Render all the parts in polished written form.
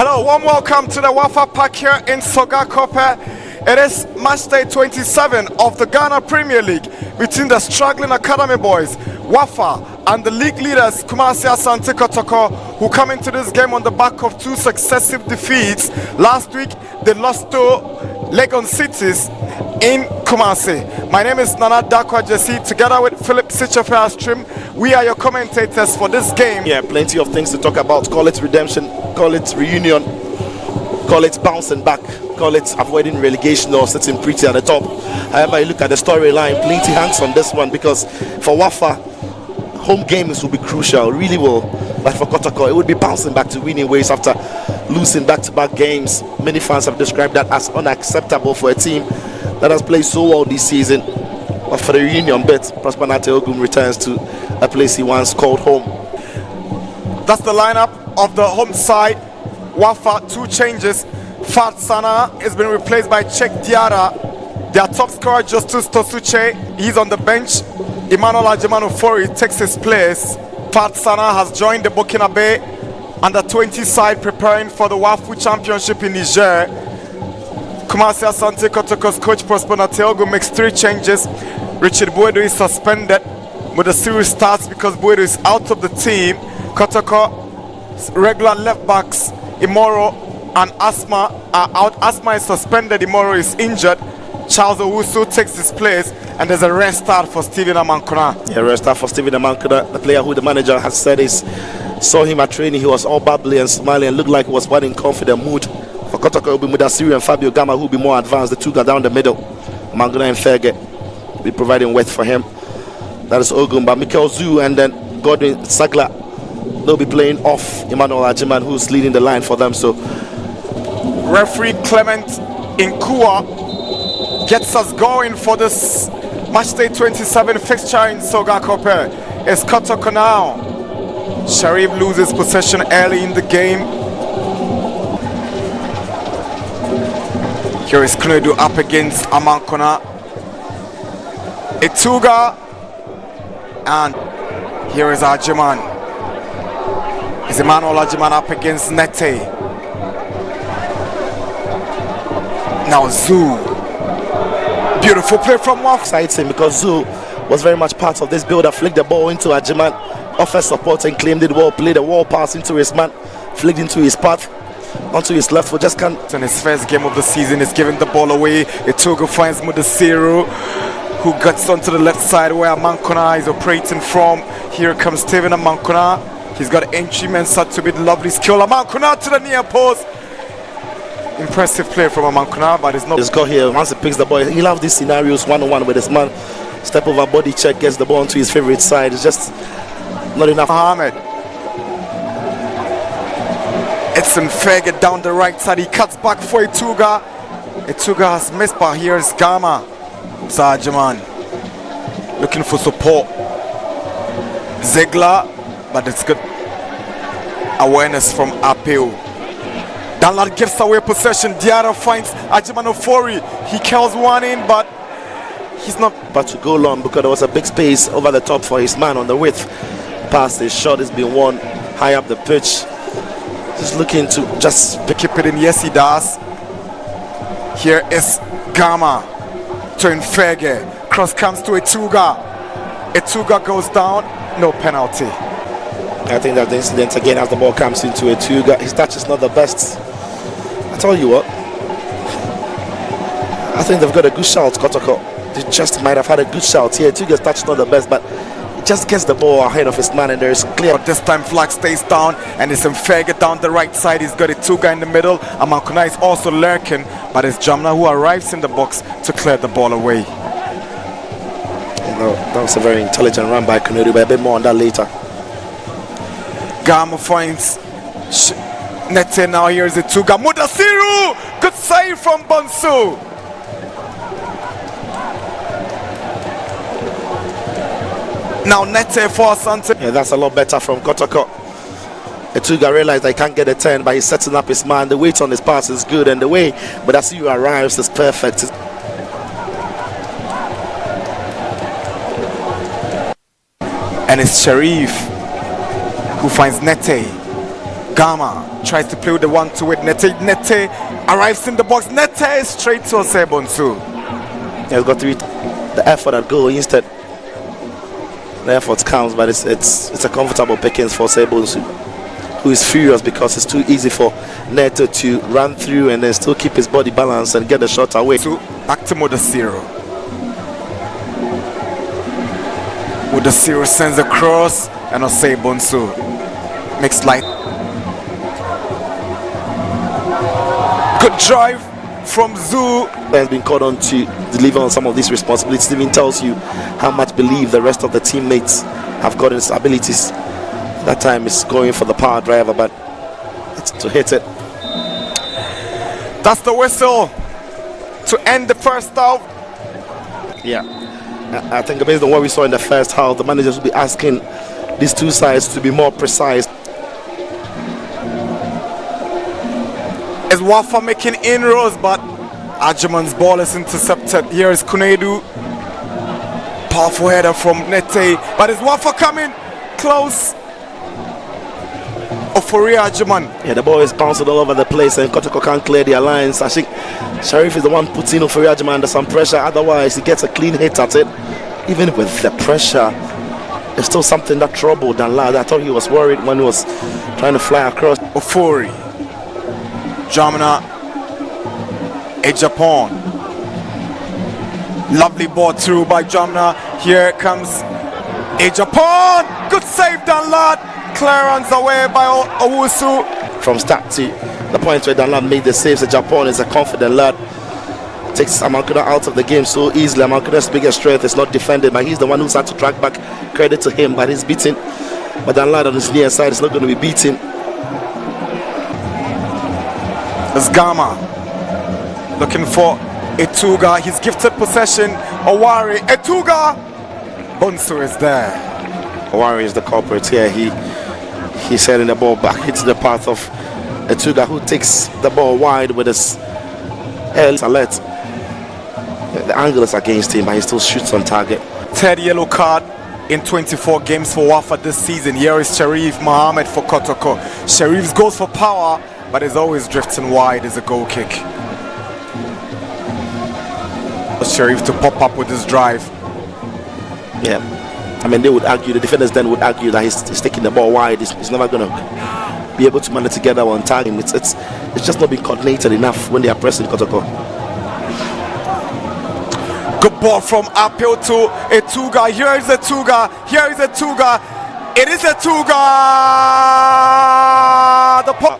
Hello, warm welcome to the WAFA Park here in Sogakope. It is match day 27 of the Ghana Premier League between the struggling Academy boys, WAFA, and the league leaders, Kumasi Asante Kotoko, who come into this game on the back of two successive defeats. Last week, they lost to Legon Cities in Kumasi. My name is Nana Dakwa Jesse, together with Philip Sichofea Stream. We are your commentators for this game. Yeah, plenty of things to talk about. Call it redemption, call it reunion, call it bouncing back, call it avoiding relegation or sitting pretty at the top. However, you look at the storyline, plenty hangs on this one, because for WAFA, home games will be crucial, really will. But for Kotoko, it would be bouncing back to winning ways after losing back-to-back games. Many fans have described that as unacceptable for a team that has played so well this season. But for the reunion bit, Prosper Ogum returns to a place he once called home. That's the lineup of the home side. WAFA, two changes. Fat Sana has been replaced by Chek Diara. Their top scorer, Justus Tosuche, he's on the bench. Emmanuel Ajimanu takes his place. Fat Sana has joined the Burkinabe under-20 side, preparing for the WAFU Championship in Niger. Kumasi Asante Kotoko's coach Prosper Nateogu makes three changes. Richard Buedo is suspended, but the series starts because Buedo is out of the team. Kotoko's regular left backs, Imoro and Asma, are out. Asma is suspended, Imoro is injured. Charles Owusu takes his place, and there's a rest start for Stephen Amankuna. Yeah, rest start for Stephen Amankuna, the player who the manager has said saw him at training, he was all bubbly and smiling and looked like he was one in confident mood. For Kotoko, it will be Mudasiri and Fabio Gama who will be more advanced. The two go down the middle. Amankuna and Ferge will be providing width for him. That is Ogun, but Mikel Zu and then Godwin Sagla, they'll be playing off Emmanuel Ajiman, who's leading the line for them. So referee Clement Inkua gets us going for this match day 27 fixture in Sogakope. It's Kotoko now. Sharif loses possession early in the game. Here is Kunedu up against Amankona. Etuga, and here is Ajiman. Is Emmanuel Ajiman up against Nete. Now Zoo. Beautiful play from WAFA. Exciting because Zoo was very much part of this build-up. Flicked the ball into Ajiman, offered support and claimed it well. Played a wall pass into his man, flicked into his path, onto his left foot. Just can't. In his first game of the season, he's giving the ball away. Etogo finds Mudasiru, who gets onto the left side where Amankona is operating from. Here comes Steven Amankona. He's got entry man set to be the lovely skill. Amankona to the near post. Impressive play from Amankona, but it's not. He's got here once he picks the ball. He loves these scenarios one-on-one with his man. Step over body check, gets the ball onto his favorite side. It's just not enough. Mohamed. It's Mfege down the right side. He cuts back for Etuga. Etuga has missed, but here's Gama. Zajaman looking for support. Zegla, but it's good awareness from Apeo. Danlad gives away possession. Diarra finds Ajimanofori. He kills one in, but he's not. But to go long because there was a big space over the top for his man on the width. Past his shot has been won high up the pitch. Just looking to just keep it in. Yes, he does. Here is Gama to Nfege. Cross comes to Etuga. Etuga goes down. No penalty. I think that the incident again as the ball comes into Etuga. His touch is not the best. I tell you what, I think they've got a good shout, Kotoko. They just might have had a good shout here. Etuga's touch is not the best, but he just gets the ball ahead of his man, and there is clear. But this time flag stays down, and it's Mfege down the right side. He's got Etuga in the middle. Amankona is also lurking, but it's Jamna who arrives in the box to clear the ball away. You know, that was a very intelligent run by Kunedu, but a bit more on that later. Gama finds Nete. Now here's Etuga. Mudasiru! Good save from Bonsu. Now Nete for Asante. Yeah, that's a lot better from Kotoko. Etuga realized I can't get a turn, but he's setting up his man. The weight on his pass is good, and the way Mudasiru arrives is perfect. And it's Sharif who finds Nete. Gama tries to play with the 1-2 with Nete. Nete arrives in the box. Nete is straight to Osebonsu. He's got to read the effort at goal instead. The effort counts, but it's a comfortable pickings for Osebonsu, who is furious because it's too easy for Neto to run through and then still keep his body balanced and get the shot away. So back to Modasiro. Modasiro sends a cross and Osebonsu makes light. Good drive from Zoo. Has been called on to deliver on some of these responsibilities. Even tells you how much belief the rest of the teammates have got in his abilities. That time is going for the power driver, but it's to hit it. That's the whistle to end the first half. Yeah, I think based on what we saw in the first half, the managers will be asking these two sides to be more precise. Is WAFA making inroads, but Ajiman's ball is intercepted. Here is Kunedu. Powerful header from Nete, but is WAFA coming close? Ofori Ajiman. Yeah, the ball is bouncing all over the place and Kotoko can't clear the alliance. I think Sharif is the one putting Ofori Ajiman under some pressure. Otherwise, he gets a clean hit at it. Even with the pressure, there's still something that troubled Danlad. I thought he was worried when he was trying to fly across. Ofori. Jamina. Japan. Lovely ball through by Jamina. Here comes Japan. Good save, Danlad. Clearance away by Owusu. From start to the point where Danlad made the saves, Japan is a confident lad. Takes Amankuna out of the game so easily. Amankuna's biggest strength is not defended, but he's the one who's had to track back. Credit to him, but he's beaten. But Danlad on his near side is not going to be beaten. It's Gama looking for Etuga. He's gifted possession. Owari. Etuga. Bonsu is there. Owari is the culprit here. He's sending the ball back into the path of Etuga, who takes the ball wide with his alert. The angle is against him, but he still shoots on target. Third yellow card in 24 games for WAFA this season. Here is Sharif Mohammed for Kotoko. Sharif goes for power, but is always drifting wide as a goal kick. Sharif to pop up with his drive. Yeah, I mean, they would argue, the defenders then would argue that he's taking the ball wide. He's never going to be able to manage together on target. It's just not being coordinated enough when they are pressing Kotoko. Good ball from Apil to Etuga. Here is Etuga. Here is Etuga. It is Etuga. The pop.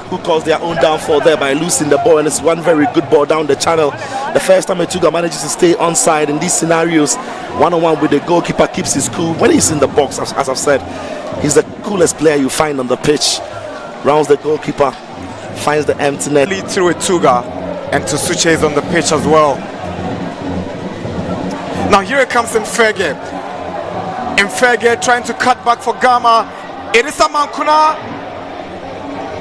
Who caused their own downfall there by losing the ball, and it's one very good ball down the channel. The first time Etuga manages to stay onside in these scenarios, one-on-one with the goalkeeper, keeps his cool. When he's in the box, as I've said, he's the coolest player you find on the pitch. Rounds the goalkeeper, finds the empty net. Lead through Etuga, and Tsuche is on the pitch as well. Now here it comes Mfege. Mfege trying to cut back for Gama. It is Amankuna.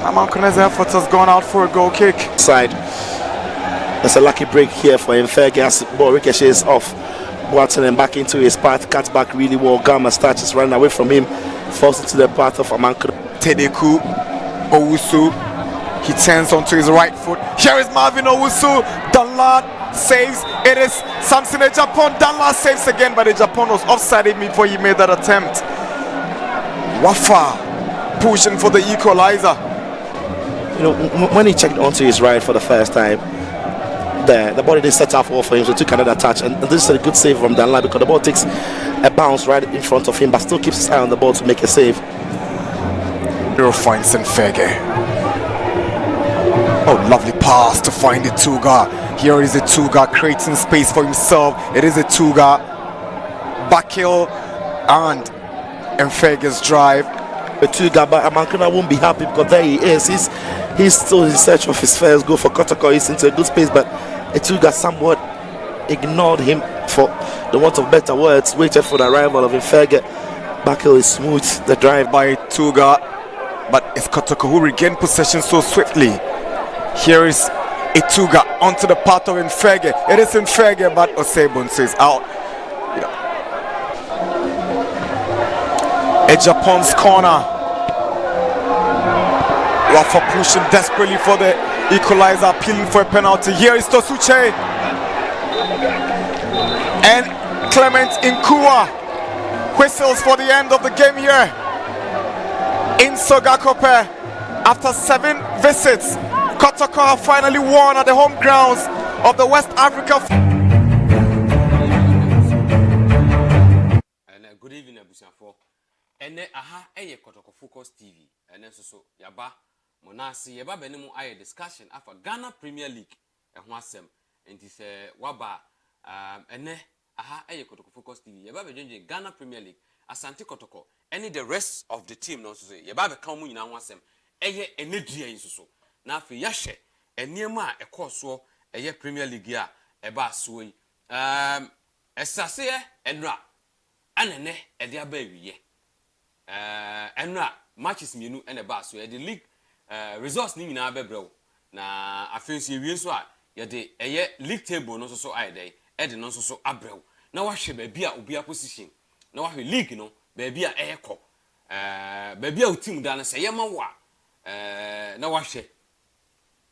Amankuna's effort has gone out for a goal kick. Side. That's a lucky break here for Mfege as the ball ricochets off Boateng and back into his path. Cuts back really well. Gama starts running away from him. Falls into the path of Amankuna. Tedeku Owusu. He turns onto his right foot. Here is Marvin Owusu. Danlad saves. It is Samson Japan. Danlad saves again, but Japan was offside before he made that attempt. WAFA pushing for the equalizer. You know, when he checked onto his right for the first time, the ball didn't set up for him, so he took another touch. And this is a good save from Danlad because the ball takes a bounce right in front of him, but still keeps his eye on the ball to make a save. Hero finds Mfege. Oh, lovely pass to find Etuga. Here is Etuga creating space for himself. It is Etuga. Bakil and Mfege's drive. Etuga, but Amankuna won't be happy because there he is. He's still in search of his first goal for Kotoko. He's into a good space, but Etuga somewhat ignored him, for the want of better words, waited for the arrival of Mfege. Bakil is smooth the drive by Etuga, but it's Kotoko who regained possession so swiftly. Here is Etuga onto the path of Mfege. It is Mfege, but Osebonsu is out. A Japan's corner. Wafa pushing desperately for the equalizer, appealing for a penalty. Here is Tosuche and Clement Nkua whistles for the end of the game here in Sogakope. After 7 visits, Kotoko have finally won at the home grounds of the West Africa. Good evening, Abusiafo. Aha, Kotoko Focus TV. So yaba monasi yaba benemu aye discussion after Ghana Premier League. Ehwasem. Enti se waba aha Kotoko Focus TV. Yaba bejonje Ghana Premier League. Asante Kotoko. The rest of the team no so yaba be kan mu nyina hwasem. Enedua yin so. Na afi yahye eniema ekoso Premier League a eba so yi. Esase enra anene ede aba wiye. Enra matches mienu ene ba so the league results ni nyina bebrɛw na afenso ewie so a yɛde league table no so ayɛdɛ ɛde no so abrɛw na wahwɛ baabi a obi a position na wahwɛ league no baabi a ɛyɛkɔ baabi a team da no sɛ yɛma wo a na wahwɛ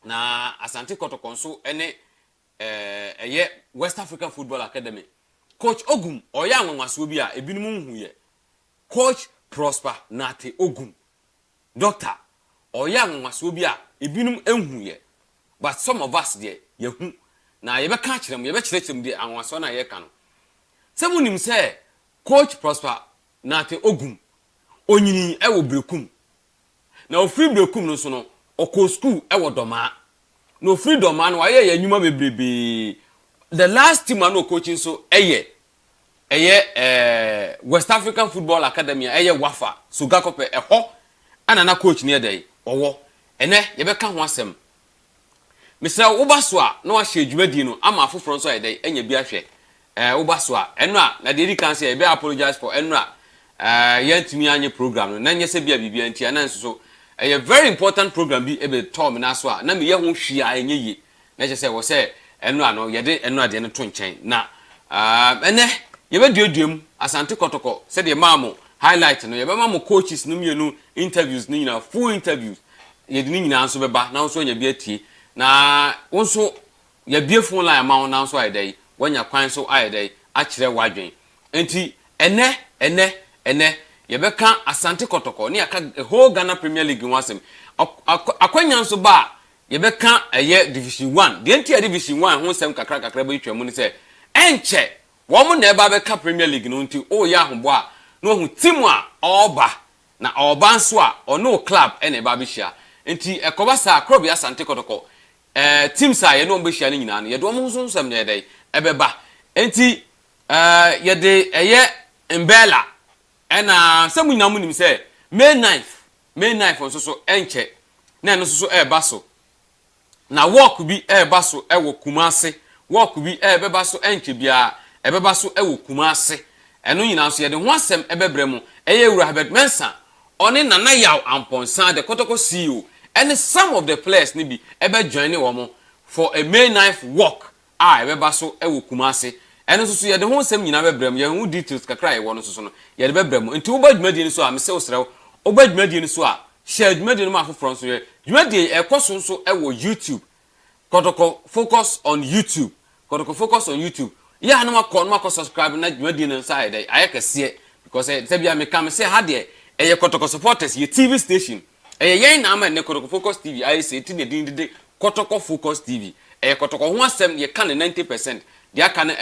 na Asante Kotoko so ene West African Football Academy coach Ogum ɔyɛ anwanwaso bi a ebinum hu yɛ coach Prosper Nate Ogum doctor oya nwaso bi a ebinum enhu ye but some of us there yehu na ye be ka kirem ye be kirem de anwaso na ye ka no se munim se coach Prosper Nate Ogum onyini e wo brekum na ofri brekum no so no oko school e wo doma na ofri doma no aye ye nyuma bebrebe the last team no coaching so West African Football Academy WAFA so Gakope eho ana na coach ne dey owo ene ye be ka ho asem misra wo baso a na wa hye dwumadi no ama afoforo so dey enya bi ahwe wo baso a eno a na dey kan say be apologize for eno a yantimi anye program no na nye se bia bibia ntia na nso very important program bi ebe tom na so a na me ye ho hwe a enye yi na je say wo say eno a no ye de eno a de no to nchen na ene ye be duaduam Asante Kotoko said the mamo highlight no ye be mamo coaches no mienu interviews ni na full interviews ye di nyina nso beba na nso nya bi atie na wonso ye bie phone line ma na nso ayedai wanya kwan so ayedai a kire wadwen enti ene ye be kan Asante Kotoko ne aka whole Ghana Premier League wasem akwanya nso ba ye be kan Division 1 de enti Division 1 ho sem kakra ba itwamu ni se enche womo na eba be ka Premier League no nti o ya ahombo a no hu team a oba na oba nso a ono club ene eba be hia nti ekoba sa club ya Asante Kotoko teams a ye no be hia ni nyina no ye do mo nso nsem na ye dai ebeba nti ye de Mbela ena sem nyina mu nim se May 9th nso so enche na no so eba so na work bi eba so ewo Kumase work bi ebeba so enche bia ebeba so ewo Kumase eno nyina so ye de ho asem ebebremu Ewura Herbert Mensah oni Nana Yaw Amponsan the Kotoko CEO and some of the players ni bi ebe join wo for a May 9th walk ebeba so ewo Kumase eno so ye de ho asem nyina bebremu ye hu details kakra ye wo no so no ye de bebremu nti wo ba dwumadi ni so a me se wo srew wo ba dwumadi ni so a share dwumadi no ma afoforo so ye dwumadi ekoso so ewo YouTube Kotoko focus on YouTube Kotoko focus on YouTube ya na makọ subscribe na dwumadi no side ayekese because say bia me come say ha de Kotoko supporters ye TV station yen na ama ne Kotoko Focus TV I say ti de Kotoko Focus TV Kotoko ho asem ye kan 90% de aka na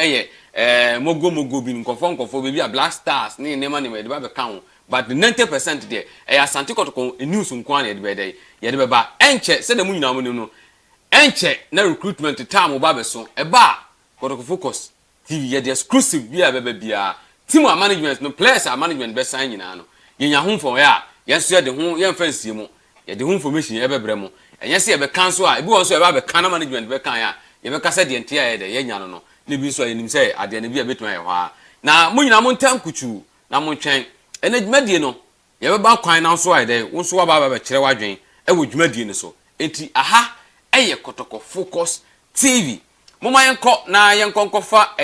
mogo bi nkofo be bia Black Stars ne nema ne me de ba be kan but the 90% there Asante Kotoko news nko an ye de be dey ye de be ba enche say na mu nyina mu no enche na recruitment time ba be so eba Kotoko Focus TV ye the exclusive bia be bia team management no players management be sign nyina no ye nya ho for ya yenso ye de ho ye fancy mu ye de ho information ye bebre mu enye se ye be kan so a ebi won so ye ba be kan management be kan ya ye be ka se de ntia ye de ye nya no ne bi so ye nim se ade ne bia betuma ye ho a na mu nyina mo ntam kuchu na mo twen ene dwumadie no ye be ba kwan na so a de won so wa ba be kire wadwen e wo dwumadie ne so enti aha Kotoko Focus TV moma yenko na yenkonkofa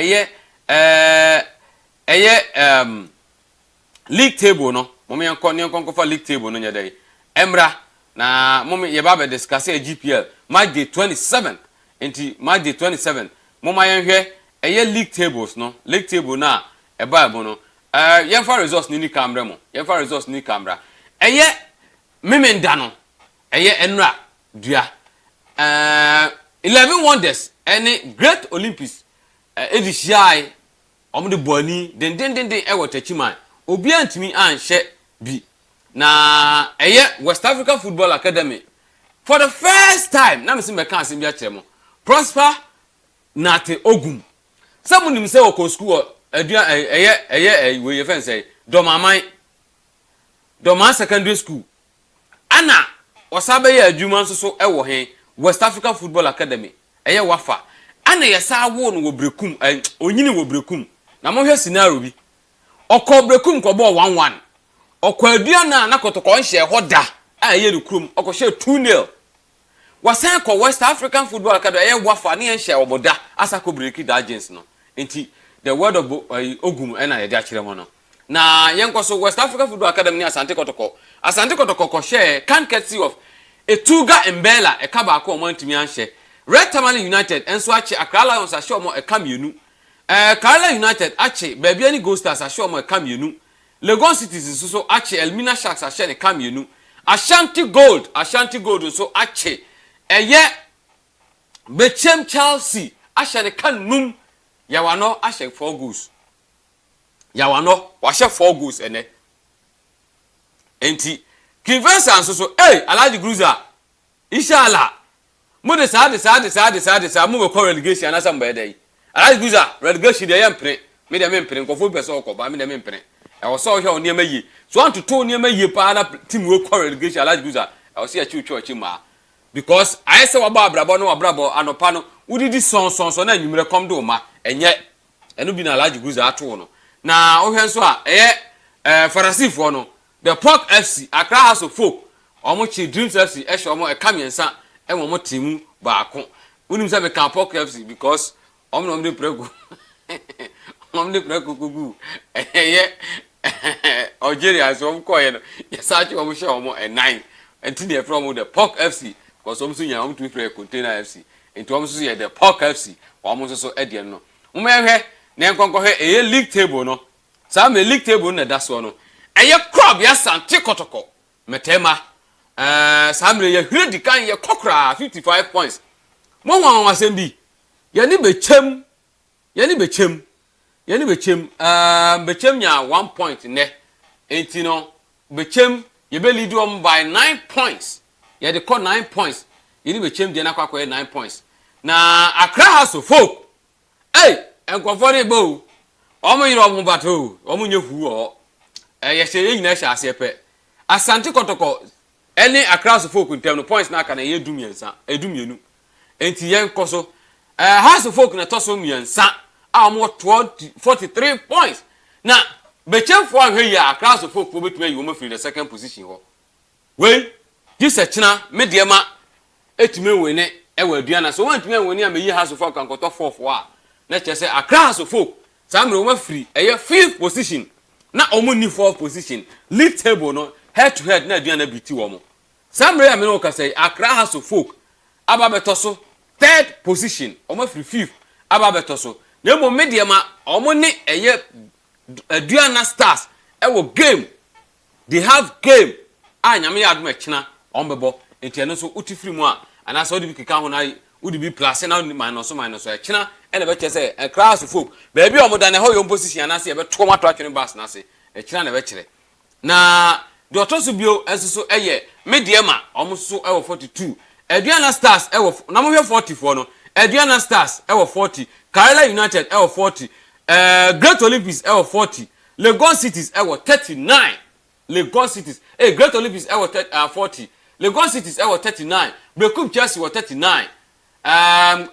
league table no moma yenko ne yenkonkofa league table no nyadai emra na mom ye ba be discuss GPL match day 27 enti match day 27 mom ayenhwe eye league tables no league table na e ba bo no yemfa results ni camera mo yemfa results ni camera eye memenda no eye enra dua 11 wonders any great olympics edishai omde boni den e watachiman obi antimi anhye bi na eye West African Football Academy for the first time na me se meka asem bia kire mo prosper nate ogum samunim se woko school adua eye we fen say domaman secondary school ana osabe ye adwuma nso so ewo he West African Football Academy eye WAFA ana yesa wo no wo brekum onyini wo brekum na mo hwe scenario bi okọ brekum ko bo 1-1 okọ adua na Kotoko nhye hoda aye rekrum okọ hye 2-0 wasan ko West African Football Academy eye WAFA ne nhye oboda asako breki da agents no enti the word of ogum na ye dia kire mo no na yenkoso West African Football Academy ni Asante Kotoko ko share can courtesy of Etuga Mbela e kaba ko mo ntimi anhye Red Tamale United enso ache Accra Lions ahye omo e kamienu Kerala United ache Babia ni Gold Stars ahye omo e kamienu Lagos Cities so ache Elmina Sharks ahye ne kamienu Ashanti Gold so ache eye Bechem Chelsea ahye ne kanum Yawano ahye 4 goals Yawano wahye 4 goals ene enti Kivensa so Alhaji Cruiser inshallah mo de sa mo be relegation na samba dey Alhaji Cruiser relegation dey yempre me de mempre nkofo be so okoba me de mempre e wo so hwe oni emayi so want to to oni emayi pa na team we relegation Alhaji Cruiser e wo se achi uchi ma because I say waba abrabo no abrabo anopa no udidi son na nwumre kom do ma enye eno bi na Alhaji Cruiser ato no na wo hwe nso a Farasifo no the Pork FC Accra House of Folk omochi Dreams FC ehye omo ekamiensa enwo mo timu baako unim se be kan Pork FC because omno de prego omno prego gugu eye Algeria so omko ye no yesachi omo hye omo 9 enti dey from the Pork FC because omo so nya omo to free Container FC enti omo so ye the Pork FC omo so edie no mo ehwe na enkonko hwe eye league table no sa me league table na da so no eye crop ya Asante Kotoko metema samre ye hwedi kan ye kokra 55 points mo wan wasembi ye ni bechem bechem nya 1 point ne enti no bechem ye be lead on by 9 points ye de call 9 points ye ni bechem de na kwakwa 9 points na Accra House of Folk enkofo de bo omo yiro omo bato omo nyehu o ye se ye nyina hye asepe Asante Kotoko any Accra House of Folk ntem no points na aka na ye edumienu enti ye nkoso House of Folk na toso miensa a mo 43 points na bechemfo ahwe ya Accra House of Folk po betuma yi wo free the second position ho we this china mediema etime wene ewa aduana so wantime wene am yi House of Folk kan koto 4th a na chese Accra House of Folk samre wo free eye 5th position na omo ni 4th position league table no head to head na aduana biti wo mo samre ya me no ka say Accra House of Folk ababetoso 3rd position omo free 5th ababetoso na mo mediema omo ni eye aduana stars ewo game they have game anyame ya aduma kina ombebo enti eno so utifiri mu a ana so de bi keka ho na udi bi plus na minus e kina ene be chese Accra House of Folk baby omo da na ho yo position ana se e be to mato atwene bas na se e kina na be kire na de otoso bio enso eye mediema omo so ewo 42 aduana stars ewo na mo hwe 44 no aduana stars ewo 40 Kerala United ewo 40 Great Olympics ewo 40 Lagos Cities ewo 39 Lagos Cities Great Olympics ewo 40 Lagos Cities ewo 39 Brekum Chelsea ewo 39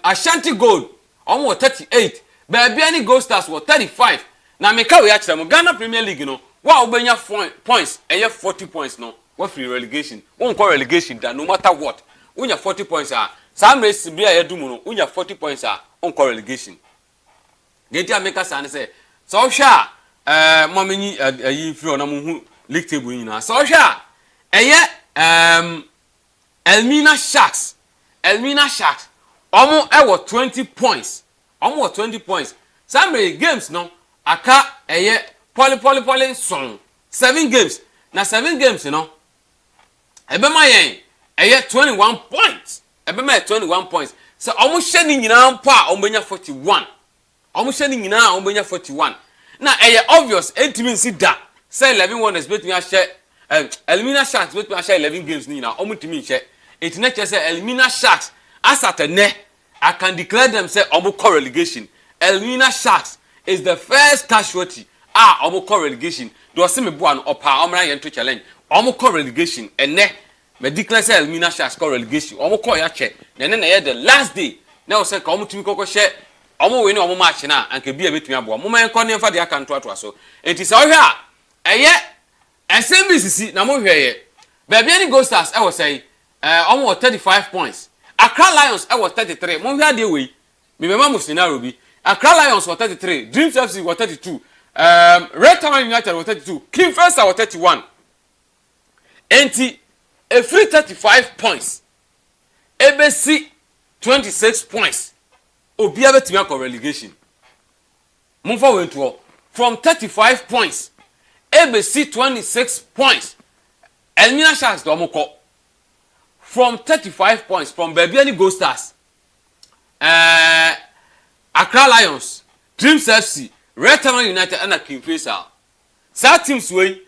Ashanti Gold omo 38 Babia ni Gold Stars ewo 35 na meka we akira mo Ghana Premier League no wa obenya points eye 40 points no wa free relegation won call relegation that no matter what unya 40 points some race bia ye dumu no unya 40 points on call relegation get America san say so hwa mamenyi ayi free na mo hu league table nyina so hwa eye Elmina Sharks omo e wo 20 points omo wo 20 points some games no aka eye poly song 7 games na 7 games no ebema yen eye 21 points ebema 21 points so omo hye ni nyina mpa omo benya 41 omo hye ni nyina omo benya 41 na eye obvious entimi nsi da say 11 wonders bet me a share Elmina Sharks bet me a share 11 games ni nyina omo timi hye it na che say Elmina Sharks as at ne I can declare them say omo core relegation. Elmina Sharks is the first casualty omo core relegation. Do see me buan opa omra yen to challenge omo core relegation ene me declare say Elmina Sharks core relegation omo core ya che na the last day na o say ka omo timi kokko share omo we ni omo match na anke bia betumi abo mo man kon nemfa de aka nto ato aso enti say ohwe a eye SMBCC na mo hwe ye baabia ni Go Stars e wo say omo 35 points Accra Lions was 33. Mo hia de we. Me mema mo scenario bi. Accra Lions was 33. Dreams FC was 32. Red Tower United was 32. King Festa was 31. Enti a free 35 points. ABC 26 points. Obi abetimi akọ relegation. Mo fa we nto from 35 points. ABC 26 points. Elmina Sharks do mo kọ from 35 points from Baby Go Stars, Accra Lions, Dreams FC, Red Tower United, and King Faisal. Sad teams way,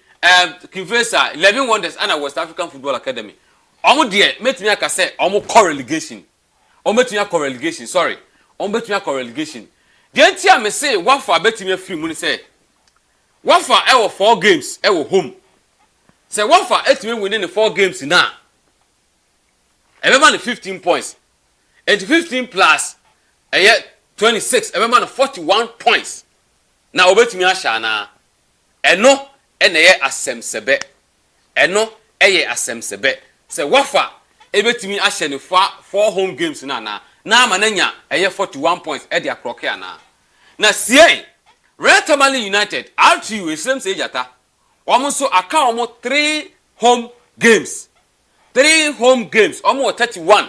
King Faisal, 11 Wonders, and West African Football Academy. Omo dear, met me a say, omo core relegation. Omo me a core relegation, sorry. Omo bet me a core relegation. The NTA me say, WAFA bet me a free money say. WAFA ever 4 games, ever home. Say WAFA et me winning the 4 games now. Everyone 15 points. And 15 plus 26. Everyone 41 points. Now obetimi asha na. Eno eye asem sebe. Eno eye asem sebe. Se WAFA ebetimi asha ne 4 home games na mananya eye 41 points e dia kroke ana. Na sie Red Tamale United RTU same say jata. Omo so aka omo 3 home games. 3 home games almost 31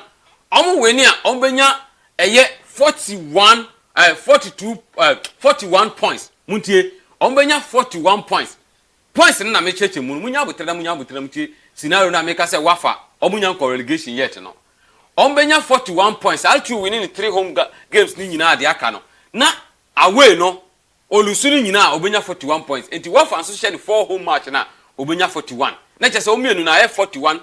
almost when ya ombenya eye 41 41 points muntie ombenya 41 points na me cheche munya butra mutie scenario na make say WAFA omunya ko relegation yet no ombenya 41 points altu winning 3 home games ni nyina ade aka no na away no olusuni nyina obenya 41 points enti WAFA so share 4 home match na obenya 41 na chese omienu na 41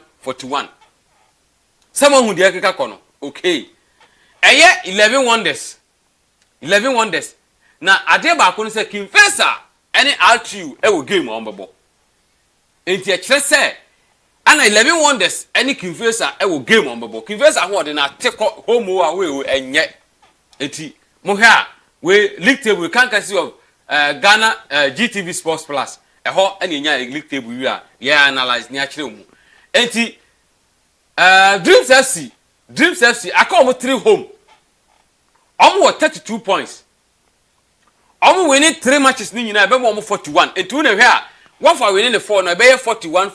Someone who the kono. Okay. Eye 11 wonders. Na ade ba ko say King Fesa any RTU e wo game on bebo. Enti e kire say ana 11 wonders any King Fesa e wo game on bebo. King Fesa ho de na take home away we enye. Enti mo ha we league table can see of Ghana GTV Sports Plus. E ho anya nya league table wi a ye analyze ni a kire mu. Enti Dreams FC aka omo 3 home omo 32 points omo winning 3 matches ni nyina be omo 41 enti una hwe a WAFA winning the 4 na be 41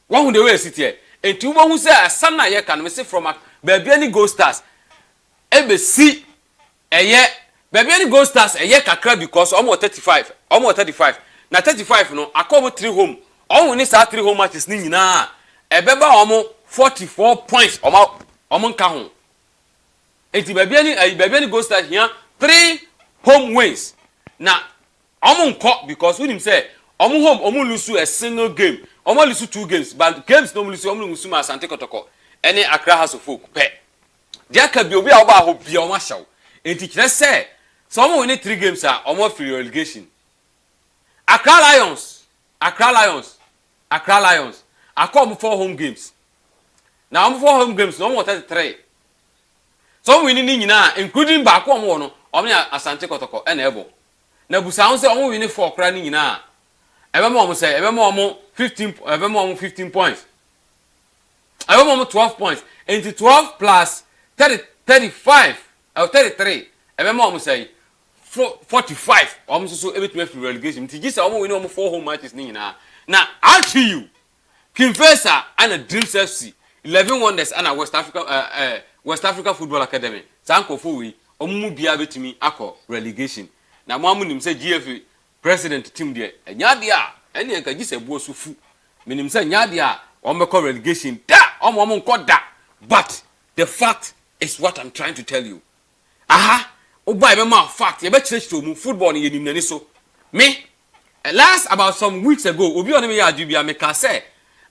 one the way sit here enti wo hu say asam na ye kan me say from Baby any Go Stars ebesi eye Baby any Go Stars eye kakra because omo 35 na 35 no aka omo 3 home omo ni sa 3 home matches ni nyina ebeba omo 44 points omo nka ho enti Baby any Go Stars here 3 home wins na omo nko because we him say omo home omo lose a single game omo lose 2 games but games no lose omo lose ma Asante Kotoko any Accra House of Folk pe dia ka bi obi a oba ho bia omo hyaw enti kire say so omo win 3 games a omo free relegation Accra Lions akom 4 home games na omo 4 home games no omo 33 so win ni nyina including back omo no omo ya Asante Kotoko na ebo na busa ho say omo win 4 kra ni nyina ebe mo omo say ebe mo omo 15 points ebe mo omo 12 points into 12 plus 35 or 33 ebe mo omo say 45 omo so ebe to free relegation ti gisa omo win omo 4 home matches ni nyina na RTU Kinfesa and a Dreams FC 11 Wonders and a West Africa Football Academy sanko fo we omu bia betimi akọ relegation na mo amunim se GFA president team de nyade a ene enka gise buo so fu minim se nyade a ombekọ relegation da omo nko da but the fact is what I'm trying to tell you aha oba be ma fact ye be chire mu football ni yenim nani so me last about some weeks ago obi on me ya adubia me ka say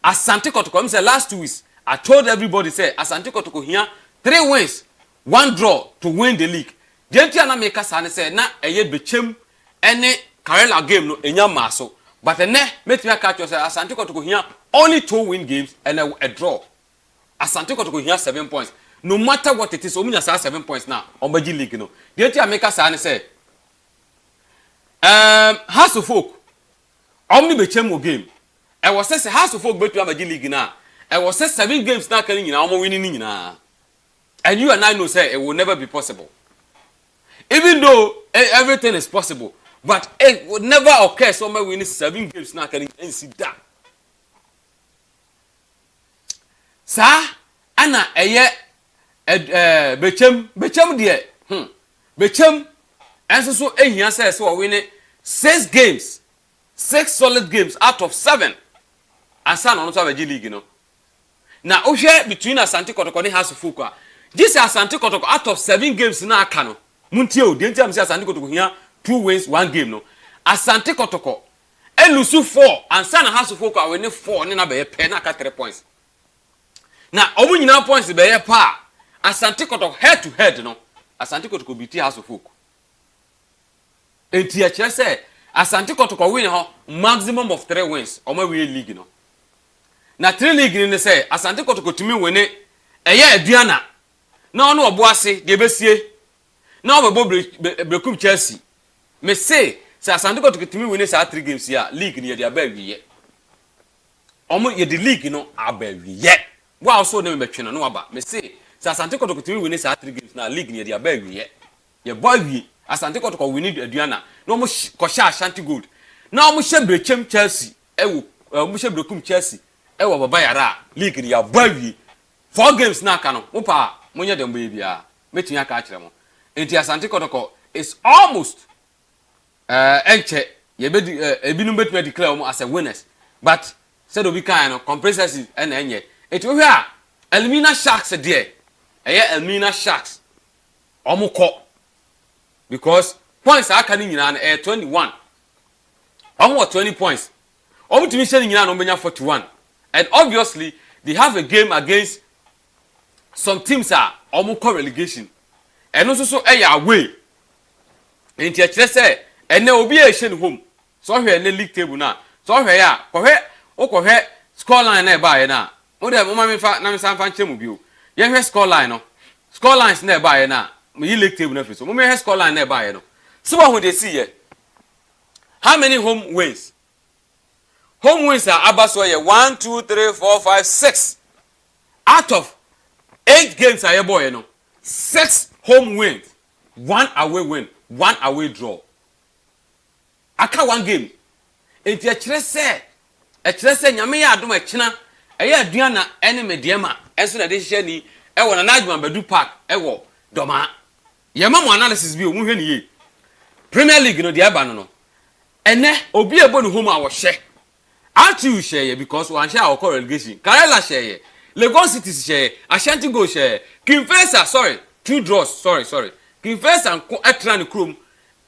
Asante Kotoko me say last 2 weeks I told everybody say Asante Kotoko here 3 wins 1 draw to win the league. Gentia na make us say na eye bechem any Karela game no enya maso. But ene metime catch say Asante Kotoko here only 2 win games and a draw. Asante Kotoko here 7 points. No matter what it is, omunya say 7 points now on Baji league no. Gentia make us say House of Folk omni bechem game. I was say House of Folk betu Baji league na. I was say 7 games na kan nyina omo winning nyina. And you and I know say it will never be possible. Even though everything is possible, but it would never occur somewhere we need 7 games now can see that. Sir, Anna bechem dear. Bechem and so here says so winning 6 games, 6 solid games out of 7. And son on top of the league, you know. Now, between Asante Kotoko and House of Folk. This is Asante Kotoko out of 7 games na aka no. Muntio, the time say Asante Kotoko here 2 wins 1 game no. Asante Kotoko elusu 4 and Sana House of Folk are winning 4 na be pen na 3 points. Na omu nyina points be pa. Asante Kotoko head to head no. Asante Kotoko beat House of Folk. Enti a chere say Asante Kotoko win ho maximum of 3 wins. Omo win league no. Na 3 league ni say Asante Kotoko timi win eye aduana. Na ono oboase de besie na obebo brekum Chelsea me say Asante Kotoko timi win say 3 games ya league ni ye de abawiye omo ye de league no abawiye wa so na me betwe no aba me say Asante Kotoko timi win say 3 games na league ni ye de abawiye ye bawie Asante Kotoko win aduana na omo ko sha Ashanti Gold na omo hye brechem Chelsea ewo omo hye brekum Chelsea ewo baba yara league ni ya bawie 4 games na aka no mopa monye dem bia metunya ka akire mo enti Asante Kotoko is almost enche ye be ebinu betuma declare mo as a winners but said obi kan no comprehensive and enye enti wo a Elmina Sharks there Elmina Sharks omukọ because points aka ni nyina na 21 omo 20 points omo timi hye ni nyina no benya 41 and obviously they have a game against some teams are almost relegation. And also so away. Enti a kire say ene obi a hye home. So hwe na league table na. So hwe ya, kohwe score line na ba ye na. Mo de mo ma me fa na me san fa nche mu bi o. Ye hwe score line no. Score lines na ba ye na. Mo yi league table na fi so. Mo me hwe score line na ba ye no. So what they see here? How many home wins? Home wins are abaso ye 1 2 3 4 5 6. Out of 8 games are boy, 6 home wins, 1 away win, 1 away draw. Aka 1 game. Enti a kire se nyame ya adom a kina eye aduana ene mediema enso na de hye ni e wo na Najman Badu Park e wo doma. Ye ma mo analysis bi o mu hwe ni ye. Premier League no de aba no. Ene obi ebo ni home a wo hye. Atu hye because wan hye a wo relegation. Karela hye. Lagos City share, Ashanti Gold share, Kinfesa, sorry, 2 draws, sorry. Kinfesa and Etran Krum,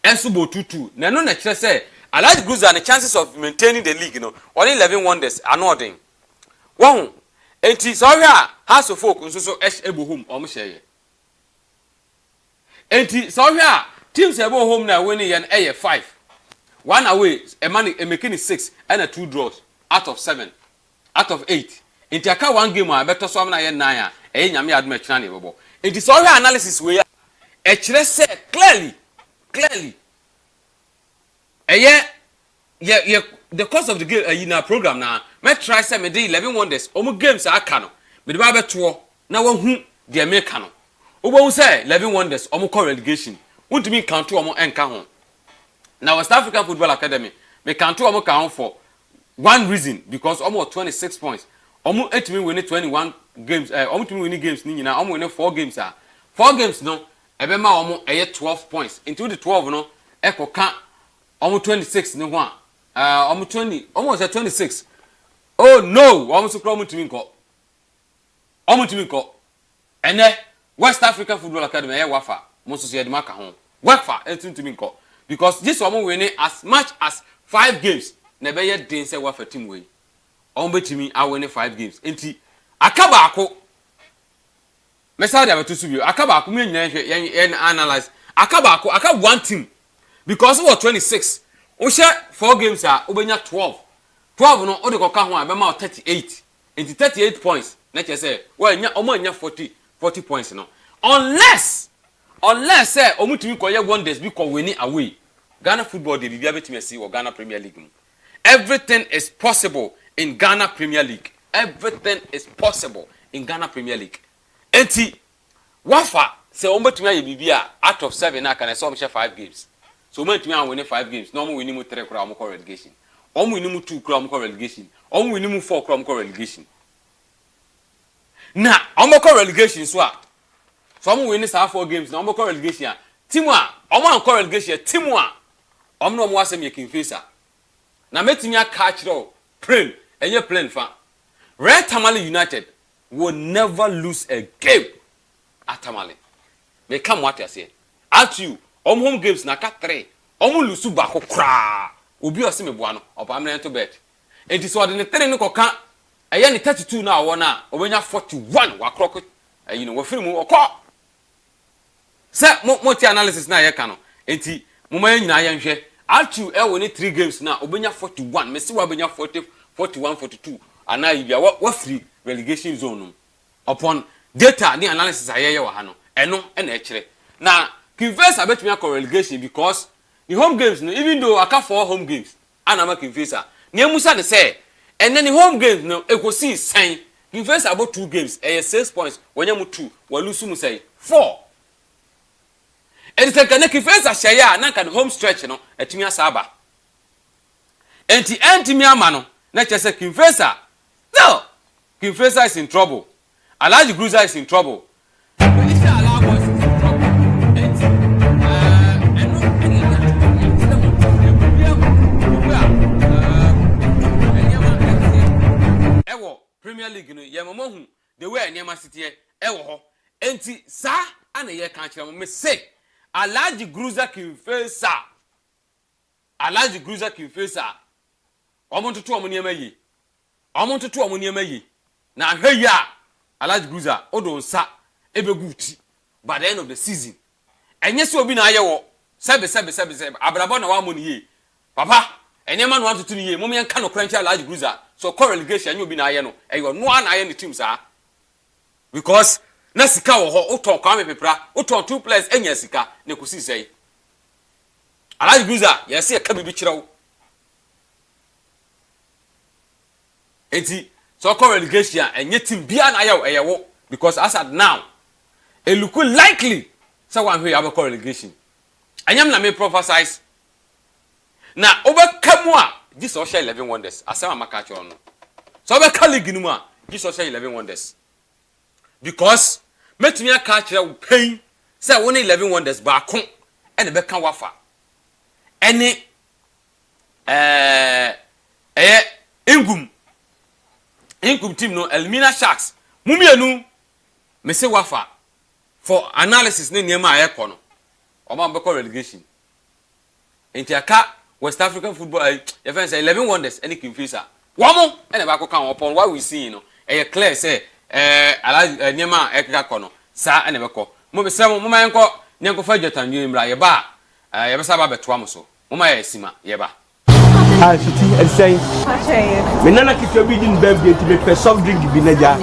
Ensubo 2-2. Na no na kire say, Alhaji Groups are the chances of maintaining the league, only 11 wonders are not doing. One, enti sorry House of Folk nso so ebo home omo share. Enti sorry teams ebo home na winning yen 5. 1 away, a making 6 and a 2 draws out of 7, out of 8. Inti aka 1 game a beto so am na ye 9 a nyame adom atwena ne bebo inti so hwe analysis we e kire say clearly ye the course of the game in our program na me try say me dey 11 wonders omo games aka no me dey ba beto na wahu de me ka no obo say 11 wonders omo call relegation untimi count omo enka ho na West African Football Academy me count omo ka ho for one reason because almost 26 points. Almost 8 me win 21 games. Almost me win games. Ni na almost win 4 games. 4 games no. Ebema almost 12 points. Into the 12 no. Eko kan almost 26 no one. Almost 20. Almost at 26. Oh no. Almost to almost to me call. Almost to me call. And then West African Football Academy WAFA. Most of the marker home. WAFA entering to me call because this one winning as much as 5 games. Never yet didn't say WAFA team way. Almost to me I win 5 games. Enti akabako. Mesada ba to subi. Akabako me nyɛ analyze. Akabako aka one team because we 26. We share 4 games are obenya 12. 12 no o de koka ho a be ma 38. Enti 38 points. Na che say we nya omo nya 40 points no. Unless say omutumi koye wonders bi ko win away. Ghana football dey bibia betimi see or Ghana Premier League. Everything is possible in Ghana Premier League. Everything is possible in Ghana Premier League. Enti WAFA say ombetumi aye bibia out of 7 na can say 5 games. So ombetumi an win 5 games. No mo win mu 3 kura mo ko relegation. Omo win mu 2 kura mo ko relegation. Omo win mu 4 kura mo ko relegation. Na omo ko relegation so a so omo win 4 games na omo ko relegation. Team a omo an ko relegation team a omo no mo asem ye kinfesa. Na metimi aka kire plane enye plane fa. Red Tamale United will never lose a game at Tamale. They come what you say. At you, home games na ka 3. Lose bako kra. Obi o se me boa no, oba me to bet. Enti so de ne 3 no koka. Eye ne 32 na awo na, obenya 41 wa kroko. You know, we firi mu okọ. Se mo ti analysis na ye ka no. Enti mo ma nyina ye nhwe. At you e woni 3 games na obenya 41. Me se wa obenya 40 41 42. Ana ibia what free relegation zone upon data the analysis ayeye wa ha no eno na ekire na Kinfesa betumi akọ relegation because the home games no even though aka 4 home games ana ma Kinfesa na emusa de say and then the home games no ekosi sen Kinfesa about 2 games 6 points wanya mu 2 wa lose mu say 4 and say kana Kinfesa share na kan home stretch no etumi asaba enti mi ama no na chese Kinfesa no Kinfesa is in trouble. Alaji Gruza is in trouble. Premier League no yemamohu the way Nyama City ewo ho enti sa ana ye kan kire me say Alaji Gruza Kinfesa omontoto omoniema yi omontoto omoniema yi na hwe ya Alaji Gruza odo nsa ebeguti by the end of the season enye se obi na aye wo sebe abrabo na wa mo ni ye papa enye ma no atoto ni ye mo me nka no kranchi Alaji Gruza so core relegation enye obi na aye no eyo no na aye ni team sa because na sika wo ho uton kwa me pepra uton 2 players enye sika na kusi sei Alaji Gruza yes e ka bibi kirewo enti so core relegation enye team bia na aye eyewo because as at now it look likely so one way about relegation anyam na me prophesize na obekamu a Jesus share 11 wonders asema maka cho no so obeka league nu mu a Jesus share 11 wonders because metumi aka kire wo pain say won 11 wonders ba ko ene beka WAFA ene ingum team no Elmina Sharks mumienu me say WAFA for analysis ne niema ayeko no oma beko relegation enti aka West African football you find say 11 wonders any Kinfesa womo ene ba ko kan upon what we see no clear say niema ekeka kono sa ene beko mo be say mo ma enko ne enko fa Jotan Nwemra ye ba ye be sa ba beto am so mo ma ye sima ye ba Shiti say me nana kitwa bi din birthday to be soft drink bi naja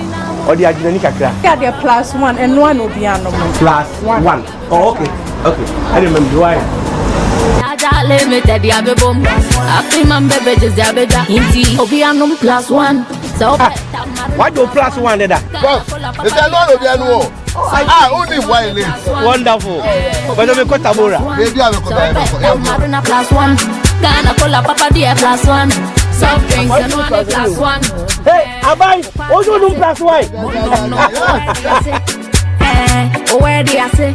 or the adinani kakra. Yeah, they're +1 and one will be +1. Oh, okay. I remember why. Limited, yeah, baby, boom. I feel my baby just yeah, baby. Inti, Obiano +1. So, why do +1 there? Boss, is there no Obiano? Only one. Wonderful. But I'm a Kotabora. Maybe I'm a +1. Ghana Cola Papa dear +1. Soft drinks and only plus one. Hey, Abai, what's your plus one? Oh, where do I say?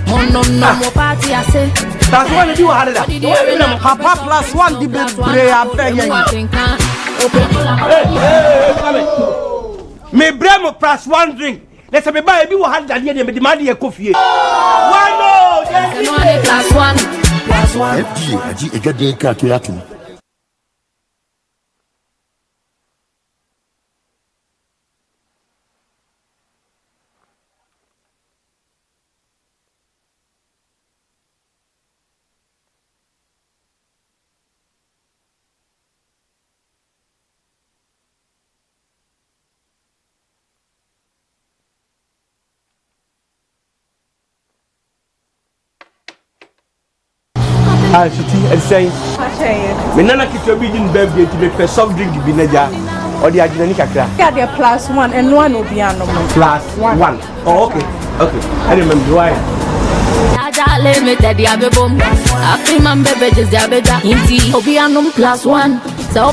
No, more party, I say. That's one you had that. Papa plus one, the big prayer, Me bremo plus one drink. Let's say me buy a had that year me demand a coffee. Why no? Plus one. Plus one. A good day calculating. I should say, me nana kitwa bi din birthday to me soft drink bi na ja or the ajina ni kakra. Yeah, the plus one and one will be no plus one. Oh, okay. I remember why. Let me tell you, boom. I feel my baby just the baby. Inti, Obianum plus one. So,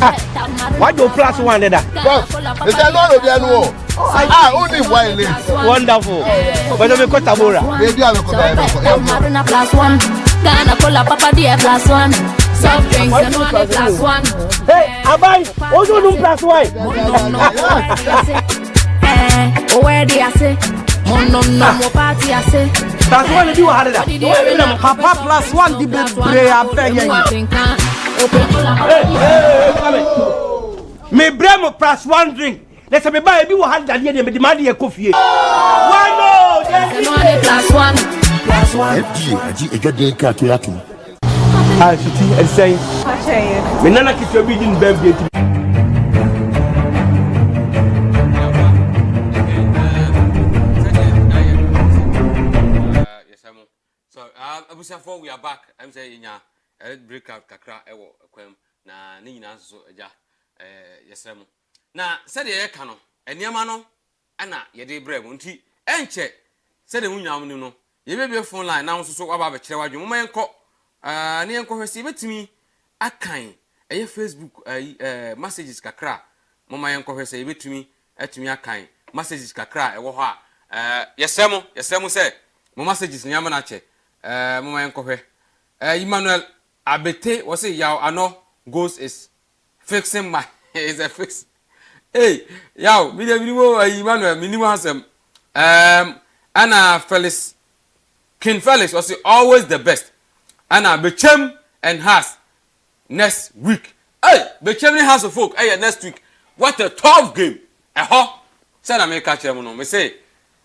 why do plus one there? Is there no Obianu? Only one left. Wonderful. But I'm a Kotabora. Maybe I'm a plus one. Gana cola papa dear plus one. Soft drinks and only plus one. Hey, Abai, what's your plus one? Oh, where do I say? No, more party, I say. That's one you had that. Papa plus one, the big prayer, me bremo plus one drink. Let's say me buy a had that year me demand a coffee. Why no? Plus one. plus one. A good day calculating. I should say, me nana kitwa bi din birthday to Abusafo, we are back. I'm saying, yeah, break out kakra ewo ekwem na ne nyina so eja yesem. Na said ye ka no, eniema no ana ye de brem nti enche said the hunyam no ye be phone line na so aba be kire wadwo mo enko ne enko hwese betimi akan eye Facebook messages kakra mo enko hwese betimi atumi akan messages kakra ewo ho a yesem say mo messages nyama na che mama enkohwe Emmanuel Abete was say yaw ano goes is fixing my is a fix. Hey yaw me dey minimo Emmanuel minimo hasem Anna Felix King Felix was say always the best. Anna Bechem and has next week. Hey Bechem has a folk hey next week. What a tough game. Say na me catch them no me say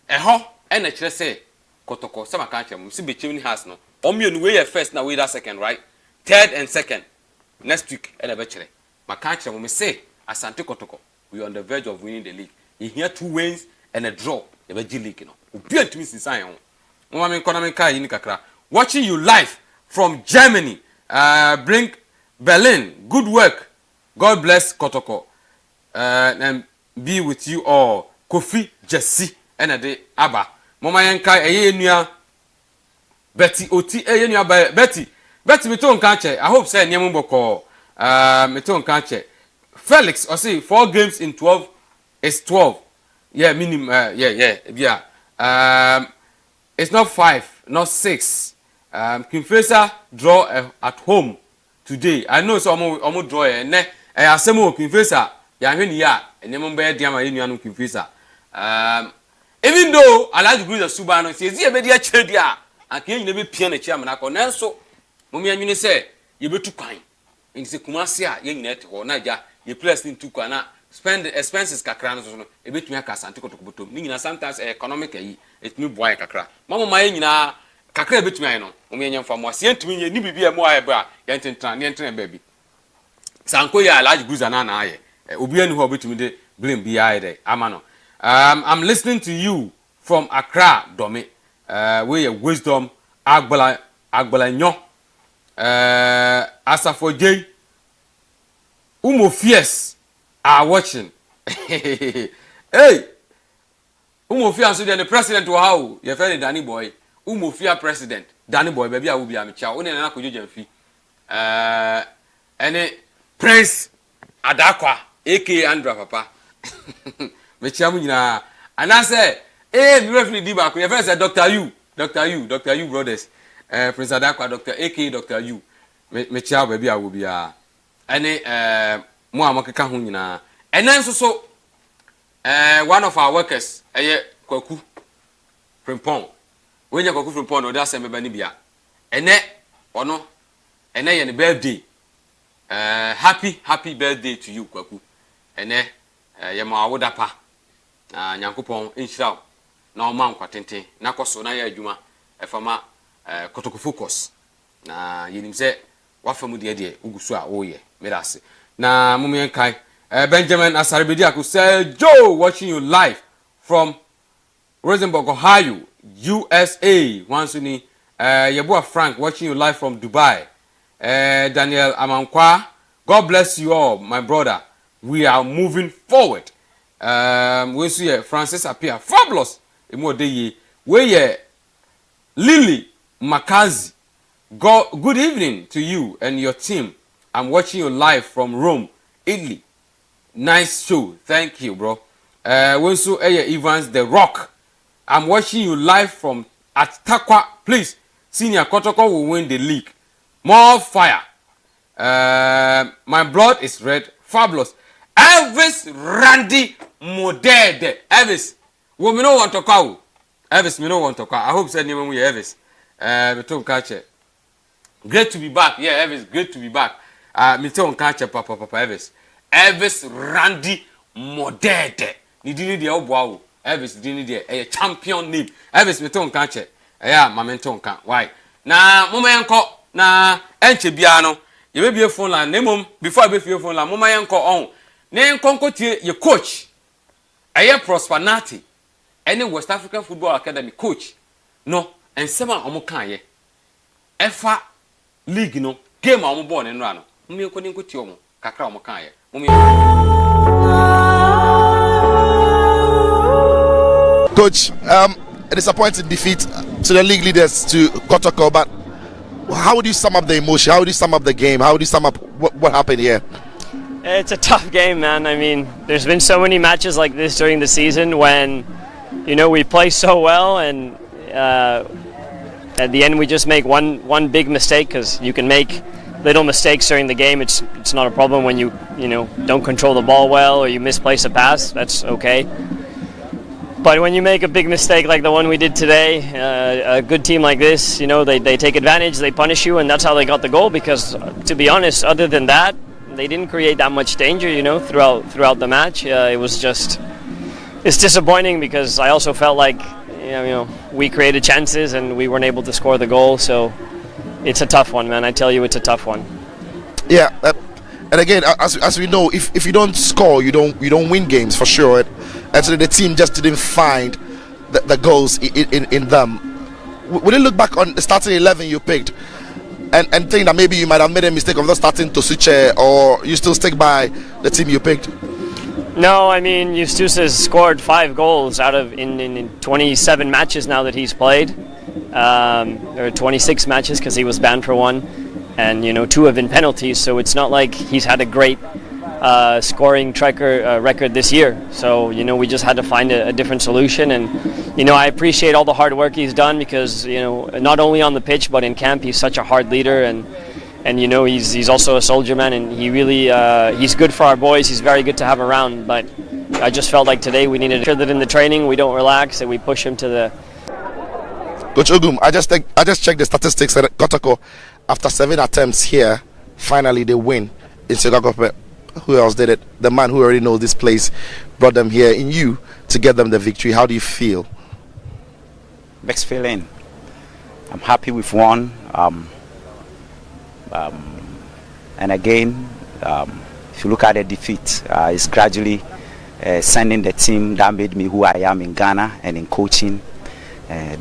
and a chere say Kotoko, some country, see between has no. Omion way first, now we that second, right? Third and second. Next week, and eventually. My country, when we say, Asante Kotoko, we are on the verge of winning the league. You hear 2 wins and a draw, the Veggie League, you know. We be to miss inside. Watching you live from Germany. Bring Berlin. Good work. God bless Kotoko. And be with you all. Kofi, Jesse, and a day, Abba. Mama yanka enua Betty oti enua Betty me to nka che I hope say nyem boko me to nka che Felix or say 4 games in 12 is 12 yeah minimum it's not 5 not 6 Kinfesa draw at home today I know so omo draw ne asemo Kinfesa ya hwe ni ya nyem be dia ma enua no Kinfesa even though Alhaji Bruce Subano says ye be dia chedia anke nyina be pia na chia mena ko nanso mumi anwene se ye betu kwan nse kumase a ye nyina te ho na ja ye place ni tu kwan na spend expenses kakra no so no e betumi aka Asante Kotoko botom ni nyina sometimes economic ayi etumi boy kakra mama ye nyina kakra e betumi ayi no mumi anya mfa mo ase entumi ye ni bibia mo aye bra ye ntentran ne ntren ba bi sanko ya Alhaji Bruce na aye obi anu ho betumi de blame bi aye de ama no. I'm listening to you from Accra, Domi. Where your wisdom, Agbalanyo, Asafo J. Umo Fierce are watching. Hey, Umo Fierce, so the president will how your friend Danny Boy. Umo Fierce president, Danny Boy, baby, I will be a child. Only an Akujo Jemfi. And Prince Adakwa aka Andra papa me chia mu nyina ana say me referee di ba ko your friend say Dr. You brothers Prince Adakwa Dr. aka Dr. You me chia ba bi a wo bia ene mo amokeka ho nyina enen so one of our workers Kwaku Frimpong when you Kwaku Frimpong no da say me ba ni bia ene ono ene ye ne birthday happy birthday to you Kwaku ene ye ma awoda pa nyankopon inshira na o man kwatente na koso na ya adwuma efama Kotoko focus na yenim se wafa mu de ugusu a wo ye merase na mumen kai Benjamin Asarbedi say Joe watching you live from Rosenborg, Ohio, USA. Wansuni Yabua Frank watching you live from Dubai. Daniel Amankwa, God bless you all, my brother. We are moving forward. We see Francis appear fabulous. We Lily Makazi. Good evening to you and your team. I'm watching you live from Rome, Italy. Nice show. Thank you, bro. Wensu Evans The Rock. I'm watching you live from at Takwa. Please, Senior Kotoko will win the league. More fire. My blood is red. Fabulous. Elvis Randy Modede. Elvis. We no want to call. Elvis, me no want to call. I hope said name we Elvis. Me to catch it. Great to be back. Yeah, Elvis, great to be back. Me to catch it, Papa Elvis. Elvis Randy Modede. Ni dini dia obo Elvis dini dia champion name. Elvis me to catch it. Ma me to kan. Why? Na mama yanko na enche bia no. Ye be phone line nemom before be fie phone line mama yanko on. Ne nkonko tie ye coach. Prosper Nati. Any West African Football Academy coach. No, and sema omo kan ye. Efa league no game omo ball ne no. Mumie ko ni nkotie omo kakra omo kan ye. Coach, a disappointing defeat to the league leaders to Kotoko, but how would you sum up the emotion? How would you sum up the game? How would you sum up what happened here? It's a tough game, man. I mean, there's been so many matches like this during the season when, we play so well and at the end we just make one big mistake, because you can make little mistakes during the game. It's not a problem when you don't control the ball well or you misplace a pass. That's okay. But when you make a big mistake like the one we did today, a good team like this, they take advantage, they punish you, and that's how they got the goal. Because to be honest, other than that, they didn't create that much danger, throughout the match. It's disappointing because I also felt like we created chances and we weren't able to score the goal. So it's a tough one, man. I tell you, it's a tough one. Yeah, and again, as we know, if you don't score, you don't win games for sure. And so the team just didn't find the goals in them. Will you look back on the starting 11 you picked and think that maybe you might have made a mistake of not starting Tosuche, or you still stick by the team you picked? No, I mean, Eustace has scored 5 goals out of in 27 matches now that he's played. Or 26 matches because he was banned for 1, and 2 have been penalties. So it's not like he's had a great scoring record this year. So we just had to find a different solution, and I appreciate all the hard work he's done, because not only on the pitch but in camp he's such a hard leader, and he's also a soldier man, and he really he's good for our boys. He's very good to have around, but I just felt like today we needed to make sure that in the training we don't relax and we push him to the. Coach Ogum, I just checked the statistics at Kotoko. After 7 attempts here, finally they win in Segakope. Who else did it? The man who already knows this place brought them here in you to get them the victory. How do you feel? Mixed feeling. I'm happy we've won. And again, if you look at the defeat, it's gradually sending the team that made me who I am in Ghana and in coaching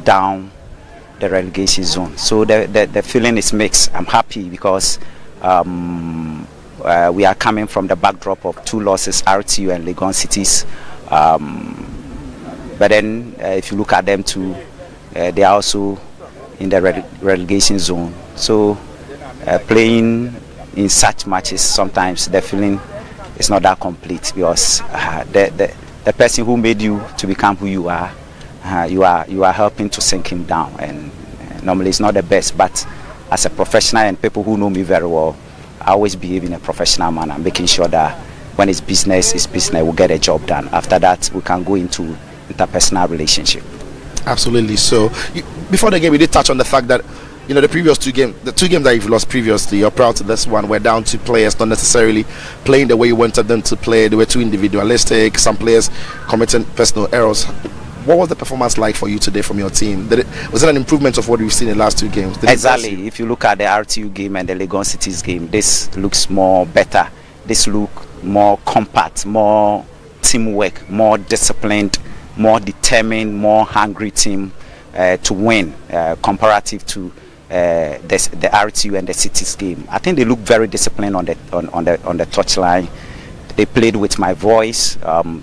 down the relegation zone. So the feeling is mixed. I'm happy because we are coming from the backdrop of 2 losses, RTU and Legon Cities. But then if you look at them too, they are also in the relegation zone. So playing in such matches, sometimes the feeling it's not that complete because the person who made you to become who you are, you are helping to sink him down, and normally it's not the best. But as a professional and people who know me very well, I always behave in a professional manner, making sure that when it's business, we'll get a job done. After that, we can go into interpersonal relationship. Absolutely. So before the game, we did touch on the fact that the previous the two games that you've lost previously, you're proud to this one. We're down to players not necessarily playing the way you wanted them to play. They were too individualistic. Some players committing personal errors. What was the performance like for you today from your team? Was it an improvement of what we've seen in the last two games? Exactly. If you look at the RTU game and the Legon Cities game, this looks more better. This look more compact, more teamwork, more disciplined, more determined, more hungry team to win comparative to the RTU and the Cities game. I think they look very disciplined on the touchline. They played with my voice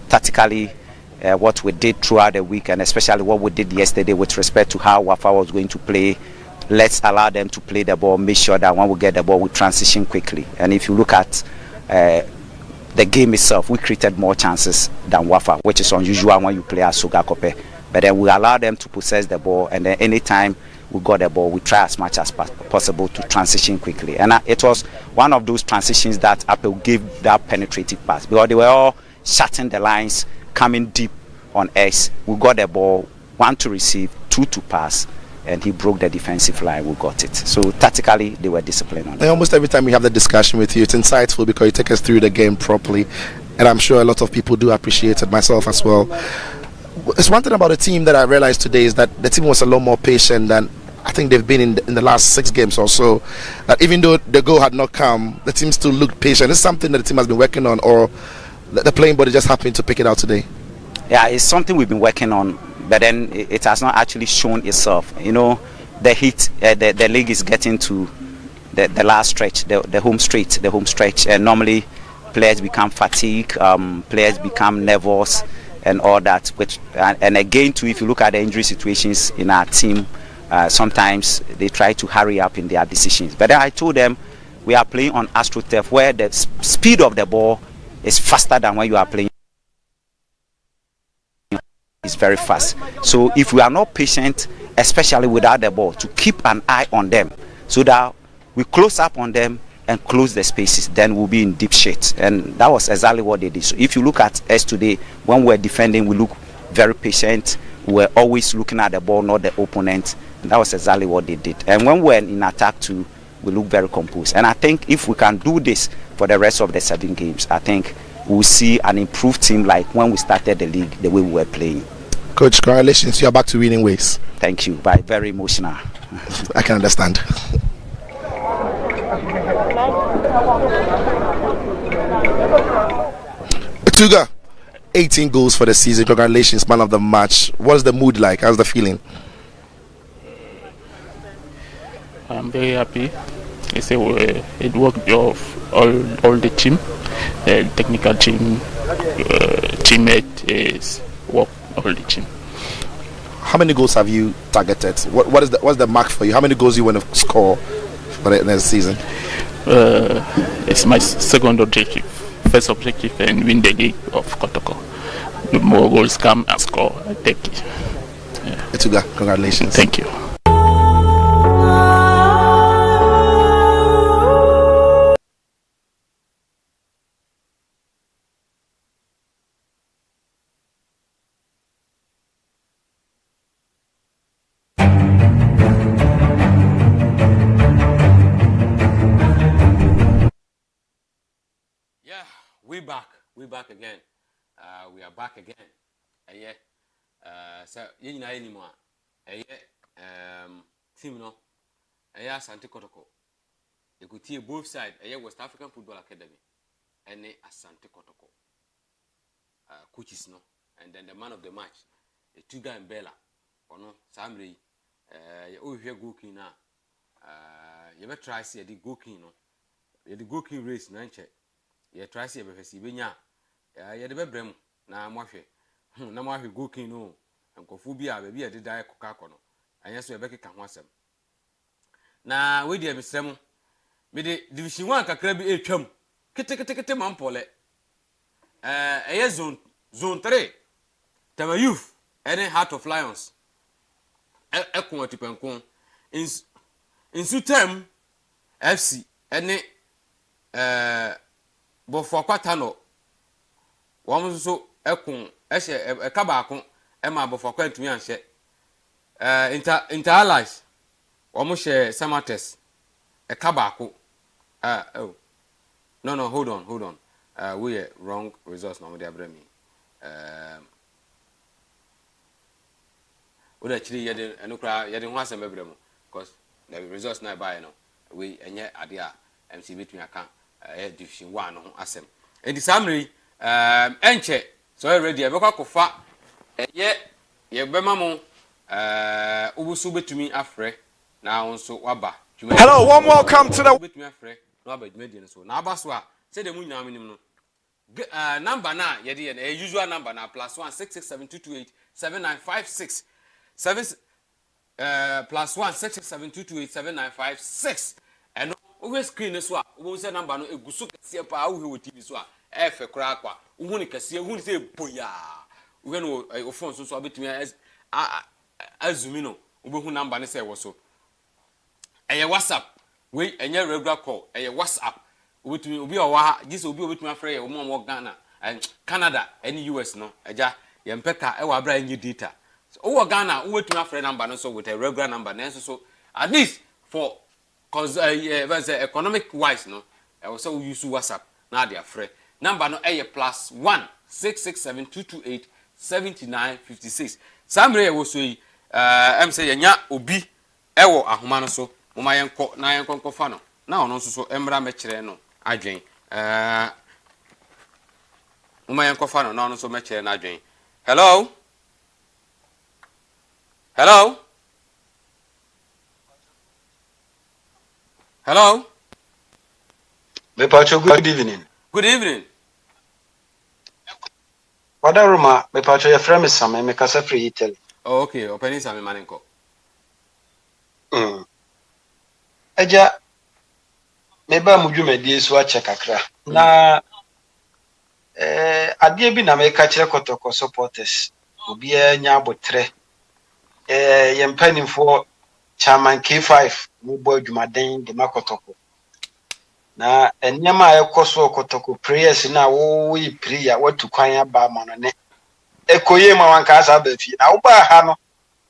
tactically. What we did throughout the week, and especially what we did yesterday with respect to how WAFA was going to play. Let's allow them to play the ball, make sure that when we get the ball, we transition quickly. And if you look at the game itself, we created more chances than WAFA, which is unusual when you play at Sogakope. But then we allow them to possess the ball, and then anytime we got the ball, we try as much as possible to transition quickly. And it was one of those transitions that Apple gave that penetrative pass, because they were all shutting the lines, coming deep on us. We got the ball, 1 to receive, 2 to pass, and he broke the defensive line. We got it. So tactically, they were disciplined on it. Almost every time we have the discussion with you, it's insightful because you take us through the game properly, and I'm sure a lot of people do appreciate it, myself as well. It's one thing about the team that I realized today is that the team was a lot more patient than I think they've been in the last 6 games or so. That even though the goal had not come, the team still looked patient. It's something that the team has been working on, or the playing body just happened to pick it out today. Yeah, it's something we've been working on, but then it has not actually shown itself. The heat, the league is getting to the last stretch, the home stretch, and normally players become fatigued, players become nervous, and all that. And again, too, if you look at the injury situations in our team, sometimes they try to hurry up in their decisions. But then I told them we are playing on AstroTurf, where the speed of the ball is faster than when you are playing. It's very fast. So if we are not patient, especially without the ball, to keep an eye on them so that we close up on them and close the spaces, then we'll be in deep shit. And that was exactly what they did. So if you look at us today, when we're defending, we look very patient. We're always looking at the ball, not the opponent. And that was exactly what they did. And when we're in attack too, we look very composed. And I think if we can do this for the rest of the 7 games, I think we'll see an improved team like when we started the league, the way we were playing. Coach, congratulations, you are back to winning ways. Thank you. Very emotional. I can understand. Tuga, 18 goals for the season. Congratulations, man of the match. What's the mood like? How's the feeling? I'm very happy. It worked off all the team, the technical team, teammate is work all the team. How many goals have you targeted? What's the mark for you? How many goals you want to score for the next season? It's my second objective. First objective and win the league of Kotoko. The more goals come and score, I take it. Etuga, congratulations. Thank you. We back again. We are back again. So you know anymore. Team no. Asante Kotoko. You could see both sides. West African Football Academy. And Asante Kotoko. Coaches no. And then the man of the match, Tuga and Bella. Or no, Samri. You hear Goki now. You better try see the Goki no. The Goki race 9 check. You try see a benya. You the brem na mwahwe. Na mwahwe Goki no. And Kofubia baby a die Coca-Cola. And yes, we beke kanwasem. Na we dey misrem. Me de division 1 kakra bi etwam. Kete mampole. zone 3 Tama Youth any Heart of Lions ekon atipenkon in term FC any bofo kwatano won so ekon ehye ekabaakon ema bofo kwantumi anhye inter allies won hye Samates ekabaako oh no hold on we are wrong results na mo dey abrami we actually yede enukra yede ho asem bebrem because the results na buy no we enye ade a MC betumi aka division 1 no ho asem enti samri enche so already e bekwa kofa ye bema mo ubusu betumi afre na wonso waba hello, warm welcome to the betumi afre na waba dwumadi no so na abaso a say dem nyina minim no number na yede ye usual number na +1 66722879567 +1 667228795 and over screen so we say number no egusu kese pa wo he TV so a efe kura akwa wo ni kese hu say boya we no o phone so abetumi azumi no wo hu number ne say wo so eye WhatsApp we enye regular call eye WhatsApp obetumi obi o wa gise obi obetumi afre ye wo mo Ghana and Canada and US no eja ye mpeka e wa bra enye data so Ghana we tumi afre number no so with a regular number na so at least for cause economic wise no I will say we use WhatsApp na dey afre number no +1 667228795 samre ye wo so yi em say yenya obi ewo ahoma no so moma yenko na yenko fa no na ono so emra mekire no adwen moma yenko fa no na ono so mekire na adwen hello Me Pacho, good evening. Good evening. Wadaruma, me Pacho, your friend is Sam, me kasa free Italy. Oh, okay, opening Sam Manenko. Eja, me ba mujume di so ache kakra. Na adie bi na me ka kire Kotoko supporters. Obi nya abotre. Yempanimfo chairman K5 mu boy dwumaden de makotoko. Na enyama ekoso Kotoko prayers na wo yi prayer watu kwan aba ma no ne ekoye ma wanka asa ba fi na wo ba ha no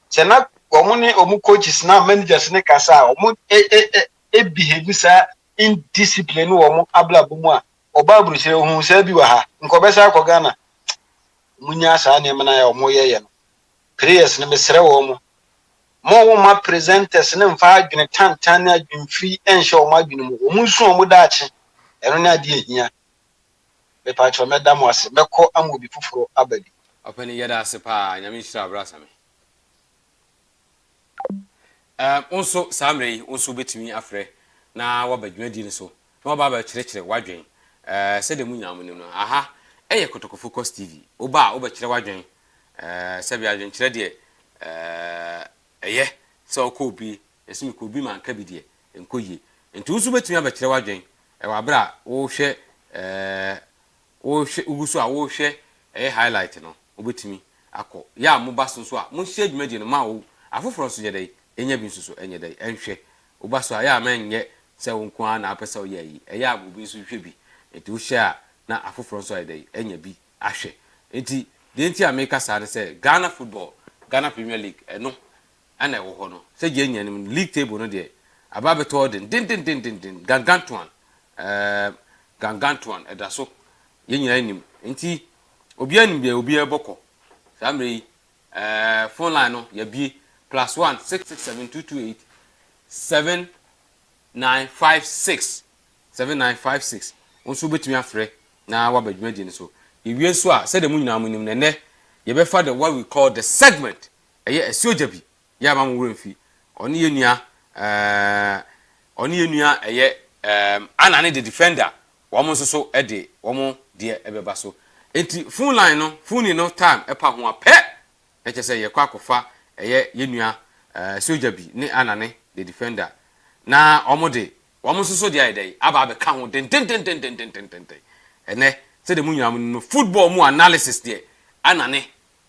se na omune omu coaches na managers ne kasa omu behave sa indiscipline wo mu abla bumu a oba buru se ohun sa bi wa ha nkobesa akọ na munya asa na emna ya omu ye no prayers ne mesre wo mu mo ma presenters ne mfa adwene tantan na adwemfiri enhye o ma adwene mu omunsu o mu daache eno na ade ehia be pa cho medam wase mekọ amobi fufuro abadi opani yeda ase pa nyame hira brasa me onso samre onso betimi afre na wabadwadi ne so na waba kire wadwen se de munya amunim no aha eye Kotoko Focus TV oba obakire wadwen se bia adwen kire de eye so ko bi esimi ko bi man ka bi de enkoye enti onso betimi abakire wadwen wa bra wo hwe ugusu a wo hwe highlight no obetimi akọ ya mo baso so a mo hye adwumadi no ma wo afoforo so yedai enya bi so enye dai enhwe obaso a ya manye se wonko a na apesa wo yayi eya abubi so hwe bi enti wo hye a na afoforo so yedai enya bi ahwe enti de enti America sa se Ghana football Ghana Premier League eno ana wo ho no se je enya nim league table no de ababeto den gangantuan edaso yenyina nim enti obi anim bia obi eboko samre phone line no ya bi +1 667228795 onso betumi afre na wabadwumadi ne so yewie so a se de mu nyina munim ne ye be fa the what we call the segment eye asioja bi ya ma mo wuremfi oni yenua eye anane the defender womo so ede womo de ebeba so enti phone line no phone no time epa ho ape e che se ye kwa kofa eye yenua soja bi ne anane the defender na womo so de ayedai aba be ka ho den ene say the munyam football mu analysis there anane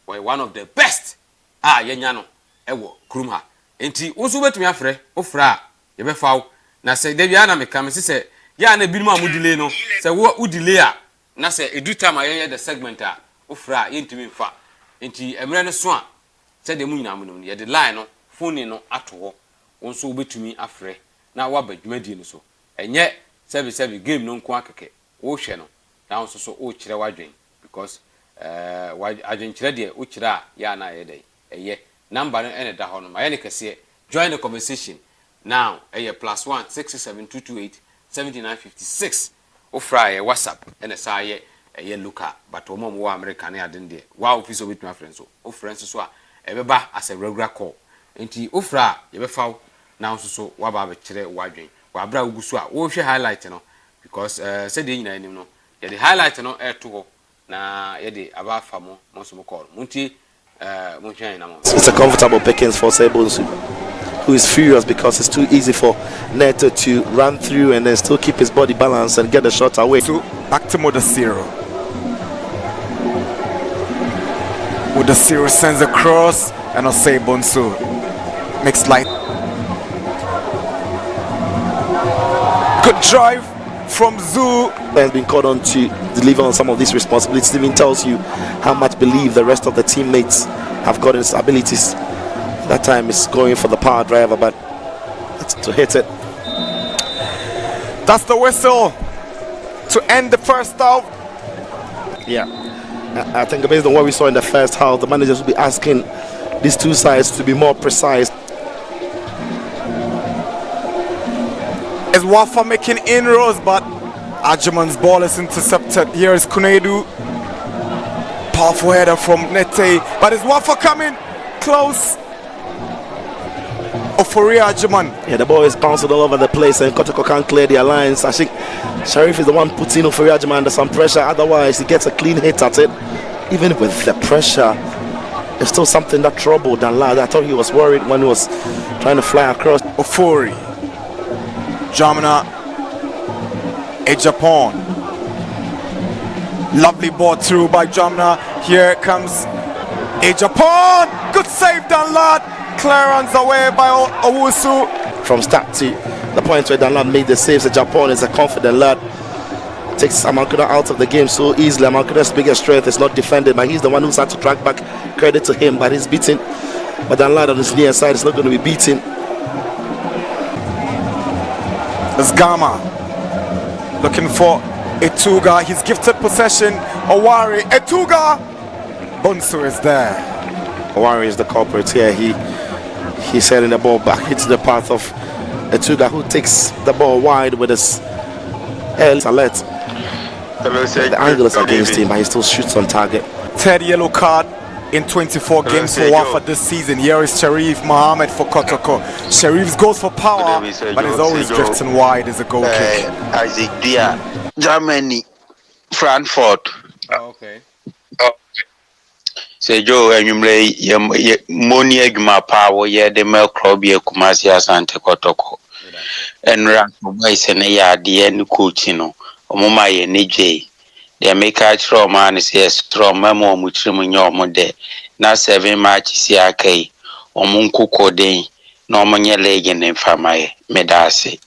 were one of the best yenya no ewo krum ha enti wo so betumi afre ofra ye be fawo na say da bia na meka me say ya na binum amu delay no say wo delay a na say edu time ayen the segment a ofra ye ntumi mfa enti emre no so a say the munyam no ye the line no phone no ato ho wo so betumi afre na wa badwumadi no so enye sebi game no nko akeke wo hwe no na so so o kire wadwen because adwen kire de o kire a ya na ye dey eye number no ene da ho no ma ye ne kese join the conversation now eye +1 667 228 o fry WhatsApp ene sa ye eye luka but o mom wo America na aden de wa office with my friends so o friends so a ebeba as a regular call enti o fra ye be faw now so wa ba be kire wadwen wa bra ugusu a wo hwe highlight no because say de nyina anim no ye the highlight no to ho na ye de aba fa mo so mo call munti mo hwan na mo. It's a comfortable pickings for Sebonsu, who is furious because it's too easy for Neto to run through and then still keep his body balanced and get the shot away. So back to Modasiro. Modasiro sends a cross and Sebonsu makes light. Good drive from Zoo. Has been called on to deliver on some of these responsibilities. Even tells you how much belief the rest of the teammates have got in his abilities. That time is going for the power driver, but to hit it. That's the whistle to end the first half. Yeah, I think based on what we saw in the first half, the managers will be asking these two sides to be more precise. Is WAFA making inroads, but Ajuman's ball is intercepted. Here is Kunedu. Powerful header from Nete, but is WAFA coming close? Ofori Ajuman. Yeah, the ball is bouncing all over the place and Kotoko can't clear the alliance. I think Sharif is the one putting Ofori Ajuman under some pressure. Otherwise, he gets a clean hit at it. Even with the pressure, there's still something that troubled Danlad. I thought he was worried when he was trying to fly across. Ofori. Jamina, a Japan. Lovely ball through by Jamina. Here comes a Japan. Good save, Danlad. Clearance away by Owusu. From start to the point where Danlad made the saves, the Japan is a confident lad. Takes Amakuda out of the game so easily. Amakuda's biggest strength is not defended, but he's the one who's had to track back. Credit to him, but he's beaten. But Danlad on his near side is not going to be beaten. It's Gama looking for Etuga. He's gifted possession. Owari, Etuga. Bonsu is there. Owari is the culprit here. He's heading the ball back. Hits the path of Etuga, who takes the ball wide with his alert. The angle is against him, but he still shoots on target. Third yellow card in 24 games for WAFA this season. Here is Sharif Mohammed for Kotoko. Sharif goes for power, but he's always drifting wide as a goal kick. Isaac Dia, Germany, Frankfurt. Okay. Say Joe, and you may money egma power, yeah, the milk club, yeah, Kumasi Asante Kotoko. And Rank and a yard, the end coachino, or Mama and AJ. They make a strong man is a strong memo which remain your mode. Now 7 matches, CRK, or Munkuko Day, no many leg in infamy, Medasi.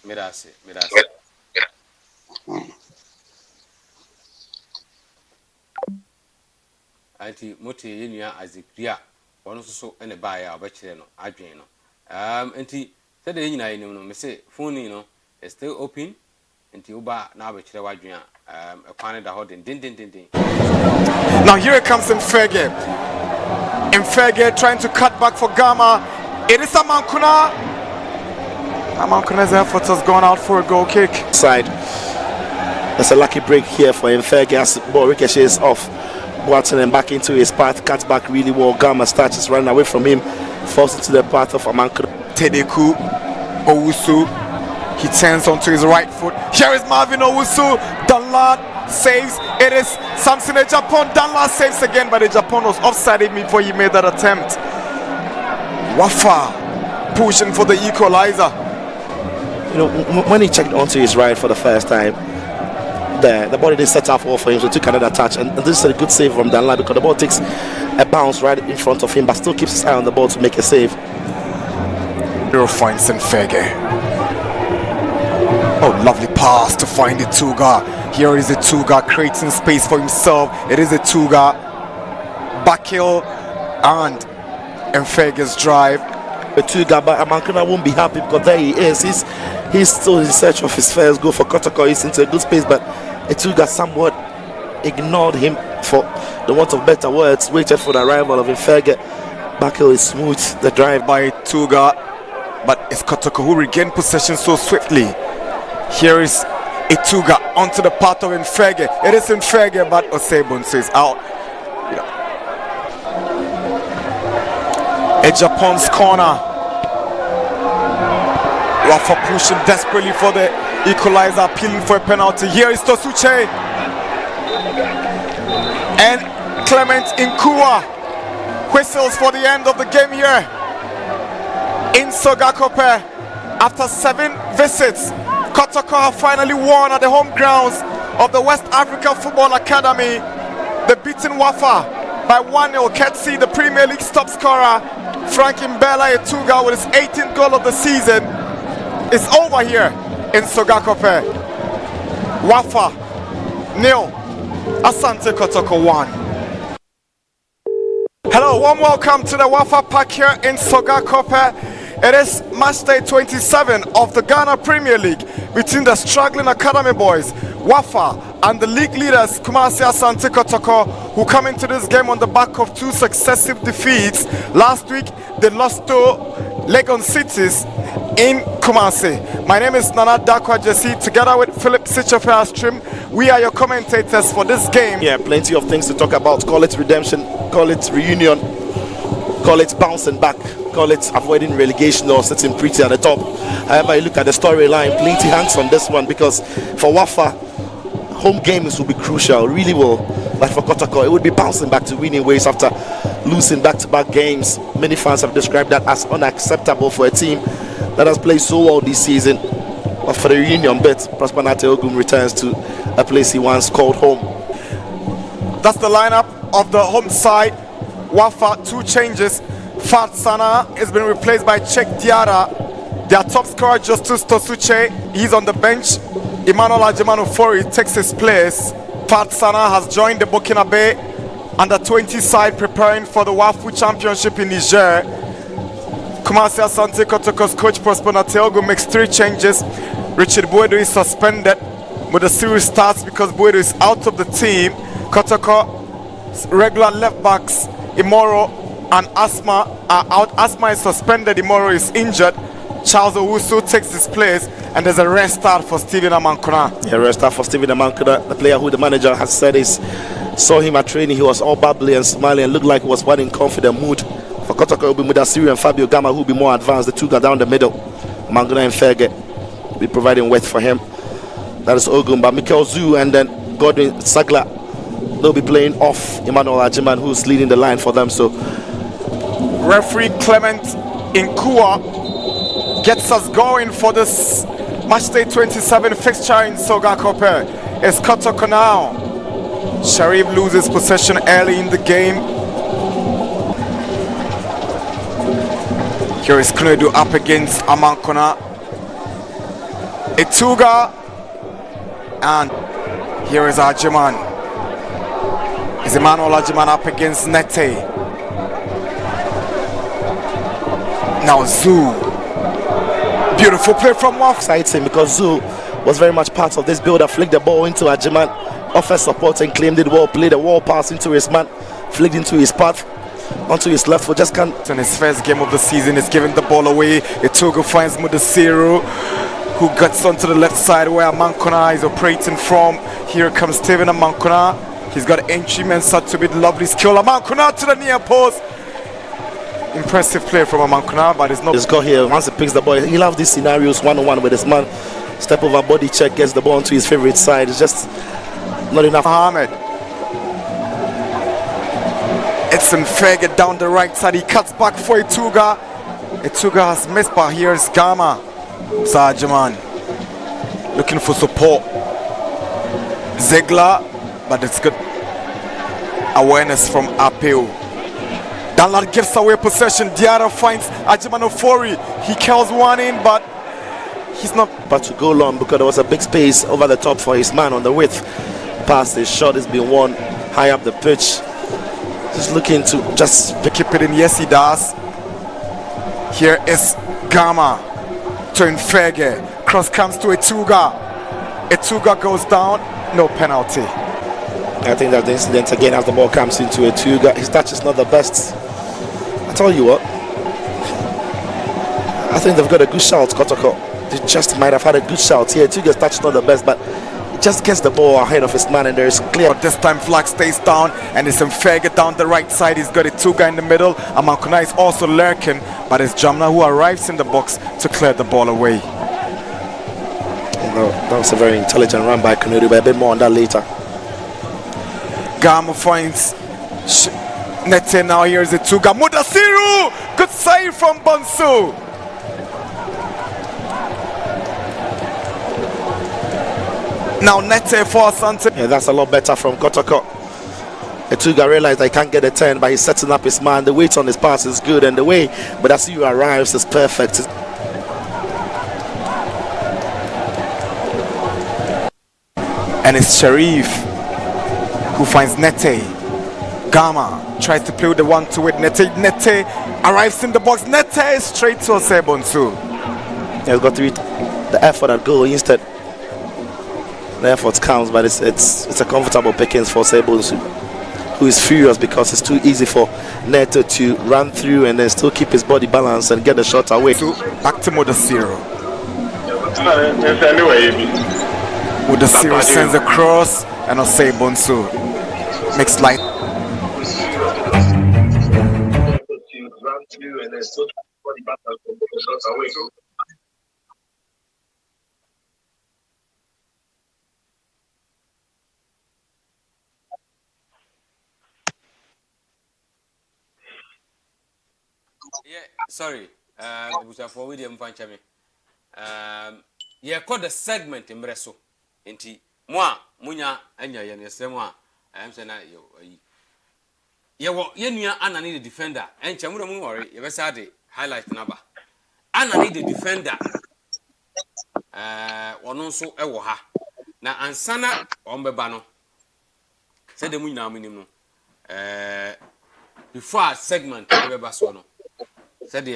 Auntie Moti Yenia as a Pia, one also and a buyer, Bachelor, Adriano. Auntie said the United, no, say, phone, is still open until Uba now, Bachelor Adrian. A corner that holding din. Now here it comes in Fege. Trying to cut back for Gama. It is Amankuna. Amankuna's effort has gone out for a goal kick. Side. That's a lucky break here for Fege as the ball ricochets off. Watson and back into his path, cuts back really well. Gama starts running away from him, falls into the path of Amankuna. Tedeku Owusu. He turns onto his right foot. Here is Marvin Owusu. Danlad saves. It is Samson a Japan. Danlad saves again, but the Japan was offside before he made that attempt. WAFA pushing for the equalizer. You know, when he checked onto his right for the first time, there. The ball didn't set up for him, so he took another touch. And this is a good save from Danla because the ball takes a bounce right in front of him, but still keeps his eye on the ball to make a save. Hero finds Nfege. Oh, lovely pass to find Ituga. Here is Ituga creating space for himself. It is Ituga. Backhill and Nfege's drive. Ituga, but Amankuna won't be happy because there he is. He's still in search of his first goal for Kotoko. He's into a good space, but Ituga somewhat ignored him, for the want of better words, waited for the arrival of Nfege. Backhill is smooth. The drive by Ituga, but it's Kotoko who regained possession so swiftly. Here is Ituga onto the path of Nfege. It is Nfege, but Osebunsu is out. A Japan's corner. WAFA pushing desperately for the equalizer, appealing for a penalty. Here is Tosuche and Clement Nkua whistles for the end of the game here in Sogakope. After 7 visits, Kotoko have finally won at the home grounds of the West Africa Football Academy. They beaten WAFA by 1-0, courtesy the Premier League's top scorer Frank Mbella Ituga with his 18th goal of the season. It's over here in Sogakope. WAFA 0, Asante Kotoko 1. Hello, warm welcome to the WAFA Park here in Sogakope. It is match day 27 of the Ghana Premier League between the struggling Academy boys, WAFA, and the league leaders, Kumasi Asante Kotoko, who come into this game on the back of 2 successive defeats. Last week, they lost to Legon Cities in Kumasi. My name is Nana Dakwa Jesse, together with Philip Sichofea Stream. We are your commentators for this game. Yeah, plenty of things to talk about. Call it redemption, call it reunion, call it bouncing back, call it avoiding relegation or sitting pretty at the top. However, you look at the storyline, plenty hangs on this one because for WAFA, home games will be crucial, really will. But for Kotoko, it would be bouncing back to winning ways after losing back-to-back games. Many fans have described that as unacceptable for a team that has played so well this season. But for the reunion bit, Prosper Nate Ogum returns to a place he once called home. That's the lineup of the home side. WAFA, 2 changes. Fat Sana has been replaced by Chek Diara. Their top scorer, Justus Tosuche, he's on the bench. Emmanuel Ajimanu Fori takes his place. Fat Sana has joined the Burkina Bay under-20 side preparing for the WAFU Championship in Niger. Kumasi Asante Kotoko's coach Prosper Nateogo makes 3 changes. Richard Buedo is suspended, but the series starts because Buedo is out of the team. Kotoko's regular left backs, Imoro and Asma, are out. Asma is suspended, Imoro is injured. Charles Owusu takes his place, and there's a restart for Stephen Amankuna. Yeah, restart for Stephen Amankuna, the player who the manager has said saw him at training. He was all bubbly and smiling and looked like he was one in confident mood. For Kotoko, it will be Mudasiru and Fabio Gama who will be more advanced. The 2 go down the middle. Amankuna and Ferge will be providing width for him. That is Ogun, but Mikel Zu and then Godwin Sagla, they'll be playing off Emmanuel Ajiman, who's leading the line for them. So referee Clement Nkua gets us going for this matchday 27 fixture in Sogakope. It's Kotoko now. Sharif loses possession early in the game. Here is Kunedu up against Amankona. Ituga. And here is Ajiman. Is Emmanuel Ajiman up against Nete. Now Zoo. Beautiful play from WAFA. Excites him because Zoo was very much part of this build-up. Flicked the ball into Ajiman, offered support and claimed it well. Played a wall pass into his man, flicked into his path, onto his left foot. Just can't. In his first game of the season, is giving the ball away. Itugu finds Mudasiru, who gets onto the left side where Amankona is operating from. Here comes Steven Amankona. He's got entry men set to be lovely skill. Amankona to the near post. Impressive play from Amankona, but it's not. He's got here once he picks the ball. He loves these scenarios 1-on-1 with his man. Step over body check, gets the ball onto his favorite side. It's just not enough. Mohamed. It's Nfege down the right side. He cuts back for Ituga. Ituga has missed, but here's Gama. Sajaman looking for support. Ziegler, but it's good awareness from Apeo. Danlad gives away possession. Diarra finds Ajimanofori. He kills one in, but he's not. But to go long because there was a big space over the top for his man on the width. Pass, the shot has been won high up the pitch. Just looking to just keep it in. Yes, he does. Here is Gama to Infege. Cross comes to Etuga. Etuga goes down. No penalty. I think that the incident again as the ball comes into Etuga. His touch is not the best. I tell you what, I think they've got a good shout, Kotoko. They just might have had a good shout here. Etuga's touch is not the best, but he just gets the ball ahead of his man, and there is clear. But this time Flag stays down, and it's Infege down the right side. He's got Etuga in the middle. Amankuna is also lurking, but it's Jamna who arrives in the box to clear the ball away. That was a very intelligent run by Kanuri, but a bit more on that later. Gama finds Nete. Now here's Etuga. Mudasiru! Good save from Bonsu. Now Nete for Asante. Yeah, that's a lot better from Kotoko. Etuga realized I can't get a turn, but he's setting up his man. The weight on his pass is good, and the way Mudasiru arrives is perfect. And it's Sharif who finds Nete. Gama tries to play with the one to it. Nete arrives in the box. Nete is straight to Osebonsu. He's got to read the effort and goal instead. The effort counts, but it's a comfortable pickings for Osebonsu, who is furious because it's too easy for Neto to run through and then still keep his body balance and get the shot away. So back to Mudasiru. Mudasiru sends a cross, and Osebonsu makes light. Yeah, sorry. For William Fanchami. Yeah, called the segment in Bresso. Inti moi munya anya ye nesem a am say na ye wo ye nua ana need the defender enche mu mu worry ye be say the highlight number ana need the defender ono nso e wo ha na ansana ombeba no say the mu nyina amunim no before segment beba so no say the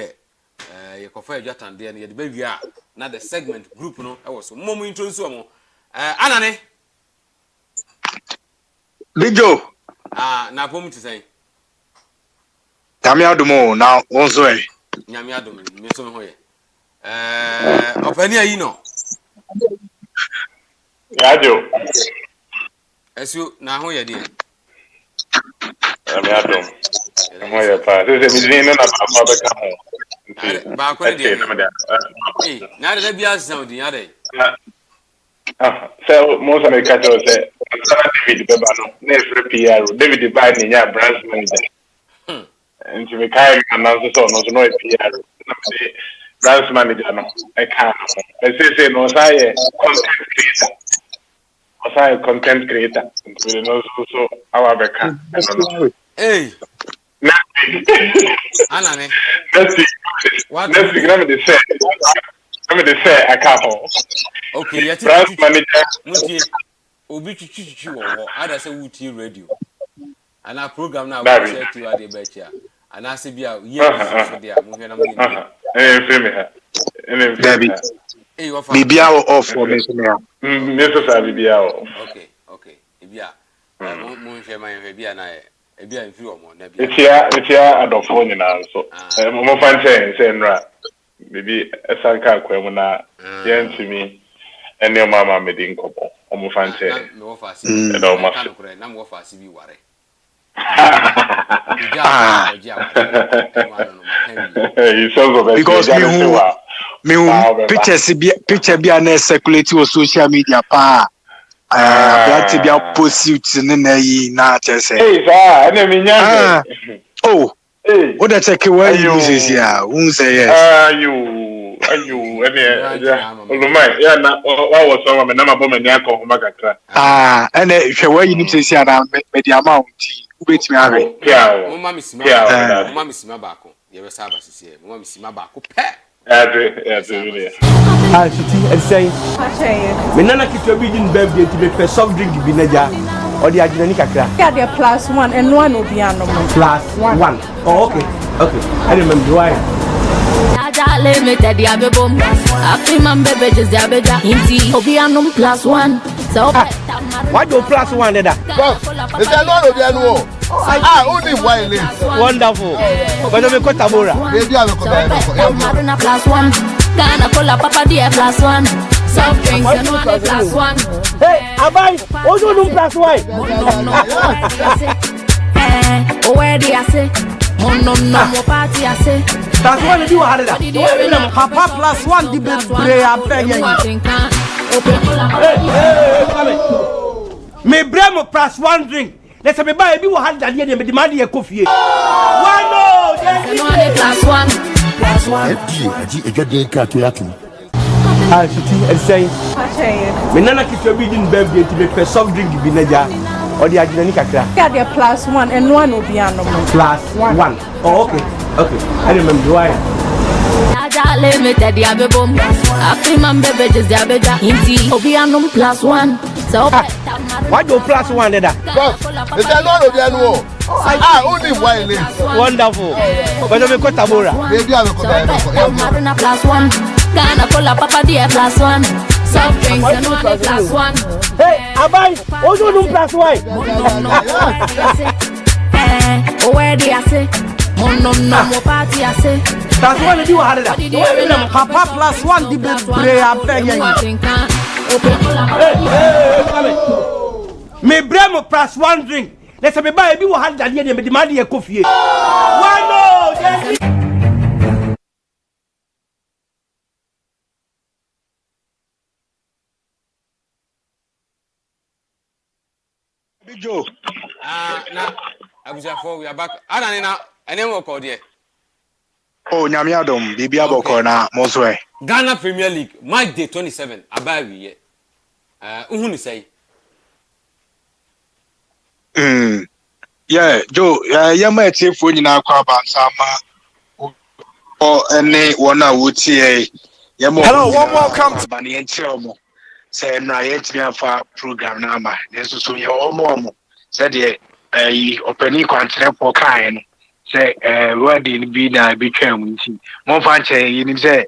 ye kofa adwatan de na ye de ba wi a na the segment group no e wo so mo introduce mo Anane Bijo. Na pom to say. Tami adumo na wonso e. Nyami adum me so me hoye. Opani ayi no. Yajo. Esu na ho ye de. Tami adum. Mo ye pa. Se mi din na ba ba ka ho. Ba ko de. Na de bia sound ya de. So most of the catchers say David Bebano, never PR, David Biden, yeah, branch manager. And to be kind and answer so no PR, branch manager. No, I can't. I say, no, I content creator. I content creator. We know so our Becca. Hey, Anna, let's see. Let me say. Let me say, I can't. Okay, yet branch manager. Obi chichi wo ada say wuti radio. And our program now we share to ade becha. And I say bia yes so dia mo hwe na mo ni. Free me ha. David. Hey, what Bibia off for me now. Necessary bibia off. Okay. Bibia. Mo hwe man hwe bia na e bia mfiri o mo na bia. Etia adofo ni na so. Mo fan say nra. Bibi esanka kwemu na yentimi ene mama medi nkopo omo fanche me wo fa si na mo wo fa si bi ware because me picture bi na circulate on social media pa that be a post na yi na chese ene mi nyande oh what that check where you use here who say yes you Olumai, yeah, na was some of my bomb and Yako Magatra. And if you were in say around the amount, which me have it. Yeah, Mamma Miss Mabako. You ever have us here, Mamma Miss Mabako. Ah, Shiti, and say, Menana keep your bidding birthday to make a soft drink binaja or the Adinanica. Yeah, they're +1 and 1 will be +1. Oh, okay. I remember why. Limited, the boom. After my baby, just the abeja. Inti, Obianum +1. So, why do +1 there? It's a lot of you. Only while wonderful. But I'm a Kotamura. Maybe I'm a +1. Gana cola papa dear +1. Soft drinks and only +1. Hey, Abai, also do +1. Where do I say? No, party I say. That's what you had. Papa +1 the me bremo +1 drink. Let's say buy be had that here me demand your coffee. Why no? +1. Ah, Shiti, and say, Menana keep your bidding birthday to make a soft drink binaja or the Adinanica. Yeah, they're +1 and 1 will be +1. Oh, okay. I remember why. Limited, the boom. After my baby, just the abeja. Inti, Obianum +1. So, why do +1 there? It's a lot of you. Only while wonderful. But I'm a Kotamura. Maybe I'm a +1. Gana cola papa dear +1. Soft drinks and only +1. Hey, Abai, also do +1. Where do I say? No, party I say. That's what you had. Papa +1 the me bremo +1 drink. Let's say buy be had that here me demand your coffee. Why no? Joe. Now, Abuja, we are back. Anna, and then we'll call there. Oh, Nyamiadom, Bibia Bokona, Mosway. Ghana Premier League, March day 27. Abawi. Who say? Yeah, Joe, you might say for you now, Sama or any one I would say. Hello, warm welcome to Bani and Chelmo. Say, Nayet Miafa program number. There's also your own said ye opening contract for kind. Say, where did be now became more fancy in say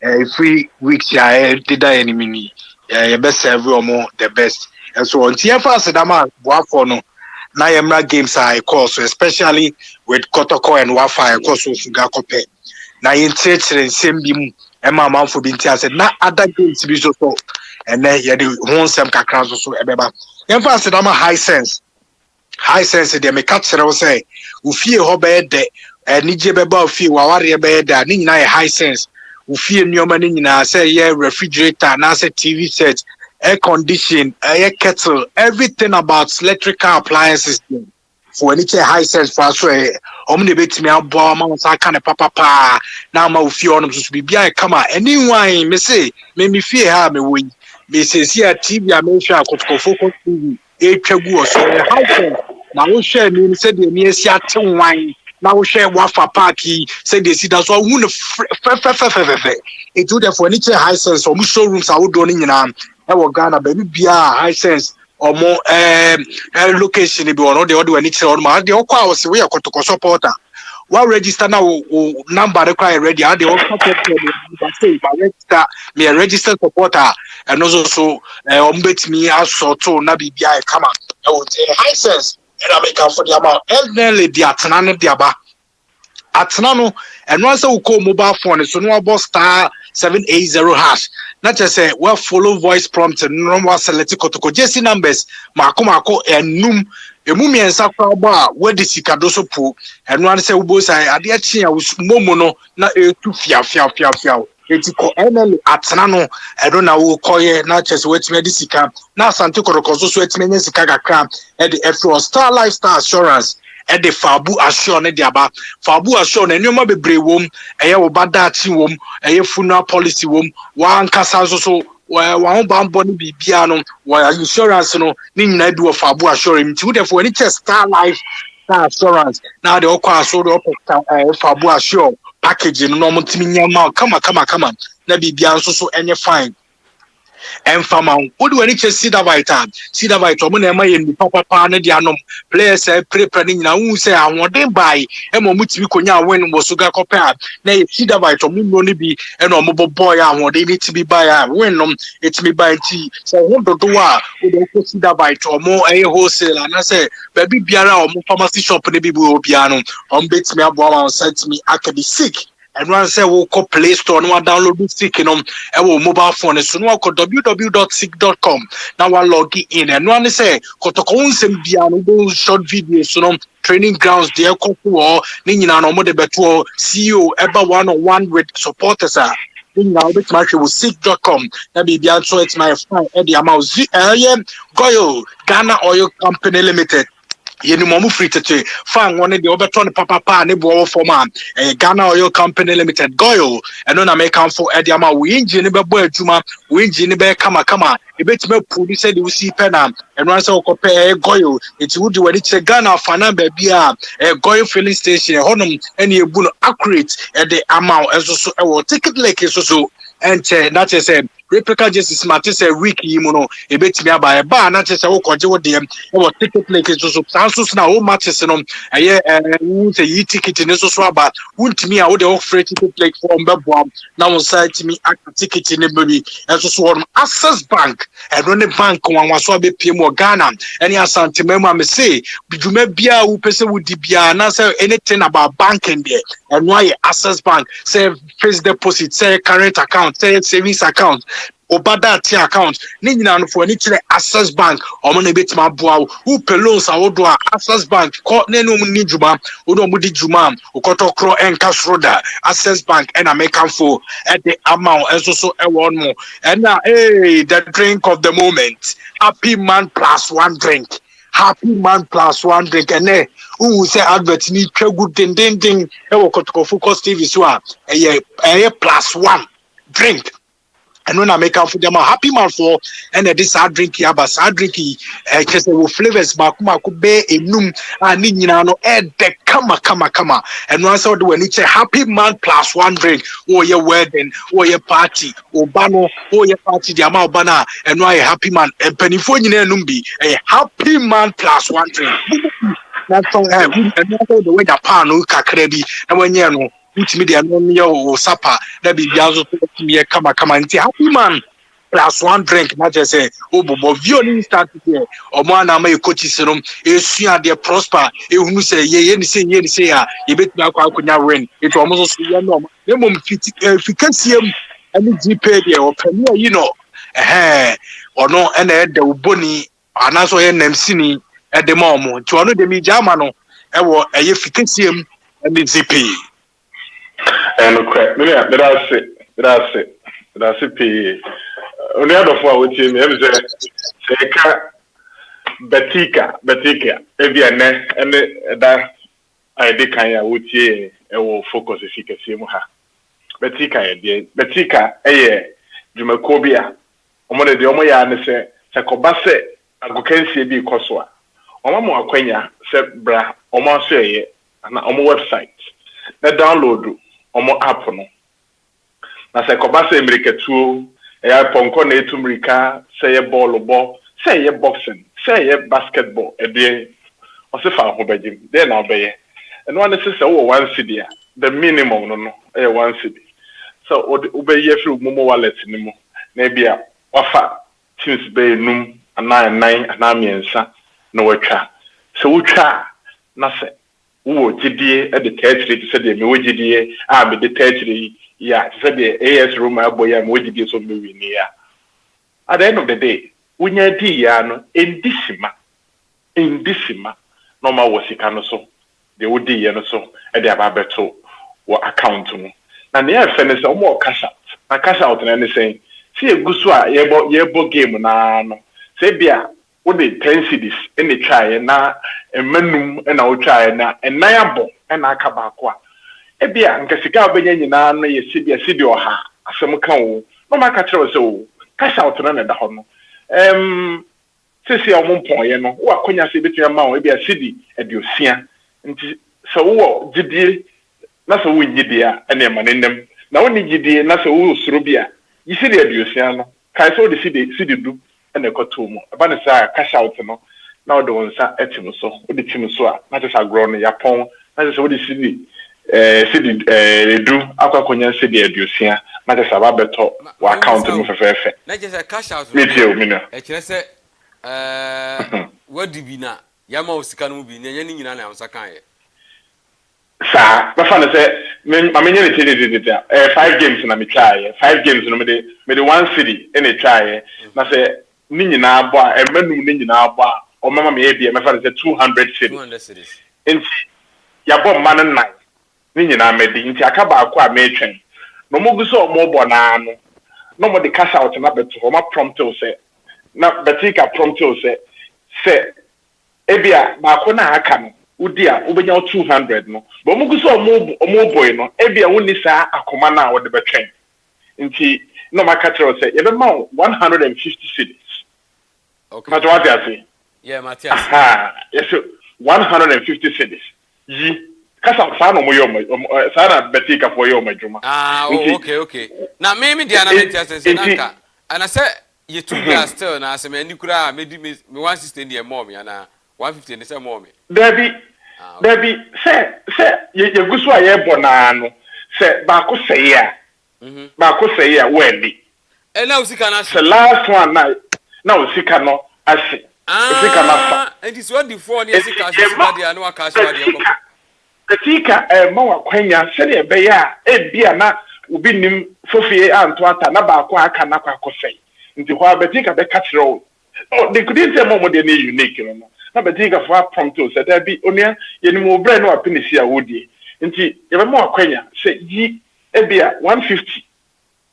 3 weeks. I did die any mini. Yeah, best serve or more the best. And so on. TFA said, I'm a WAFA. Now games I course, especially with Kotoko and WAFA, course of Gakope. Now in church and same beam, Emma Mount for being said, not other games to be so. And then you do one some cacras or so. Emma said, I'm a high sense. High sense, they may catch it. I will say, who fear her bed, and Nijababa fear, Wawari bed, and in high sense, who fear new money in I say, yeah, refrigerator, and I say TV set, air condition, air kettle, everything about electrical appliances. For any high sense for us, omni bit me out, bomb, I kind of papa. Now my fear on them to be behind. Come on, anyone may say, make me fear her, me win. Me says here, TV, I mentioned I could go focus TV. Chagu so high sense. Now we share me said the near Seattle wine. Now we share WAFA party. Said they see that's all one it do there for any high sense or showrooms I would do in I will Ghana baby be high sense or more location if you want the other any on my the okwa was we are Kotoko supporter. What register now number require ready? I the register me a registered supporter and also bet me as so to Nabi Bia come on. I would say high sense and I make up for the amount evidently the Atanana Diaba Atanano and once I will call mobile phone so no about star 780 hash. Not just say well follow voice prompt and normal select Kotoko JC numbers Marco and Num. A mummy and Sapa where the Sicadoso pool and one say Ubos I dear Chia was Momono not a two fiao. It's called Emily Atanano. I don't know who call ye not just wait medicine now Santico Rocoso sweat Sikaga cram at the F4 Star Lifestyle Assurance de Fabu Assure ne diaba Fabu Assure na nyoma bebre wom eye wo badati wom eye funeral policy wom wa nkasa so wa ho bambo ne bibia no wa insurance no ni nyina bi wo Fabu Assure mti wo defo ani che Star Life Star Assurance na de okwa so de Fabu Assure package no mo ntimi nyama kama na bibia nso so enye fine Enfama would when it see the vita omo na ema ye ni papa na dia nom players prepare ni na hu say awon buy e mo mutimi konya win mo suga kopa na ye see the vita omo no ni bi e na omo boy awon de need to be buy win nom it me buy ti so won do a we dey see the vita omo e wholesale na say baby biara omo pharmacy shop ne bi bu obia no omo betimi abo am sent me akadi sick and one say we call Play Store no download the sick mobile phone so no call www.sick.com now one log in and one say Kotoko nsem bia no short videos so no training grounds there or ni nyina no mo de beto CEO ever one-on-one with supporters now bit match with sick.com that be bia so it's my friend Eddie amount Goyo Ghana Oil Company Limited yeni momu free tete fan one de obeton papa ne bo forma Ghana Oil Company Limited Goyo eno na make am for ediama we engine be bo adwuma we engine be kama e betime produce de usi pena eno an se okope Goyo enti wudi wadi che Ghana fana ba bia Goyo filling station honum ene ebu no accurate de amount enso so e ticket like so and that is a replica just smart is a week yimuno a bit me by a bar not just a walk or dem or ticket like so substances now all matches no a year a ticket in so about won't me out the free ticket like from Babwam now on site to me act ticket in the baby as so access bank and run a bank one was so be PM Ghana any asantimema me say you may be a person would be an answer anything about banking there and why access bank say fixed deposit say current account say savings account obada ti account ni nyina no for ni kire access bank omo na betima boa who loans awodo access bank ko na no ni djuma odo mo di djuma okoto kro enka sroda access bank and American for at the amount enso so e won mo and na the drink of the moment happy man plus one drink happy man plus one drink and who say advert ni twa good ding e wo Kotoko Focus TV so a plus one drink and when I make out for them a happy man for and this hard drink here but hard drinky just flavors makuma could be a num and no de kama and once I do when it's a happy man plus one drink or your wedding or your party or bano or your party the amount bana and why a happy man and penny for numbi a happy man plus one drink that's all and the way that pan kakrebi and when you know which media no me sapa that be biazo to me kama nti happy man plus one drink na just say obobo violin start here omo na ma ekochi serum esua de prosper ehunu say ye ni say ya ye betima akwa win it omo so ye no mom fitasiem ani GPL de opani you know ono ena de uboni anaso ye namsini e de mom to ono de mi jama no e wo eye fitasiem ani GPL and okay, that's it. P. Only other for which you have say Betika, Eviane, and that I declare which ye will focus if you can see her. Betika, Jumacobia, Omone de Omoya, and say, Sacobase, Agokensi be Coswa. Omo Aquenia, said Bra, Omo say, and Omo website. Na download omo app no na se ko ba se America tuo e ponko na etumrika say ye ball say ye boxing say ye basketball e de o se fa ho bajim de na obeye and one is say wo one cedi the minimum no e one cedi so obeye free momo wallet ni mo na bia wafa teams be num anan miensa na watwa so wotwa na se wo gidie e de territory said me wo gidie me de territory ya said the AS Roma boy am wo gidie so me wi ni ya at the end of the day unya di ya no indisima no ma wo sika no so de wo di ya no so e de aba beto wo account no na ne ya fene so mo cash out na ne say see egusu a ye bo game na no say bia what the 10 cities in the try na menum and our try na and nayabo and akabakwa. Ebia nkasika obenya nyina no ye city oha asem kan wo no maka kire so cash out na da ho no sisi omompon ye no wo akonya se betua ma wo ebia city eduosia nti so wo gidie na so wo ngidie a na ma nenem na wo ni gidie na so wo suro bia yi city eduosia no kai so de city du na ekoto mu aba ne sa cash out no na wo de wonsa etim so wo de tim so a na tesa gro no yapon na so wo de city do akwakonya city eduosia na tesa ba beto wa account mu fefefe na je say cash out me tell me no e kire say wadi bi na yama osika no bi na nyani nyina na amsa kan ye sa ba fa na say amenye ne tede 5 games na me try 5 games no me de one city in a try na say ni nyina abo a emanu ni nyina abo a o mama me e bi me fa na say 200 cities enti ya bom man nine ni nyina medi nti aka ba akwa a metwen no mo guso mo bo na ano no mo de cash out na beto o ma prompt o say na betika prompt o say ebia ba ko na aka no udi a obenya 200 no bo mo guso mo boy no ebia woni sa akoma na wo de betwen nti no ma catch o say ye be ma 150 cities okay but what you say yeah Matthias yes 150 cities yi kasa sana mo yomo sana betika for yomo juma okay na me dia na Matthias say nanka ana say ye 2 years still na say me ni kura me 160 dey more me ana 150 dey say more me Debbie say ye gusu aye bona no say ba ko say ya wendi na usika na say last one na usika no ase usika na fa and this what the for ni usika usika dey na waka aswa dey ko betika ma wakwanya se dey be ya bia na ubi nim fofie anto ata na ba ko aka na kwa kosai nti ho betika be catch roll they couldn't say more than unique no na betika for prompt so that be onia ye ni mo bre no apinisi a wodie nti ye be ma wakwanya se yi bia 150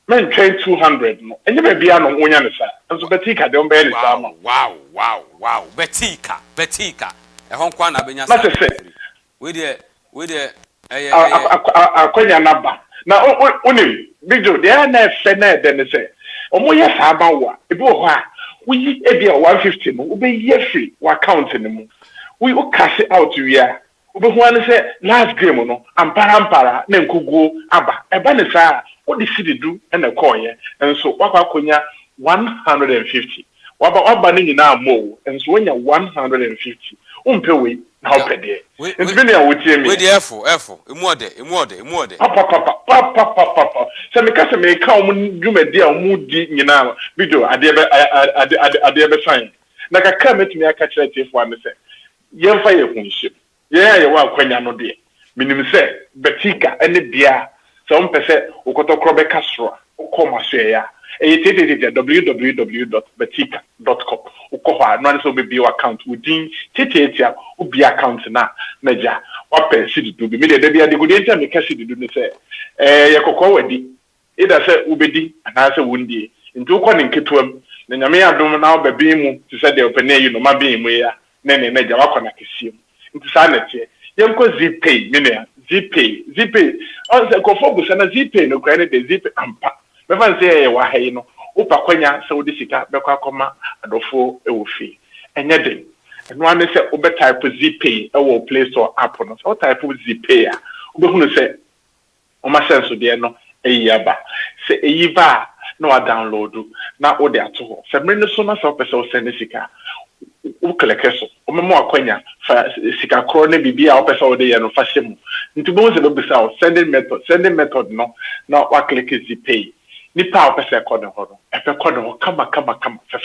men train 200 no enye be bia no wonya ne sa nso betika de on be ne sa ma wow betika hon kwa na benya sa we de akwanya naba na onim big joe dey na fe na de ne se omo ye sa ba wa ebi wo ho a we ebia 150 no we be ye free wa account ni mu we o cash out we a we be ho an se last game no ampara na nkuguo aba eba ne sa o de city du na call ye enso wakwa akonya 150 waba ni nyina mo enso wonya 150 umpe we na opede enso me na wotie me we dey efo emuode papa se me ka se me ka o dwumadi a o di nyina video ade be sign na kaka metumi aka kire tefo ame se yemfa ye hunship ye wa akwanya no de minim se betika ene bia se o mpese okotokro be kasro ukoma so ya www.betika.com ukoha no so be bio account within tete ubi account na meja wapen sidi do be me de bia de godenta me ka sidi do ne se ye kokko wadi ida se ubedi ana se wundi nti ukọ ne nketuam na nyame adom na obabi mu ti se de opene yi no mabi mu ya ne meja wakọ na kesiem nti sa na tie yemko GPL me ne GPL on se ko focus na GPL no kwa ne de GPL ampa me fan se wa hayi no upa kwanya se wodi sika be kwa akoma adofo ewofi enye den eno ane se obe type GPL ewo Play Store app no so type GPL a obe hunu se o ma sense de no eyaba se eyiba na wa download na o de ato se mre no so na so pese o send sika o kleke so o memo akwanya fa sika kro na bibia o pese o de ye no fa shemu nti bo se do bisa o sending method no na wa click GPL nipa o pese ko de ho no epe ko de ho kama fe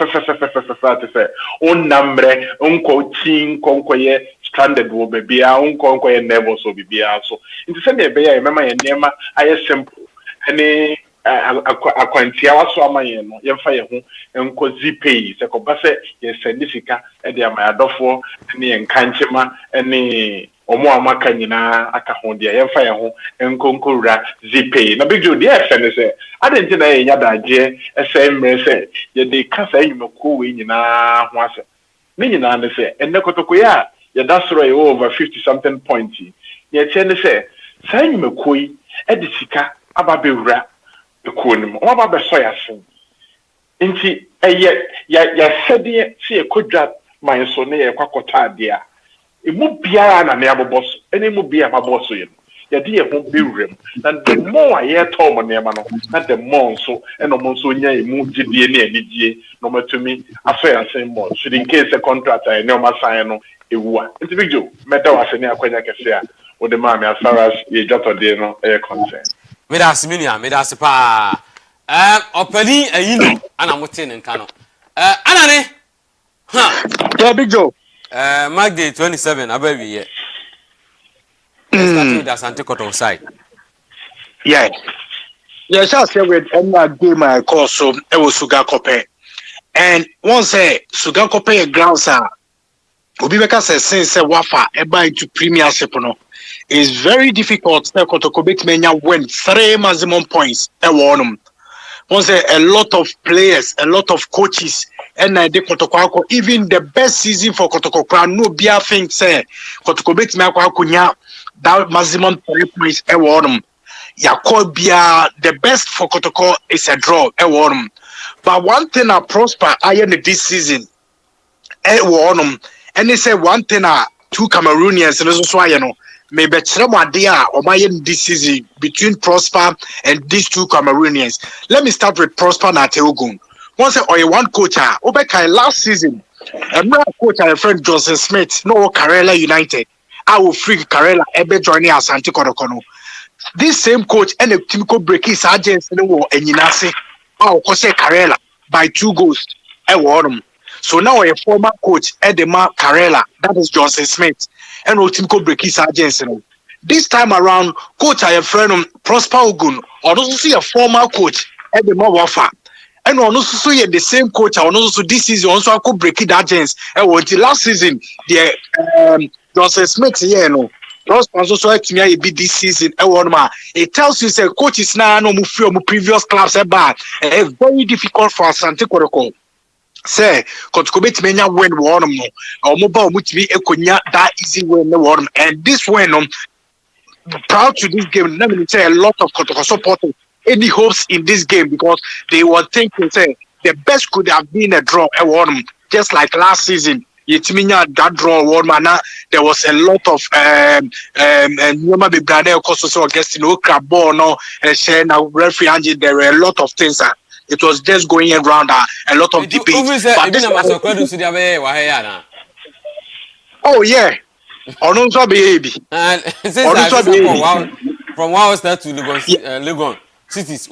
se on namre onko chinko ye stranded wo bibia onko ye never so bibia so nti se me be ya mema ye nema aye simple ene akwantia waso amaye no yemfa ye ho enko GPL se ko base ye send sika e de amayadofo ne ye nkanchema ene omo amaka nyina aka ho de yemfa ye ho enko nkorura GPL na big joe de send se adenti na ye nya daje ese mre se ye de kasa enyumako we nyina ho ase ne nyinaa ne sɛ ɛnɛ Kotoko ya yɛda soro yɛ over 50 something points yɛ kyɛ ne sɛ saa nnwumakuo yi de sika aba bɛwura ekuo no mu ɔba bɛsɔ yɛasen nti ɛyɛ yɛsɛdeɛ sɛ yɛkɔdwa man so ne yɛkɔ akɔtɔ adeɛ a emu biara na ne abobɔ so ɛne emu biara mabɔ so yɛ no yɛde yɛn ho bɛwura mu na the more a yɛtɔ ɔmo nneɛma no na the more nso ɛna ɔmo nso nya emu gyidie ne anigye na ɔmo atumi asɔ yɛasen mɔ should in case a contract a ɛne ɔmo asan no ewu a nti big joe mɛda wɔ ase ne akwanya kɛse a wɔde maa me as far as yɛdwatɔdeɛ no ɛyɛ concern. Medase minia medase pa opani ayino ana mote ne nka no ana ne ha yeah big joe mark day 27 abawi ye starting with Asante Kotoko side yeah shall say with any game I call so it was Sugar Kope and once say Sugar Kope grounds are obi beka say since WAFA eba into premiership no is very difficult to Kotoko Betmenya win 3 maximum points won once a lot of players, a lot of coaches, and Kotoko even the best season for Kotoko no bia think say Kotoko Betmenya that maximum 3 points won Yakobia the best for Kotoko is a draw won but one thing I prosper I in this season won and they say one thing 2 Cameroonians and also why you know maybe idea or my this season between Prosper and these 2 Cameroonians. Let me start with Prosper Nateogun. Once or one coach, Obeka last season, and my coach, a friend Johnson Smith, no Karela United. I will free Karela Ebe joining us Asante Kotoko. This same coach and a team could break his agents in the war and Yinase, Kose Karela by 2 goals. I won. So now a former coach, Edema Karela, that is Johnson Smith. And Otimko break his agents. This time around, coach I have friend Prosper Ogun, or also see a former coach at the WAFA. And also see the same coach, and also this season also could break his agents. And until last season, the Johnson Smith, Prosper also to me be this season. It tells you say coach is now no move previous clubs about very difficult for Asante Kotoko. Say, Kotoko Betmenya win one or mobile mutimi ekonya that easy win the one and this win proud to this game. Let me say a lot of Kotoko supporters any hopes in this game because they were thinking say the best could have been a draw one just like last season. Yetiminya that draw one man. There was a lot of and Yoma Bibrade also against crab ball no and share now referee Angie. There were a lot of things that. It was just going around a lot of debate. Oh yeah, Onunso baby. From one start to Legon cities.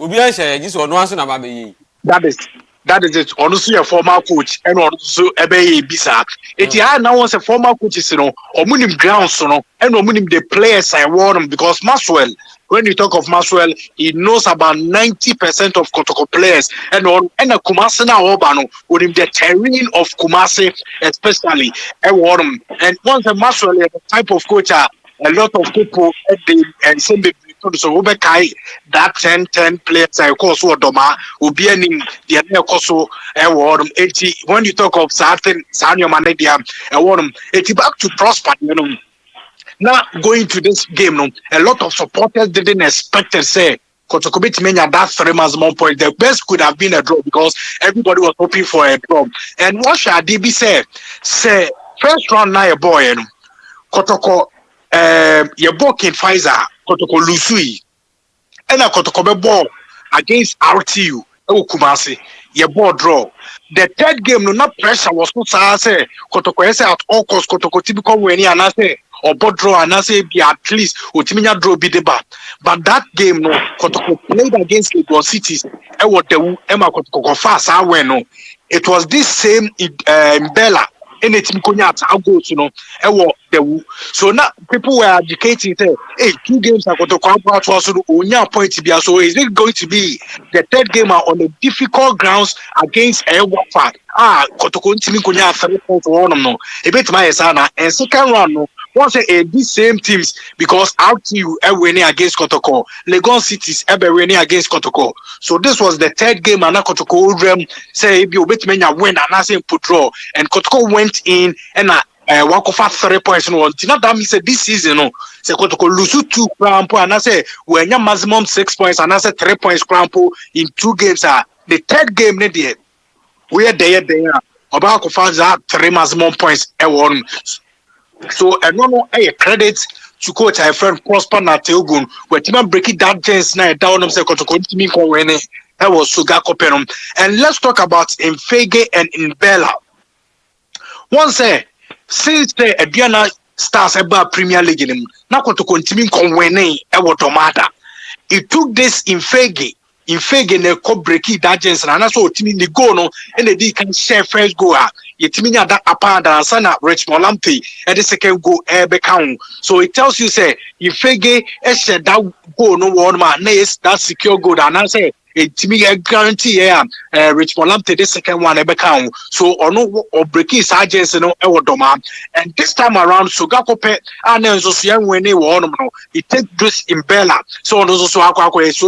That is it. Honestly, a former coach and also Ebe Bisa. It now was a former coach, Omunim grounds, and Omunim the players I won because Maxwell. When you talk of Maxwell, he knows about 90% of Kotoko players, and a Kumasi now Obano with him the terrain of Kumasi, especially and once a Maxwell is the type of coach, a lot of people and send so Ubekai that 10 players I course Doma will be in the other Koso award 80 when you talk of certain Sanyo Manedia award 80 back to Prosper, Now going to this game, a lot of supporters didn't expect to say Kotoko Betmenya that 3 maximum point. The best could have been a draw because everybody was hoping for a draw. And what should DB say? Say first round now a boy Kotoko your ball in Pfizer Kotoko Lusui and a Kotoko ball against RTU Kumasi your ball draw. The third game not pressure was not say Kotoko say at all costs Kotoko typical when and I say or board draw and I say be at least Utiminya draw be the bat. But that game no Kotoko played against Lagos Cities and what the Emma Kotoko fast no. It was this same Bella in it Mikunyat goals, so now people were educating say, hey, 2 games are going to come out also Unya point to be so is it going to be the third game on the difficult grounds against WAFA? Kotoko Timikunya 3 points one no. A bit my sana and second round no once these same teams, because RTU winning against Kotoko, Legon Cities winning against Kotoko. So this was the third game, and Kotoko say you bet me win and I say put draw, and Kotoko went in and walk off 3 points. No, not that means this season. No, say Kotoko lose 2 crampo, and I say when you maximum 6 points, and I say 3 points crampo in 2 games. The third game, we are there. About that 3 maximum points. So I don't know credit to coach my friend Prosper Nateogun. Where team break it that chance now down them say Kotoko to me when I was Sugar Copenum. And let's talk about Infege and Imbella. One say since the Aduana stars about Premier League in him, now Kotoko to me when I was Tomata. It took this Infege ne ko breaki that chance and that's what team the goal no and they can share first goal. Yetimi nya that upper than sana Richmond Lampe and the second goal count. So it tells you say if Fege share that goal no one man that secure goal and I say Yetimi guarantee Richmond Lampe the second one count. So or breaking sergeants no doma and this time around Sugakope and so when they won no it take this in Bella so so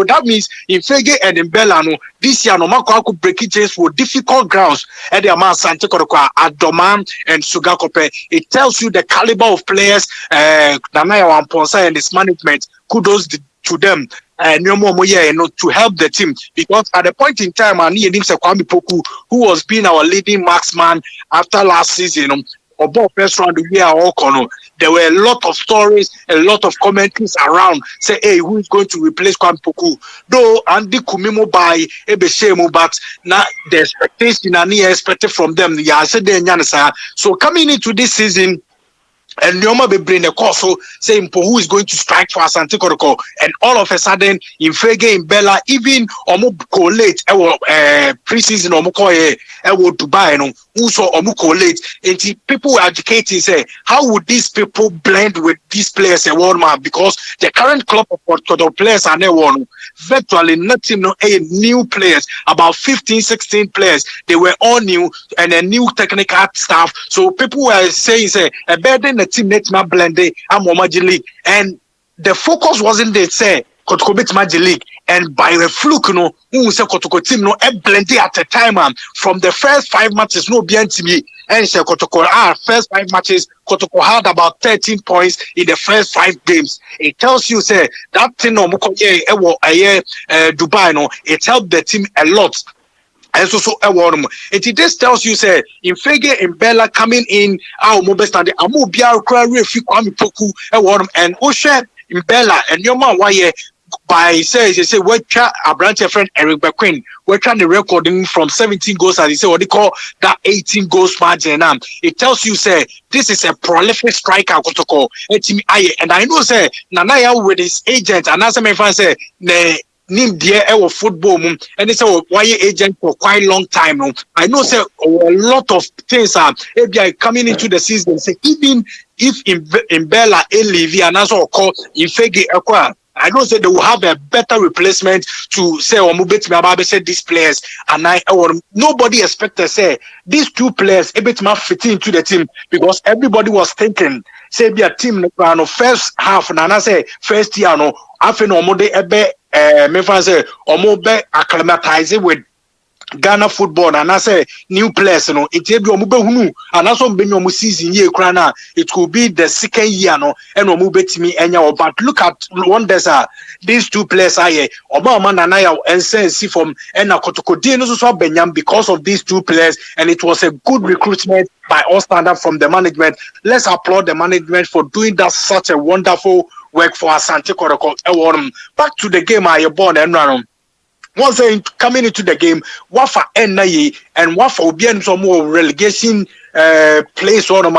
that means in Fege and in Bella no this year no mako break it for difficult grounds at the amount Sante Korokwa Adoman and Sugakope. It tells you the caliber of players Nanaya Wamponsa and his management. Kudos to them to help the team, because at the point in time Kwame Poku, who was being our leading marksman after last season about first round there were a lot of stories, a lot of commentaries around say, hey, who is going to replace Kwame Poku? Though Andy Kumimo by Ebeshemu, but now the expectation expected from them. So coming into this season, and Nyoma be bring the course so saying who is going to strike for Asante Kotoko, and all of a sudden in Fege in Bella even omo collate pre-season omo Dubai no also omo collate and people were educating say how would these people blend with these players a world man, because the current club of Kotoko players are now one virtually nothing no new players, about 15-16 players, they were all new and a new technical staff. So people were saying say a better the team net ma blended Magic League, and the focus wasn't there say Kotoko beat Magic League, and by the fluke who say Kotoko team blended at the time from the first 5 matches no BNTB and say Kotoko first 5 matches Kotoko had about 13 points in the first 5 games. It tells you say that thing Dubai it helped the team a lot. And so it just tells you say in Fege in Bella coming in our mobile standard amu bia kra refi Kwame Poku and Osha in Bella and your man why by say we try a branch friend Eric Bequin, we're trying the recording from 17 goals as they say what they call that 18 goals margin. It tells you say this is a prolific striker Kotoko and I know say Nanaya with his agent and as my friend say name dear football and it's a why agent for quite a long time. I know say a lot of things are coming into the season. Say even if in Bella Levi and also call in Fege Ekwa, I know say they will have a better replacement to say say these players and nobody expected say these 2 players fit into the team, because everybody was thinking say be a team no first half and I say first year no after no more me say be acclimatize with Ghana football and I say new players it and also season year it could be the second year and but look at wonders these 2 players are here and see from and Kotoko because of these 2 players, and it was a good recruitment by all standard from the management. Let's applaud the management for doing that such a wonderful work for Asante Kotoko. Back to the game I born and run. Once coming into the game, WAFA and WAFA will be in some more relegation place on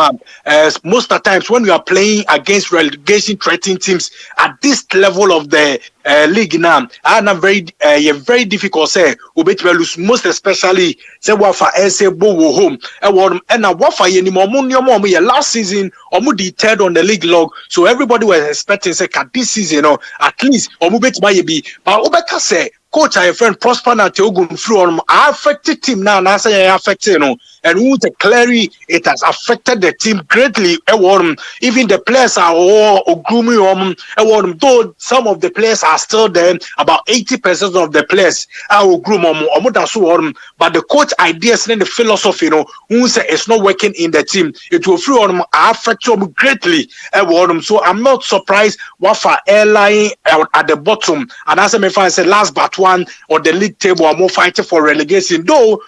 most of the times when we are playing against relegation threatening teams at this level of the league now, and very difficult say lose, most especially say WAFA say bo home and WAFA last season third on the league log, so everybody was expecting say this season at least be but say coach a friend Prosper na Teogum through on affected team now, and I say affected, and who the clearly it has affected the team greatly. Even the players are all grooming though some of the players are still there, about 80% of the players are groom but the coach ideas and the philosophy, who say it's not working in the team, it will free on affect them greatly. So I'm not surprised WAFA airline at the bottom, and as I say last but one or the league table are more fighting for relegation, though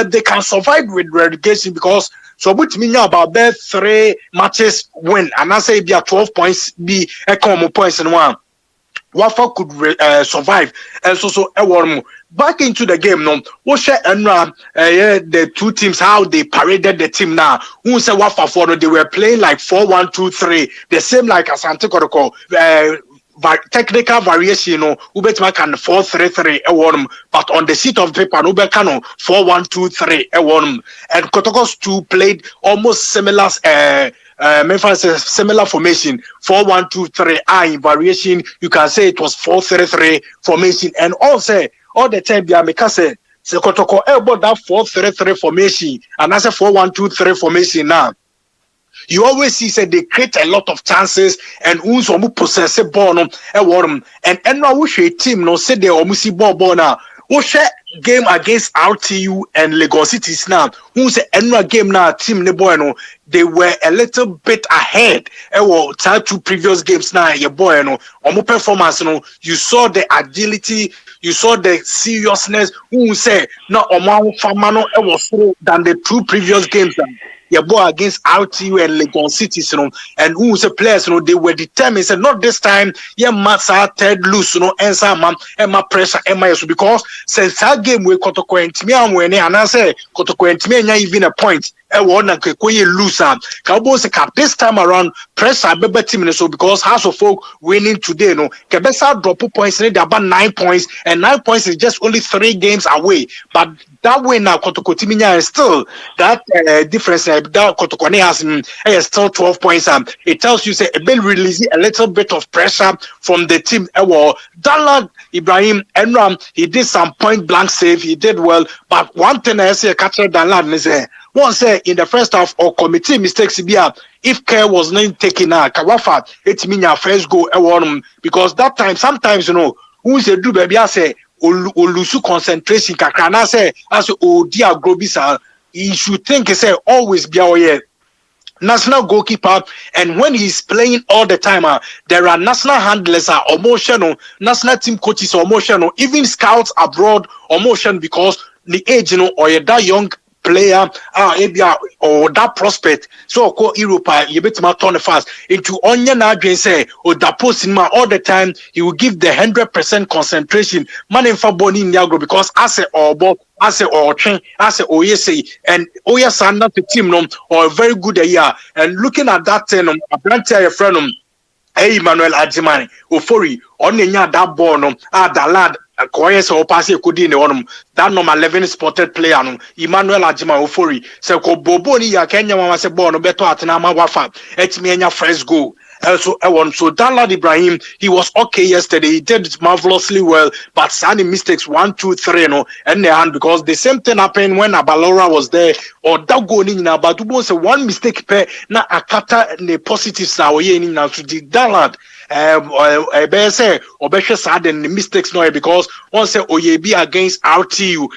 they can survive with relegation because so which means about that 3 matches win, and I say be at 12 points be a common points in one. WAFA could survive, and so back into the game. No, we share the two teams how they paraded the team now. Who say WAFA for they were playing like 4-1-2-3, the same like Asante Kotoko. Technical variation, Ubetima can 4-3-3 but on the sheet of paper, Ubekano 4-1-2-3 and Kotoko's two played almost similar similar formation 4-1-2-3 in variation. You can say it was 4-3-3 formation, and also all the time because Kotoko about that 4-3-3 formation and that's a 4-1-2-3 formation now. You always see they create a lot of chances and who possess a ball and now we should team no say they almost ball now. We share game against RTU and Lagos Cities now. Who say annual game now team no they were a little bit ahead. Two previous games now your boy performance you saw the agility, you saw the seriousness. Who say no famano was than the 2 previous games. Your boy against RTU and Lagos Cities, and who's a players, they were determined. Said not this time. Yeah, Matsa Ted loose, and some Emma pressure, Emma because since that game with Kotoko and Timmy, and I say Kotoko and Timmy, even a point. Lose Cowboys this time around pressure better team so because House of Folk winning today Kebesa drop points they about 9 points and 9 points is just only 3 games away but that way now Kotoko Timinya is still that difference that Kotoko has still 12 points it tells you say a bit releasing a little bit of pressure from the team Dalad Ibrahim Enram he did some point blank save he did well but one thing I say catcher Dalad is one say in the first half or committee mistakes if care was not taken Kawafa it mean your first goal because that time sometimes who say do baby I say olusu concentration kakana say as dear grobisa you should think say always be our national goalkeeper and when he's playing all the time there are national handlers emotional national team coaches emotional even scouts abroad emotion because the age or that young player or that prospect so called Europe you bet my turn fast into onion again say or that post in all the time he will give the 100% concentration man in for body in Niagara because as a train as a oyese and oyes are not the team or very good and looking at that a brand your friend Emmanuel Ajimani Ofori on that ball that lad Koyes or pass could in that number 11 spotted player Emmanuel Ajima Ofori so ko bobo ni ya Kenya mama se born beto atenama wafa etimienya first goal so Dalad Ibrahim he was okay yesterday he did marvelously well but any mistakes 1 2 3 and the hand because the same thing happened when Abalora was there or that goal in now but say one mistake per na akata the positives now now to the Dalad say or sad and the mistakes no because once say Oyebi against RTU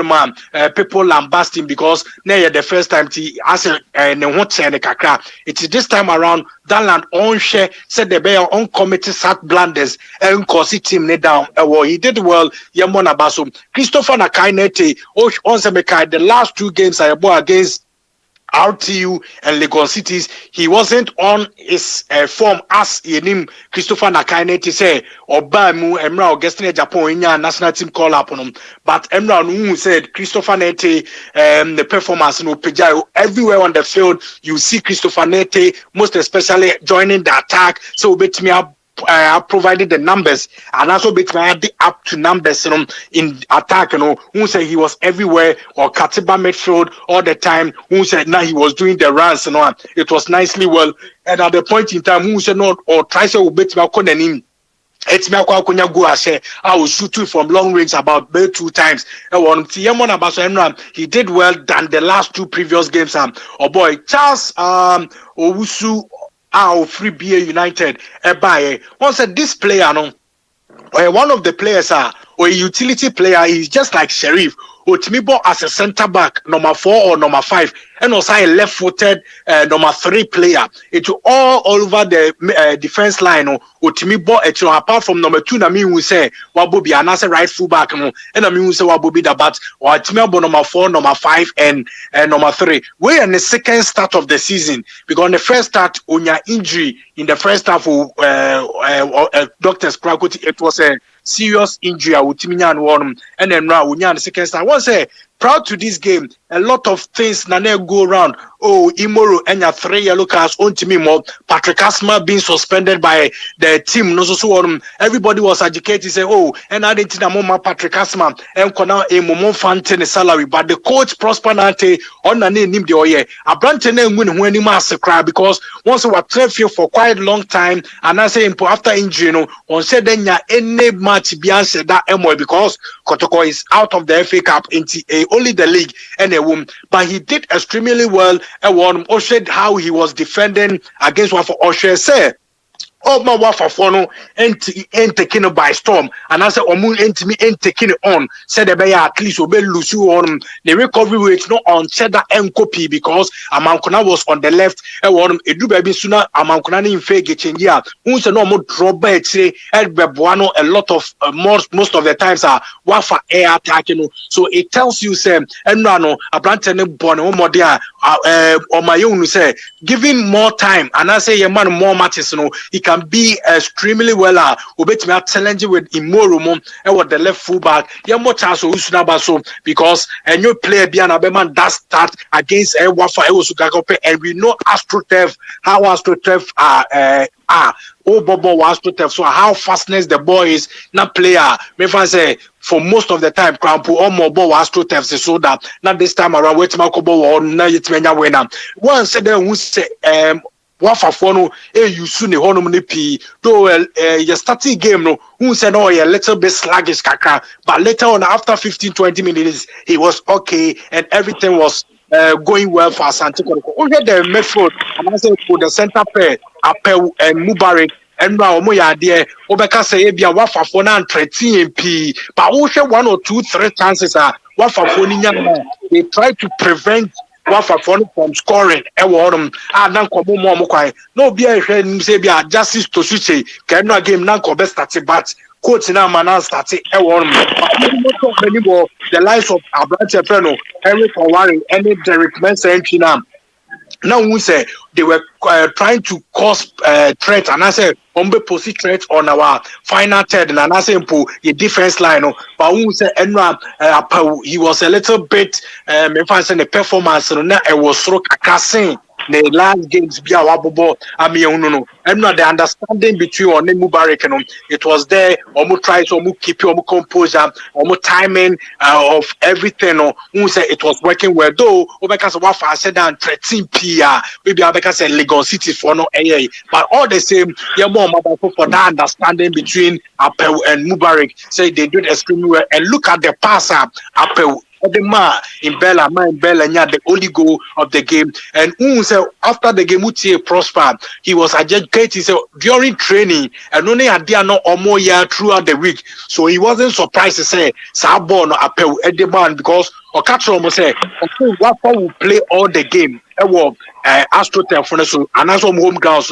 man people lambasting because now the first time as a kakra it is this time around Daland on share said the bear on committee sat blunders and cause team down he did well Yamona Basum Christopher Nakainete on the last 2 games I bought against RTU and Lagos Cities, he wasn't on his form as him Christopher Nakainete say Obamu Emra Augustine Japan in national team call up on him. But Emra who said Christopher Nete the performance Pejayo everywhere on the field you see Christopher Nete most especially joining the attack so bet me up provided the numbers and also between the up to numbers in attack who said he was everywhere or Katiba midfield all the time who said now he was doing the runs it was nicely well and at the point in time who said not or try to bet me it's me akunya go ase I was shooting from long range about 2 times e won ti yemon abaso enra he did well than the last 2 previous games oh boy Charles Owusu free BA United once said this player no one of the players or a utility player is just like Sheriff Otimibo as a centre back number 4 or number 5 and also a left-footed number 3 player. It's all over the defense line. Otimibo apart from number 2 na me we say Wabobi anase right full back and I mean we say Wabobi that but Otimibo number 4, number 5 and number 3. We're in the second start of the season because on the first start on your injury in the first half of Doctors Krakoti it was a serious injury and one and then now the second start. I want to say proud to this game. A lot of things nane go around. Oh, Imoro and your 3 yellow cards on to me more. Patrick Asma being suspended by the team. No, so everybody was educated. Say, oh, and I didn't know Patrick Asma and now a moment fantin salary. But the coach Prosper Nante on the name the oye. A branch name when he must cry because once we were traffic for quite a long time and I say after injury, on said then ya any match beyond that MO because Kotoko is out of the FA Cup into only the league and a woman, but he did extremely well. And one Oshed how he was defending against WAFA. Oshed said, "Oh my WAFA fono ain't taking it by storm." And I said, "Omun ain't taking it on." Said the bear at least obey Lucy on the recovery rate not on cheddar and copy because Amankona was on the left. And one edu baby sooner Amankona in fake change here. Who's no more drop by say El Bebuano a lot of most of the times are WAFA air attacking. So it tells you say and no a brand born more there on my own say giving more time and I say your man more matches he can be extremely well obet me challenging with Imoro and what the left fullback more chance so because a new player behind Abeman does start against WAFA and we know AstroTurf how AstroTurf Bobo was to tell so how fastness the boy is not player. If I say for most of the time, Crampo or more was to tell so that not this time around wait Makobo or Nayitmania winner. One said who say Wafa fono you soon the honor p though your starting game no who said oh yeah a little bit sluggish kaka but later on after 15-20 minutes he was okay and everything was going well for Asante Kotoko. We had the midfield and I say for the center pair Apel and Mubarak and now Moya dear Obeka say be a Wafa for 13 MP but we had 1 or 2 3 chances Wafa for they try to prevent Wafa from scoring nan komo mo kwai no be a hwe say be a justice to switch can no game nan ko be start but coach na man start the likes of Abrante Feno Eric Owari and Derek Mensah entry now we say they were trying to cause threat and I say be post threat on our final third and I say the defense line but we say he was a little bit the performance it was so kakasing the last games be our bobo no and not the understanding between on Mubarak it was there try to keep your composure timing of everything we say it was working well though because Wafa said down 13 PR maybe Abeka said Legon City for no AA but all the same more for that understanding between Apel and Mubarak say they did extremely well and look at the passer Apel the man in Bella the only goal of the game and after the game Uche Prosper he was educated during training and only had there no or more year throughout the week so he wasn't surprised to say Sabon Apel at the man because Okatro say Wafa will play all the game AstroTurf so and as home grounds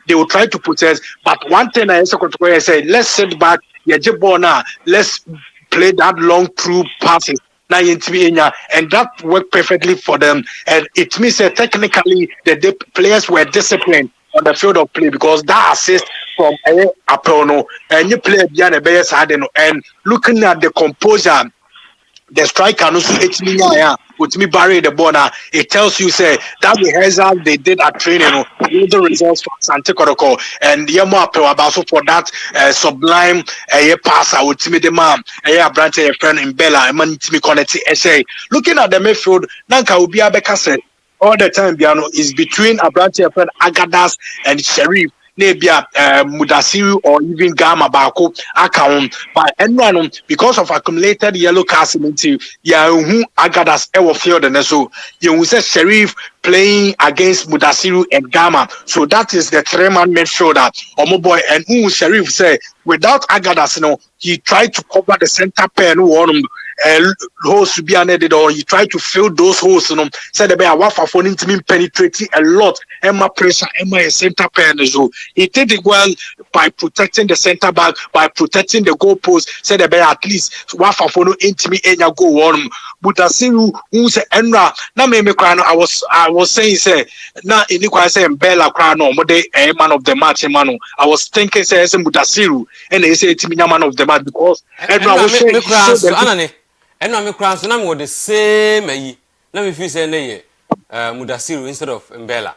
they will try to protest but one thing I say let's sit back let's play that long through passes and that worked perfectly for them and it means that technically the players were disciplined on the field of play because that assist from Apono and you play behind the base and looking at the composure the striker with me bury the ball now it tells you say that rehearsal they did at training the results for Asante Kotoko and also for that sublime passer with me the man branch a friend in Bella and man to me connect looking at the midfield Nanka Ubia Beka said all the time Biano is between Abrante friend Agadas and Sheriff nebia Mudasiru or even Gama Bako account but anyone because of accumulated yellow cards into who Agadas Ewo field and so you say Sheriff playing against Mudasiru and Gama. So that is the 3-man midfielder. Omo boy and who Sheriff say without Agadas, he tried to cover the center pair holes to be added or he tried to fill those holes. Said the WAFA for him to be penetrating a lot. Emma pressure, Emma center pair. So he did it well by protecting the center back, by protecting the goalpost. Said the at least WAFA for no intimate enya go on. But I see who say Enra. Now me cry. I was saying say now in the say Bella cry no more man of the match man. I was thinking say Mudasiru and they say to me man of the match because Enra was saying and I'm cross and I'm with the same. Let me feel say Mudasiru instead of Mbella.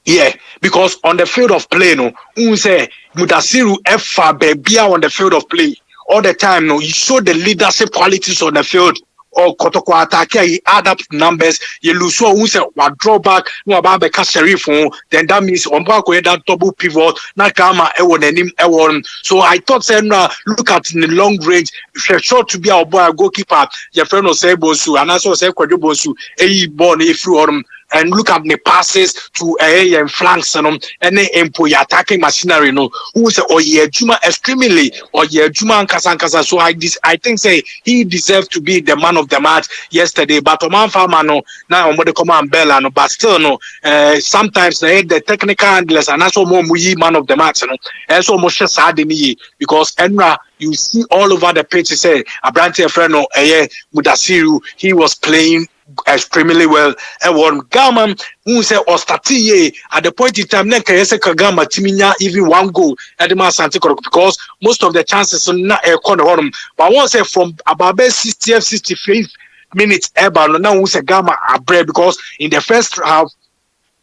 Yeah, because on the field of play, who say Mudasiru F Bebia on the field of play all the time. You show the leadership qualities on the field. Or Kotoko attack, he add up numbers. You lose so who say what drawback, no about the Sheriff, then that means on back that double pivot, Nakama, Ewon. So I thought, say, look at in the long range, if you're sure to be our boy goalkeeper, your friend will say Bosu, and also say Kwajobosu, born if you and look at the passes to and flanks and then attacking machinery who say Juma extremely or Juma and Kasankasa. So I think say he deserved to be the man of the match yesterday. But Oman Farmano now on the command Bella but still sometimes the technical handlers and also more man of the match and so much sad because Enra you see all over the pitch say Abrante Freno Mudasiru he was playing extremely well and one Gama who say Ostatiye at the point in time Kagama Timinya even one goal at the Santikoro because most of the chances are not a corner on him. But once say from about 60th 65th minutes now who say Gama are brave because in the first half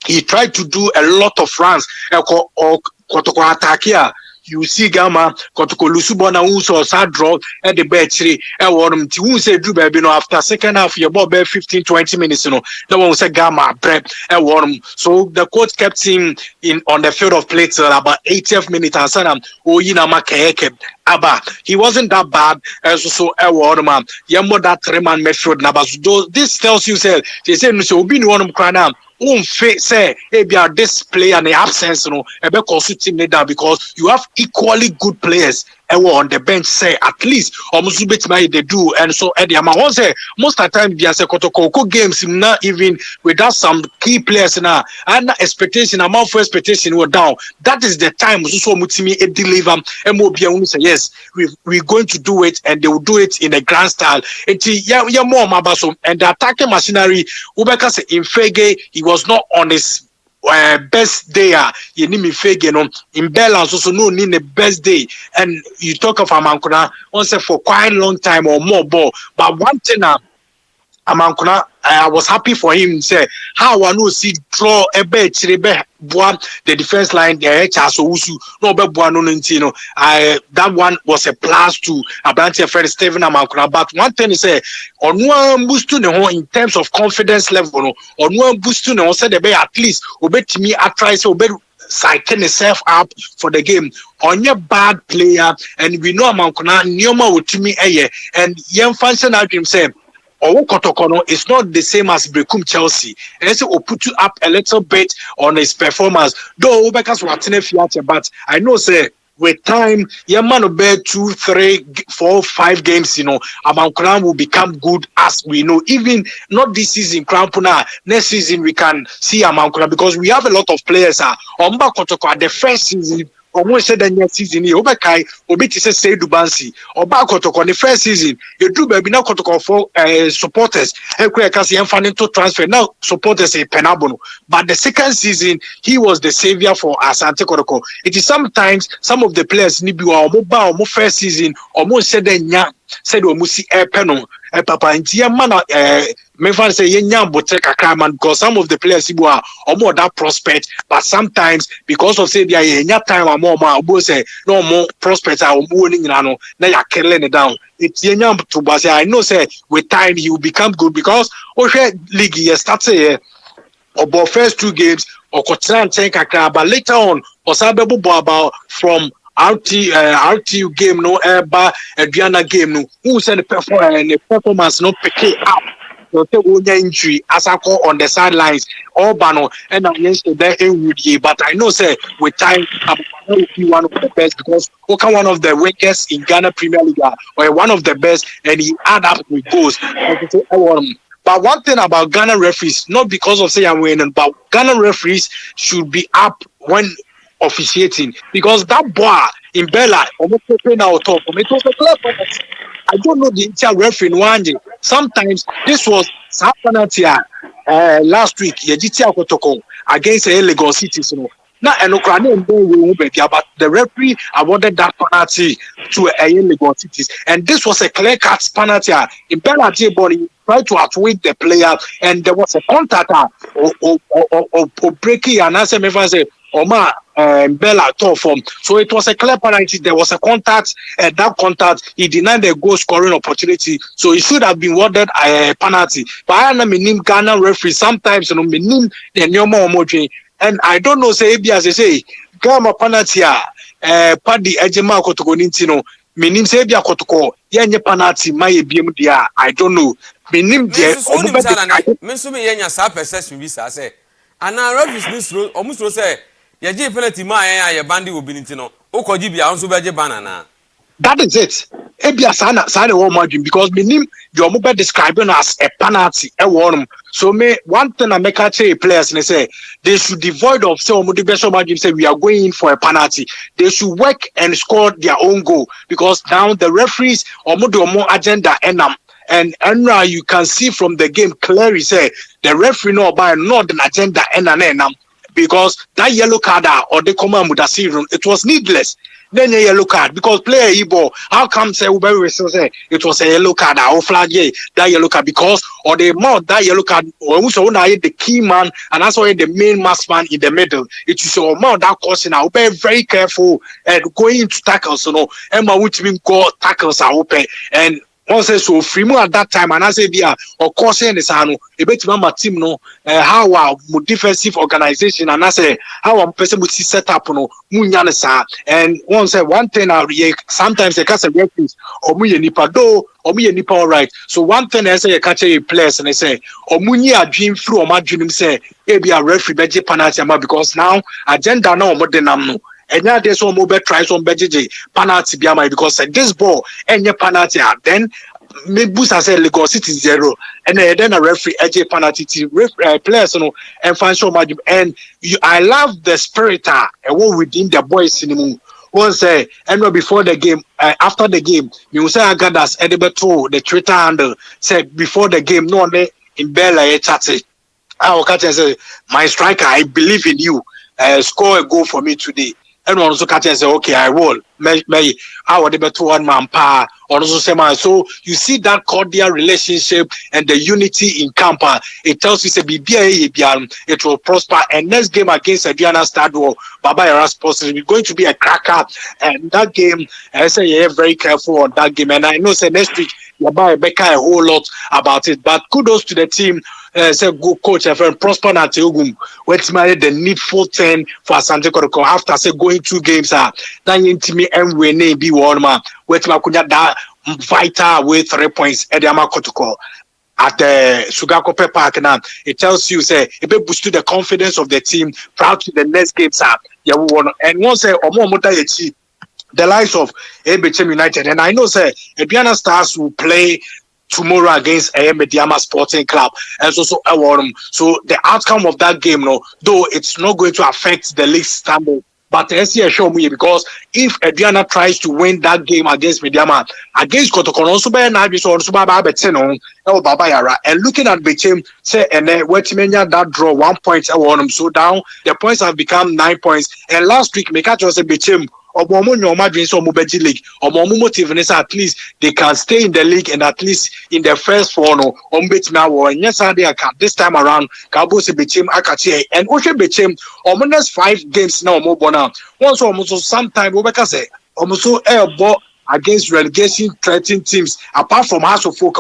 he tried to do a lot of runs or Kotoko attack here. You see Gama Kotoko Lusubona who sad draw at the battery and want to say do baby after second half your ball 15-20 minutes no one say Gama prep and warm. So the coach kept him in on the field of play till about 80th minute and said Abba, he wasn't that bad as so a warm Yamo that 3-man midfield. This tells you say they say no so be one cry say this player in the absence because you have equally good players on the bench say at least almost they do and so Eddie I say most of the time they say Kotoko games not even without some key players now and expectation amount for expectation were down. That is the time so mutimi deliver MOB say yes we're going to do it and they will do it in a grand style. Yeah more mabaso and the attacking machinery Ubeka say in Fege he was not on his best day in balance also no need the best day and you talk of Amankuna once for quite a long time or more ball but one thing Amankuna I was happy for him say how I know see draw a bit the defense line that one was a plus to Abrante friend Stephen Amankuna but one thing is say on one boost to in terms of confidence level on one boost to say the at least obey me I try so psyching himself up for the game on your bad player and we know Amankuna Nyoma with me and young function out himself. Kotoko is not the same as Brekum Chelsea. And so we'll put you up a little bit on his performance. Though because but I know say with time, your man will bear 2, 3, 4, 5 games, Amankuna will become good as we know. Even not this season, Krampuna, next season we can see Amankuna because we have a lot of players Omba Kotoko at the first season. Almost said the next season, Obakai, Obiti say Dubansi, or Bakotoko, the first season, you do baby now Kotoko for supporters, Kasi and funding to transfer now supporters a Penabono. But the second season, he was the savior for Asante Kotoko. It is sometimes some of the players Nibu or Moba or first season, almost said the said Omusi Peno, Papa, and Tiamana. Memphis say Yenyam Boteka Kraman because some of the players are more that prospect, but sometimes because of say they are time or more say no more prospects are winning now you're killing it down. It's Yenyam to say I know say with time he will become good because league starts about first 2 games or Kotran kakra, but later on Osabebo about from RTU game no eba Adriana game no who said the performance no pick it up. So injury as I call on the sidelines all bano and against the but I know say with time will be one of the best because Oka one of the weakest in Ghana Premier League or one of the best and he add up with goals. But one thing about Ghana referees, not because of say I'm winning, but Ghana referees should be up when officiating because that boy in Bella almost playing out top. It was a clear penalty. I don't know the entire referee in one day. Sometimes this was penalty last week. Kotoko against Lagos City. Now, but the referee awarded that penalty to Lagos City, and this was a clear-cut penalty. In Bella Body tried to outwit the player, and there was a contact or breaking and answer me say Oma Bella top form. So it was a clear penalty. There was a contact, and that contact he denied the goal scoring opportunity. So it should have been awarded a penalty. But I am a Ghana referee. Sometimes the Nyoma and I don't know say as they say Ghana penalty Paddy Ejema Kotoko Nintino. Meaning say bia Kotoko yenye penalty my biem dia. I don't know. Meaning there. Mensumi yenya sa perception bi sa say. Ana referees ni almost say ye je penalty ma ye bandi obi ntino. Okoji bia onso beje banana. That is it. Ebia sana one margin because meaning the omobe describing as a penalty so me one thing I make say players and say they should devoid of say omobe best margin say we are going in for a penalty. They should work and score their own goal because now the referees omo agenda enam. And now you can see from the game clearly say the referee no by not an agenda enam because that yellow card or the command with it was needless. Then a yellow card because player Ibo, how come say say it was a yellow card or flag that yellow card because or the more that yellow card or the key man and that's why the main mass man in the middle. It is so more that causing now be very careful and going into tackles Emma which mean go tackles are open and once so free at that time and I say or causing the sano a bit mama team how our defensive organization and I say how I'm person would see set up munyana and once one thing sometimes they catch a referees or nipa do or nipa all right. So one thing I say you catch a players and they say or munya dream through or my dream say be a referee beji penalty because now agenda no more than and now there's one mobile try some beji penalty because this ball and your penalty then maybe Busa say Lagos City 0 and then a referee AJ penalty players and financial margin and I love the spirit and what within the boys in the moon. Once and before the game, after the game, you say Agadas Edibeto, the Twitter handle said before the game, no one in Bella chatted. I will catch and say, my striker, I believe in you. Score a goal for me today. And also catch and say, okay, I will. I will be 1 man power. Also say, so you see that cordial relationship and the unity in camp. It tells you say it will prosper. And next game against Adriana Stado, Baba Yara Sports is going to be a cracker. And that game, I say you're very careful on that game. And I know say next week you'll buy a whole lot about it. But kudos to the team. Say good coach and Prosper na Teogum went married the needful 10 for Asante Kotoko after say going 2 games that intimi and we be one man went makunya that vital with 3 points at the Kotoko at the Sugakope Park now. It tells you say it be boost to the confidence of the team proud to the next games and once say the likes of ABCM United and I know say Aduana Stars will play tomorrow against Mediama Sporting Club and so the outcome of that game though it's not going to affect the league standard but show me because if Adriana tries to win that game against Mediama against Kotoko also be na so Baba Yara and looking at Bechem say and Wetimenya that draw 1 point so down the points have become 9 points and last week make just say Bechem league or at least they can stay in the league and at least in the first 4 and yes this time around Kabose Bechem Akachi and Oshe Bechem next 5 games now once almost sometime say almost air ball against relegation threatening teams apart from House of Folk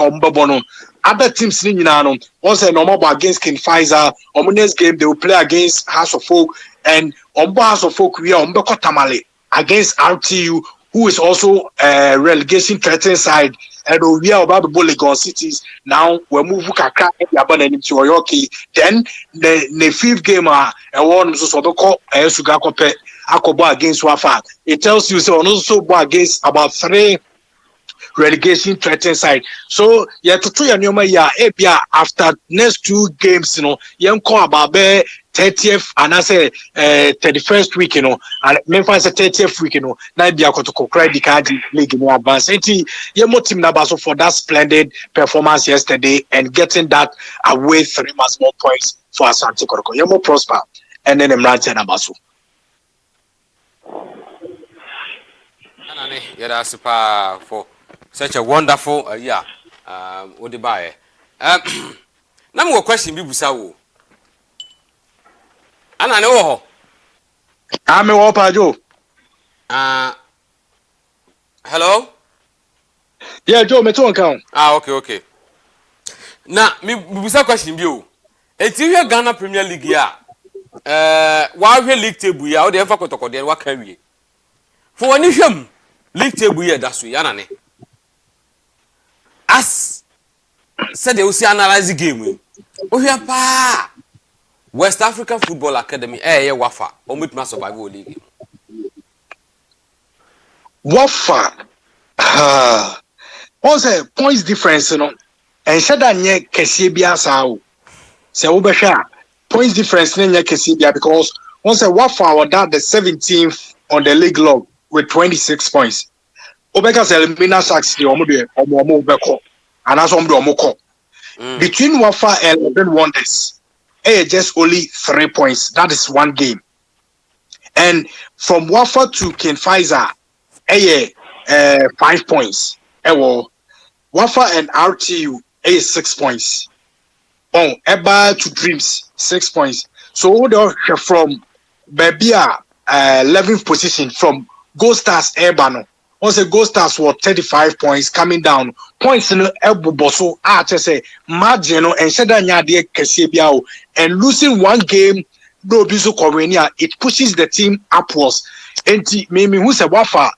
other teams ni nyina no once a normal against King Pfizer next game they will play against House of Folk and House of Folk we are Tamale against RTU who is also relegation threatening side and we are about the Legon cities now we move kakra yaban to Oyoki then the fifth game and one so call Sugakope Akobo against WAFA. It tells you so also against about 3 relegation threatened side. So yeah, to try and ebia after next 2 games, call about 30th and I say 31st week, and Memphis 30th week, now be a Kotoko credit card league in advance. And more team Nabaso for that splendid performance yesterday and getting that away 3 months more points for Asante Kotoko. You're more prosper and then Emrante Nabaso. Yeah, super for such a wonderful what the buy. Now more question be busawo. Ana ne wo ho. Ame wo pa jo. Hello? Yeah, Joe, me to count. Okay. Na me busa question bi o. Enti hwe Ghana Premier League ya. Wa hwe league table ya, o de emfa Kotoko de wa ka wie. For wani hwem league table ya da so ya na ne. As said they will see analyze game. O hwe pa West African Football Academy WAFA o meet survival league. WAFA what's a points difference and said that nye kese bia sa o se wo be hwa points difference nye kese bia because once a WAFA was that the 17th on the league log with 26 points obeka se Elmina Sharks the omo beko and as omo ko between WAFA and 11 Wonders just only 3 points. That is 1 game. And from WAFA to King Pfizer 5 points. WAFA and RTU 6 points. Eba to Dreams 6 points. So from Babia 11th position from Gold Stars Ebano. Once the Gold Stars were 35 points coming down. Points in Ebu Boso say margin and Shadanya de Kesebia and losing 1 game no biso Korenia, it pushes the team upwards. And maybe who's a WAFA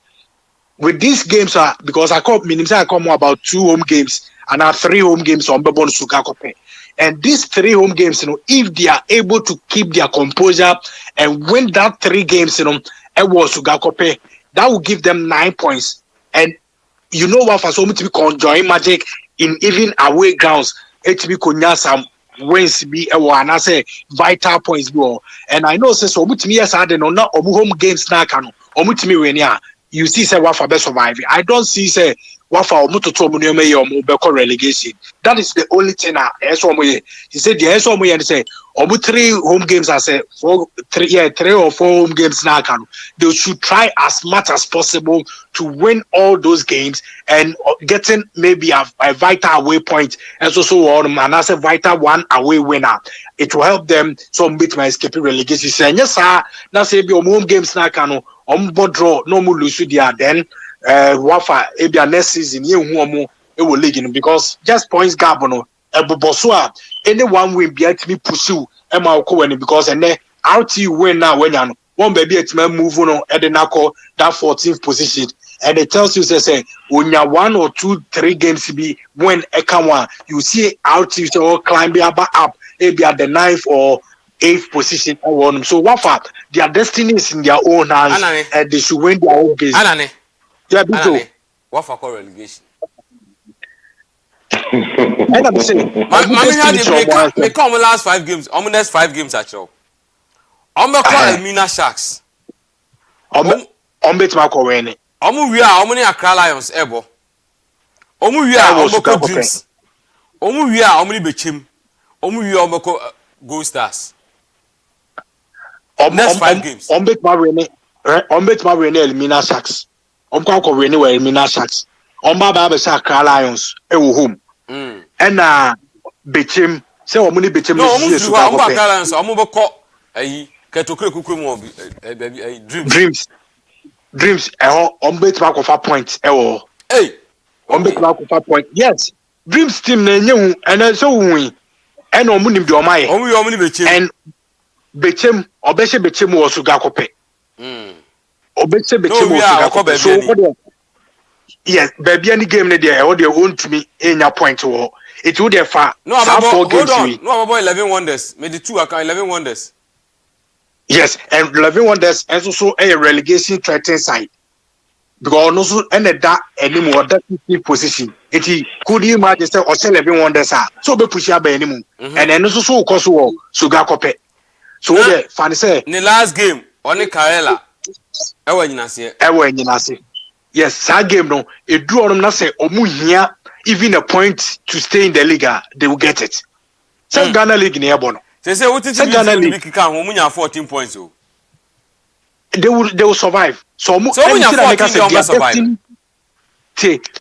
with these games are because I come more about 2 home games and 3 home games on Bebon Sugakope. And these 3 home games, if they are able to keep their composure and win that 3 games, Sugakope, that will give them 9 points. And what for so much to be conjoin magic in even away grounds, it be konya some wins be and I say vital points go. And I know so much me as I don't know home games na kano. Me when you see say WAFA best survive. I don't see say WAFA or relegation. That is the only thing he said the SOME and say 3 home games I say 3 or 4 home games now can they should try as much as possible to win all those games and getting maybe a vital away point and also and as a vital 1 away winner. It will help them some bit my escaping relegation. Say yes sir now say be home games now can draw no more lose there then WAFA ebia next season ye hu omo e wo league because just points gap no eboboso a any 1 win be at me pursue e ma ko wani because and RT win now when you one baby at me move no e dey nako that 14th position and it tells you say when you 1 or 2 3 games be when e can one you see RT so climb up ebia the 9th or 8th position or one so WAFA their destiny is in their own hands and they should win their own games. Yeah, WAFA call relegation. And I'm saying, me come last 5 games. Next 5 games actually. Call Elmina Sharks. Bet Marco Wayne. We are Accra Lions ebo. We are Dreams. We are Bechim. We are Gold Stars. Next 5 games. Bet Marine Elmina Sharks. Ko win anywhere Elmina Sharks. Ba say Accra Lions e wo home. And Bechim say Bechim no Accra Lions be call Kotoko kuku Dreams bet Marco 5 points hey bet Marco 5 points yes Dreams team na enye and so we and omunim de omaye. Omuni bechem. And bechem obeshe bechem wo suga kope. Obeshe bechem wo suga kope. So yes, baby any game na there e dey own to me enya point wo. It would there fa. No, hold on. No, about 11 wonders. Maybe 2 account 11 wonders. Yes, and 11 wonders and also a relegation threatening side. Because also and that anymore that position. It could you imagine say or 11 wonders are so be push up anymore. And then also so cause war sugar kope. So the fan say in the last game only Karela. Ewe nyinase. Yes, that game no it do on na say omu hia even a point to stay in the league they will get it. Say Ghana league near bono. They say what is Ghana league can omu 14 points oh. They will survive. So omu 14 they survive.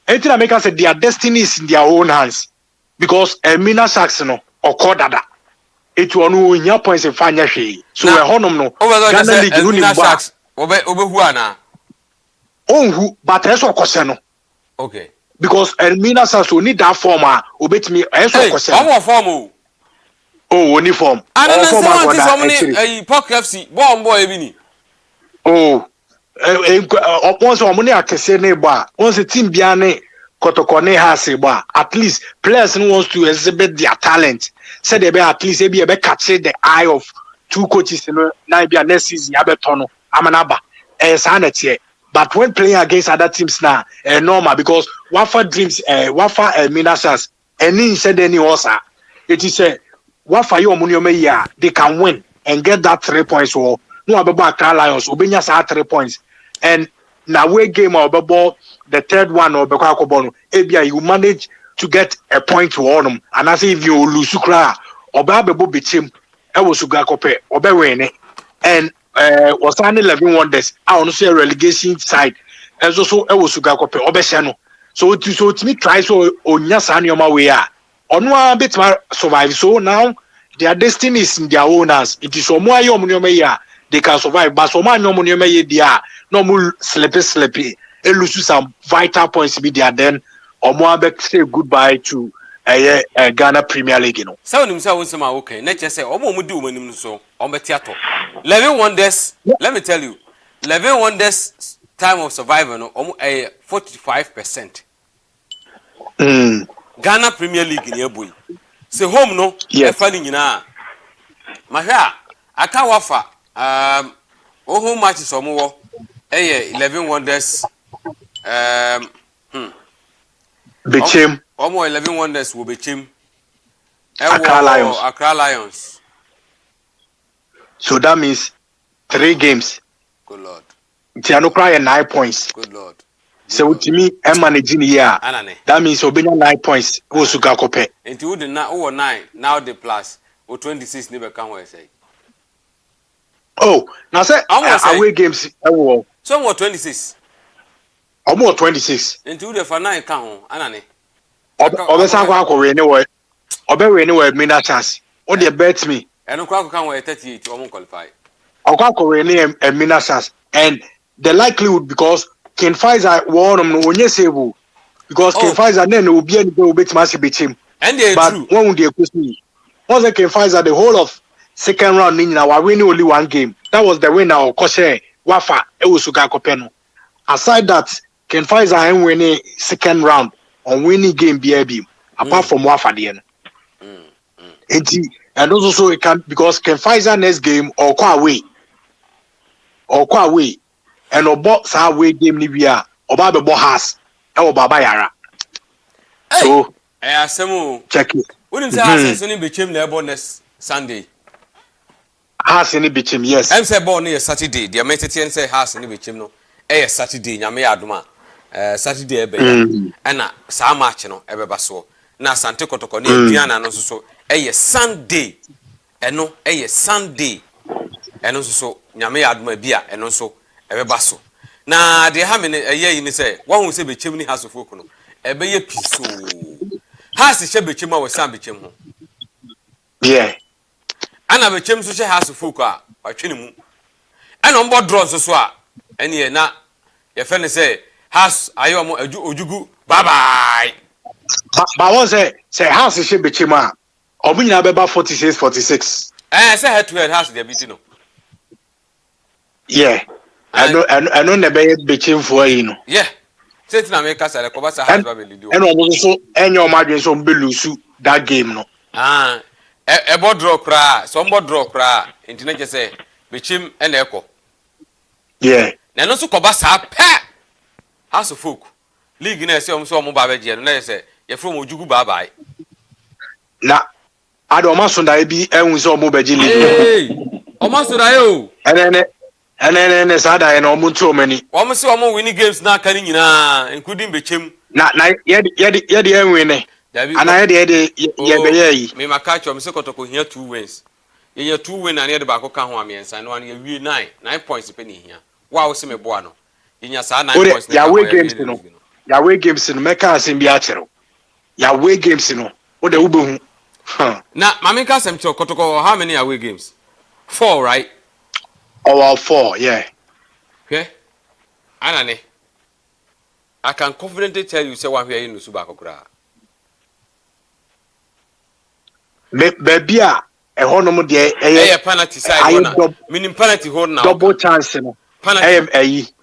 Anything that make us say their destiny is in their own hands because Mina Sharks no or Kodada it will no nya points in fanya hwe. So we honum no Ghana league no ni Sharks obehu ana. Onhu but eso kwose no. Okay. Because Elmina Sharks will need that form obetimi eso kwose. Omo form o. Oh, only form. And then someone Park FC boy bi ni. Oh. Once omuni akese ne ba once team bia ne Kotoko ne has ba at least players who wants to exhibit their talent say they be at least be catch the eye of two coaches na bia next season abeto no amanaba sanete but when playing against other teams now normal because WAFA dreams WAFA Minasas any said any also it is a WAFA you omuni ya they can win and get that 3 points or no abeba Accra Lions obenya sa 3 points. And now we game or ball the third one or Bekwakobono, Abia, you manage to get a point to on them. And as if you lose Sukra or Bababo Bichim, I was Sugakope or Bewene. And was 11 wonders. I want to say a relegation side. And so I was Sugakope or Beshano. So to me, try so on Yasan way. On one bit survive. So now their destiny is in their own hands. It is so more Yomunia. They can survive, but so much no money may dia no more sleepy. It loses some vital points be there then or more say goodbye to Ghana Premier League, you know. So himself okay. Let's just say Omo do when so on theater. 11 wonders, let me tell you, 11 wonders time of survival no 45%. Ghana Premier League in your boy. Say home no, yes. Funny na. Mahia, aka WAFA. Whole matches or more 11 wonders Bichim almost 11 wonders will be Chim Accra Lions. So that means 3 games. Good Lord. Tiano cry 9 points. Good Lord. So to me I'm managing here. That means Obenya 9 points go suga kope. Into the 9 now the plus or 26 never can we say. Oh, now say away games. So what 26? Almost 26. Into the for 9 count, Anane. Obesa kwa we anywhere. Obe we anywhere mina chance. O dey bet me. And kwa can we 38 to qualify. Okwa we any mina chance and the likelihood because Ken Pfizer won no onye save because Ken Pfizer then will be any go bet match beat him. And they but true. One dey question. Once Ken Pfizer the whole of second round now we winning only 1 game. That was the winner of Koshe WAFA Ewusuga Kopeno. Aside that, Ken Pfizer ain't winning second round on winning game BIB apart from WAFA the end. And also it can because Ken Pfizer next game or qua away and obo sa away game ni bia oba be bo has e wo baba yara. So asemu check it. Wouldn't say has any became the bonus Sunday. Has any bitchim, yes. I'm say born here Saturday. The American say has any bitchim no. Saturday, nyame aduma. Saturday ebe. Na sa match no ebeba so. Na Sante Kotoko na Diana no so. Sunday. Eno Sunday. Eno so nyame aduma bia eno so ebeba so. Na de ha me ye ni say, one who say bitchim ni has of folk no. Ebe ye piso. Has she bitchim wa san bitchim ho. Yeah. Ana bechem so she house folk a watwene mu ana ombo draw so a ene na ye fe ne say house ayo mo ojugu bye bye But was say house is Bechima. Omunya beba 46. Say head to head house they beat no. Yeah. I know nebe Bechim for you know. Yeah. Say to America say the Kobasa house ba be do. And also enyo madwen so belusu that game no. Ebo draw kra, somebody draw kra. Internet just say Bechim and Echo. Yeah. Na no so Kobasa pa. House of folk. League na say so mo ba be je no na say ye from Ojugu bye. Na Adoma Sunda bi enwu so mo beji league. Hey. Omo Sunda yo. Ene sada ene omo ntu omani. Omo se omo winning games na kan nyina including Bechim. Na ye enwe ne. Ana ye be yi. Me makacho me se Kotoko hia 2 wins. Ye 2 win na ye de ba ko ka ho amiensa no an ye wie 9 points pe ni hia. Wa wo se me boa no. Ye nya sa 9 points na. Ya we games no. Ya we games no meka asem bi a kere. Ya we games no. O de wo be hu. Na mama nka asem cho Kotoko how many away games? 4, right? Oh, 4, yeah. Okay. Anane. I can confidently tell you say one here in Nusuba Kokra. Baby, a honomo de a penalty side one. Meaning penalty hold now. Double chance no. Penalty.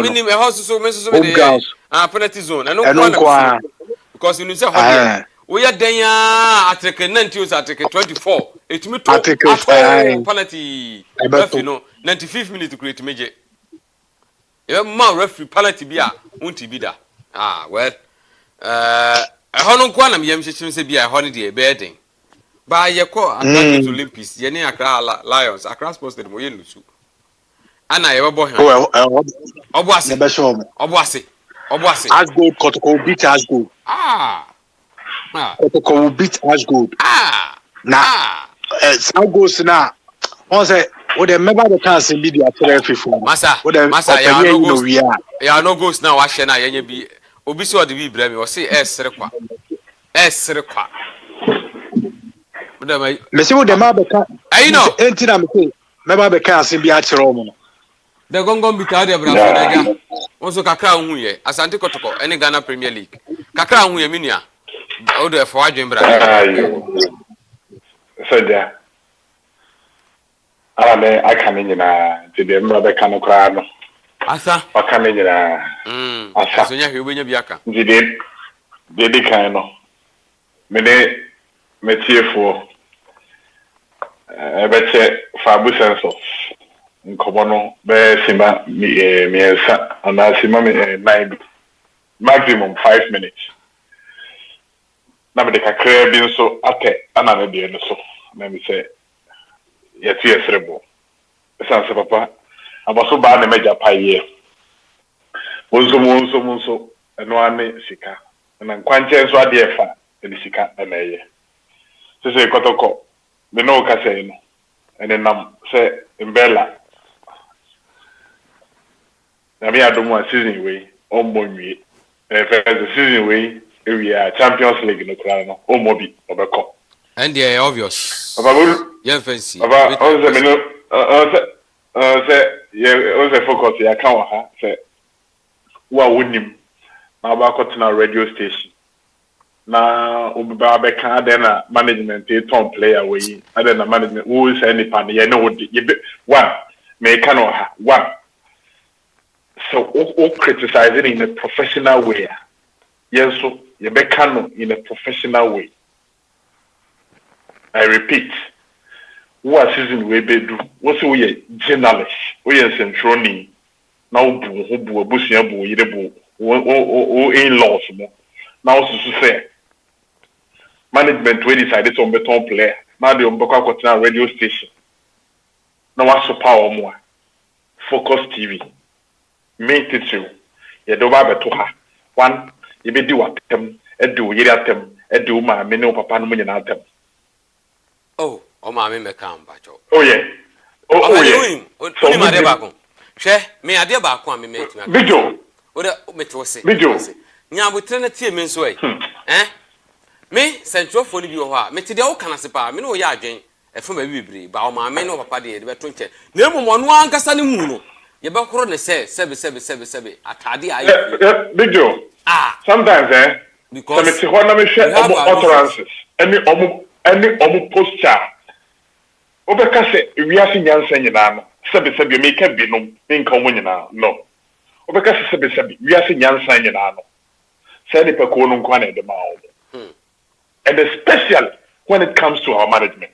Meaning a house so penalty zone. And no because you say we are there at 90 at 24. It me to penalty. You know 95 minutes to create major. You ma referee penalty bia won't be da. Well a hono kwa na me yam hyehyem se bia hono de bedding. Ba ye call Atlantic Olympics ye ne Accra Lions Accra Sports Stadium ye nusu. Ana ye bo han. Obuase. As gold Kotoko beat as gold. Kotoko will beat as gold. Some goals now. On say, what the member the chance be the after FIFA. Masa, ya no goals now. Washe na yenye bi. Obi so de bi bremi. O say esrekwa. Me say what the member can. I know. Entina me say member the chance be a chero mo. The gongon bi tade bra so daga. Onso kakra hu ye. Asante Kotoko any Ghana Premier League. Kakra hu ye minia. O do for adwen bra. So there. I come in to the mother can cry. Asa. I come in Asa. So nya hwebenya biaka. Did kind of. Me tiefo. Beche fabu senso. Nkobono be sima miensa ana sima 9 maximum 5 minutes. Na me de kakra bi nso ate ana na de nso na me say ye tie serebo esanse papa abaso ba na meja paye wonso eno ane sika na nkwanche nso ade efa de sika na eye se Kotoko me no ka say no ene nam se mbela na me adomu season we omonwie the season we we are Champions League no kra no omobi obeko and they are obvious papa yeah fancy papa say focus ya kan wa ha say wa wonim na ba ko tena radio station na obiba be kan den na management e ton player we aden na management wo say ni pan ye no one me kan wa ha one so all criticizing in a professional way. Yes, so you be canon in a professional way. I repeat, what season we be do? What's we journalist? We are centroni. Now bu busia bu yirebu. O in laws mo. Now so say management we decided to beton player. Now the Mboko continue radio station. Now what so power more? Focus TV. Make it you. You do ba beto ha. One, you be do atem, edu yiri atem, edu ma me no papa no nyina atem. Oh, o ma me kan ba cho. Oh yeah. Oh yeah. Oni ma de ba ko. Hwe, me ade ba ko am me metu. Video. O de meto se. Video. Nya abotre na tie me nso me central phone bi ho a me te de wo kana se pa me no ya adwen e fa ma bibiri ba o ma me no papa de be to nche. Na emu mo no ankasa ne hu no. Ye be koro ne se sebe atade ayi. Video. Sometimes because some utterances any posture obeka say wiase nyansa nyina no sebe make binom nka omo nyina no obeka say sebe wiase nyansa nyina no say ni peko no nkwa na de ma o and especially when it comes to our management.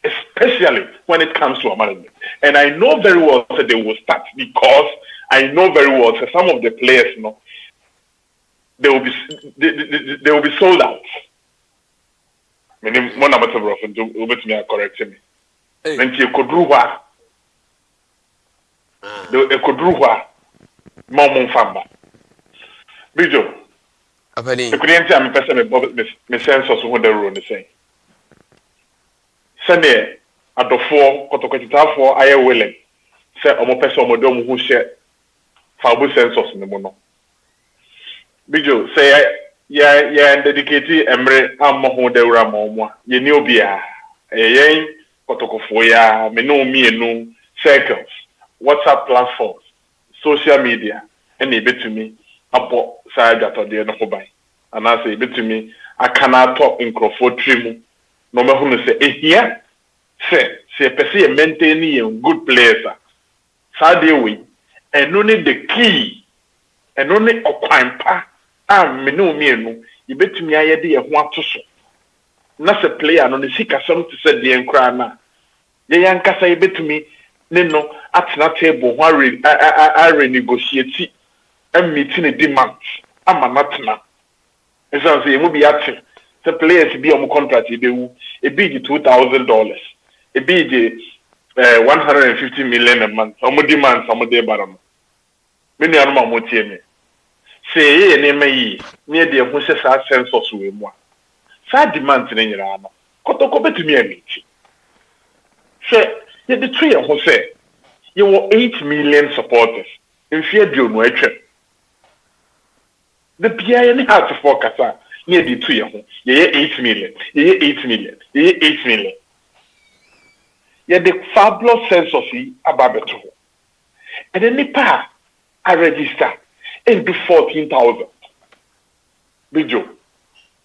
Especially when it comes to our management. And I know very well that they will start because I know very well that some of the players, you know, they will be sold out. Meaning one number of them correct me. And you could do what? They could do what? Mom Famba. Bijo. The Korean time person me sense of what the rule is saying. Sunday at the 4 Kotoko for I willing. Say omo person omo dom who share fabu census in the mono. Bijo say yeah dedicated emre ammo ho de wura mo ye ni obia yen Kotoko for ya me no mienu circles WhatsApp platforms social media and e betumi abo side atode no hoban ana say betumi akana to nkrofo trimu no me hunu say ehia say person maintain good players Saturday we and only the key and only okwan pa me no mienu e betumi ayede ye ho atoso na se player no ne sika some to say the enkra na ye yankasa e betumi ne no atena table ho are negotiate and meeting a demand ama natena eso say mu bi ate the players be on contract e be $2,000 e be $150 million a month some demand some dey baram me nua no ma mo tie me say ye ne mai ne de ho se sa census we mu a sa demand ne nyira no Kotoko betumi amiti say ye de three ho say you were 8 million supporters in fear do no atwa the PI any hard to focus near the 2 year ye 8 million ye 8 million ye 8 million ye the fabulous census ababeto and then nipa I register and do 14,000 bijo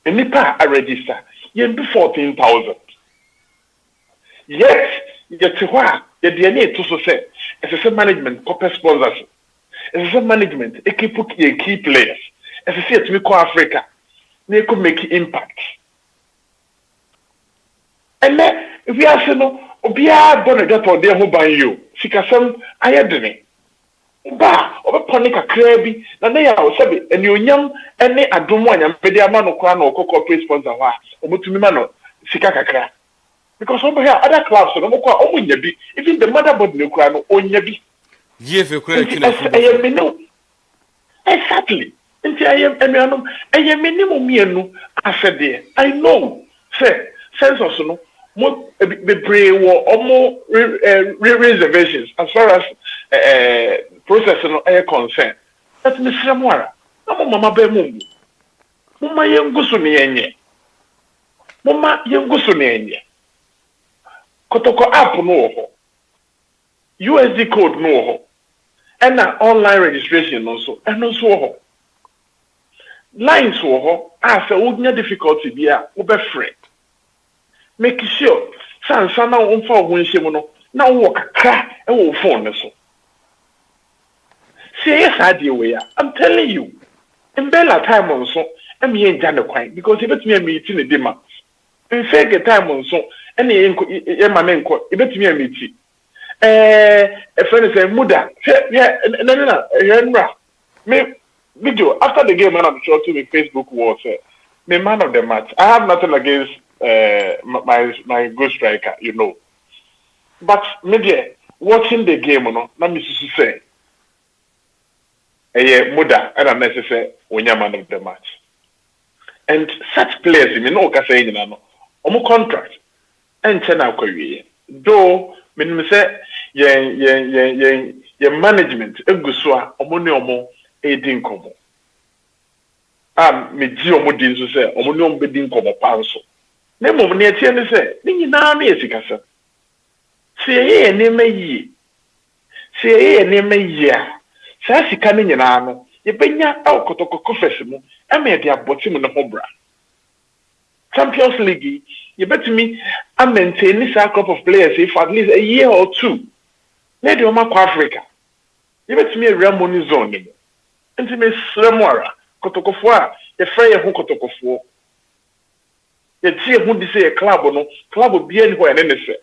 and nipa I register ye do 14,000 yes ye twa ye the any to so say it's a management corporate sponsors it's a management e key players as I say to me call Africa they could make impact and then if we are saying no obia born that or there who ban you sikasam ayedene ba obepone kakra bi na na ya osabe enionyam ene adomo anyam pede ama no kwa na corporate sponsor wa omotumi ma no sika kakra because over here other clubs no mo kwa omunya bi even the motherboard no kwa no onya bi ye fe kura kina football exactly nti ayem enuanom minimum mienu afede I know say census no mo be pray wo omo reservations as far as process no are concerned that Mr. Mwara na mo mama be mo mama yenguso ne yenye mama yenguso ne yenye Kotoko app no ho USD code no ho and online registration also and also ho lines wo ho after wonya difficulty bia wo be friend make sure sansa na wo mfa wo nhye mu no na wo kakra e wo phone ne so say yes ade we I'm telling you in bella time on so am ye nja ne kwan because e betumi amiti ne demand in fake time on so ene ye ma me nko e betumi amiti a friend say muda no me video after the game, I'm sure to the Facebook was the man of the match. I have nothing against my good striker, you know. But maybe watching the game, you know, let me say, Muda, and I'm necessary when you're man of the match. And such players, you know, can say, you know, omo contract and chena career. Though, me say, your management, eguswa, omo edin komo me ji omo din so se omo ne ombe din komo panso na mom ne etie ne se ni nyina na esikasa se ye ne mayi a sa sika ne nyina no Yebenya au Kotoko Kofesi mu, eme de aboti mu no ho bra. Champions League, you bet me I maintain this crop of players for at least a year or two. Let you mark Africa. You bet me a real money zone. And to me, Sramora, Kotokofua, the Freya who Kotokofua. You see who this a club or no club will be anywhere and anything.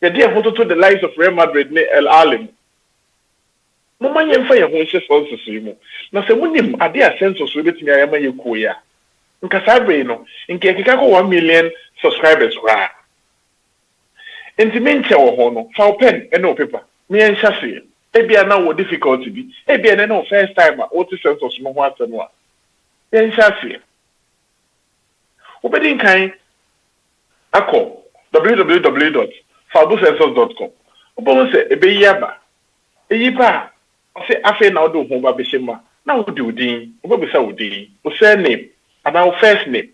You dear who to the lives of Real Madrid, El Alim. No man, you fire who is also swim. Now, say, when him, a dear sense of swimming, I am a Yukuya. Nkasabe no nke kikako 1 million subscribers ra enti menche wo ho no fa pen e no paper me en hyafe e bia na wo difficulty bi e bia na no first time o ti census mo ho atenu a en hyafe obedi nkan akọ www.fabucensus.com obo se e be yaba e yipa o se afi na odo ho ba be shema na wo di udin obo be sa udin o say name about first name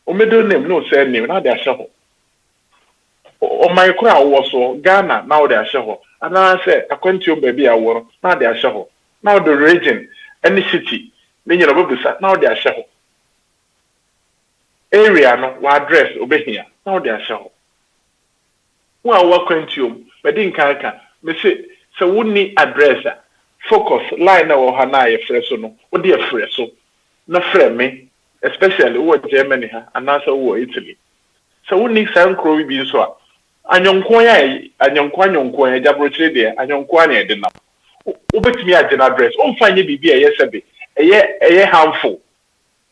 o middle name no surname now they are show o my kura also Ghana now they are show and I say akwanti baby aworo now they are show now the region any city then you know now they are show area no address obehia now they are show who are akwanti but din kanka me say so woni address focus line na wo ha na ye freso no wo de freso na frame me especially who Germany and also who Italy. So we need some crow be so. Anyonkwanya jabroche there, anyonkwanya de na. Ubetimi a gen address. Find bibi a yesterday. A harmful.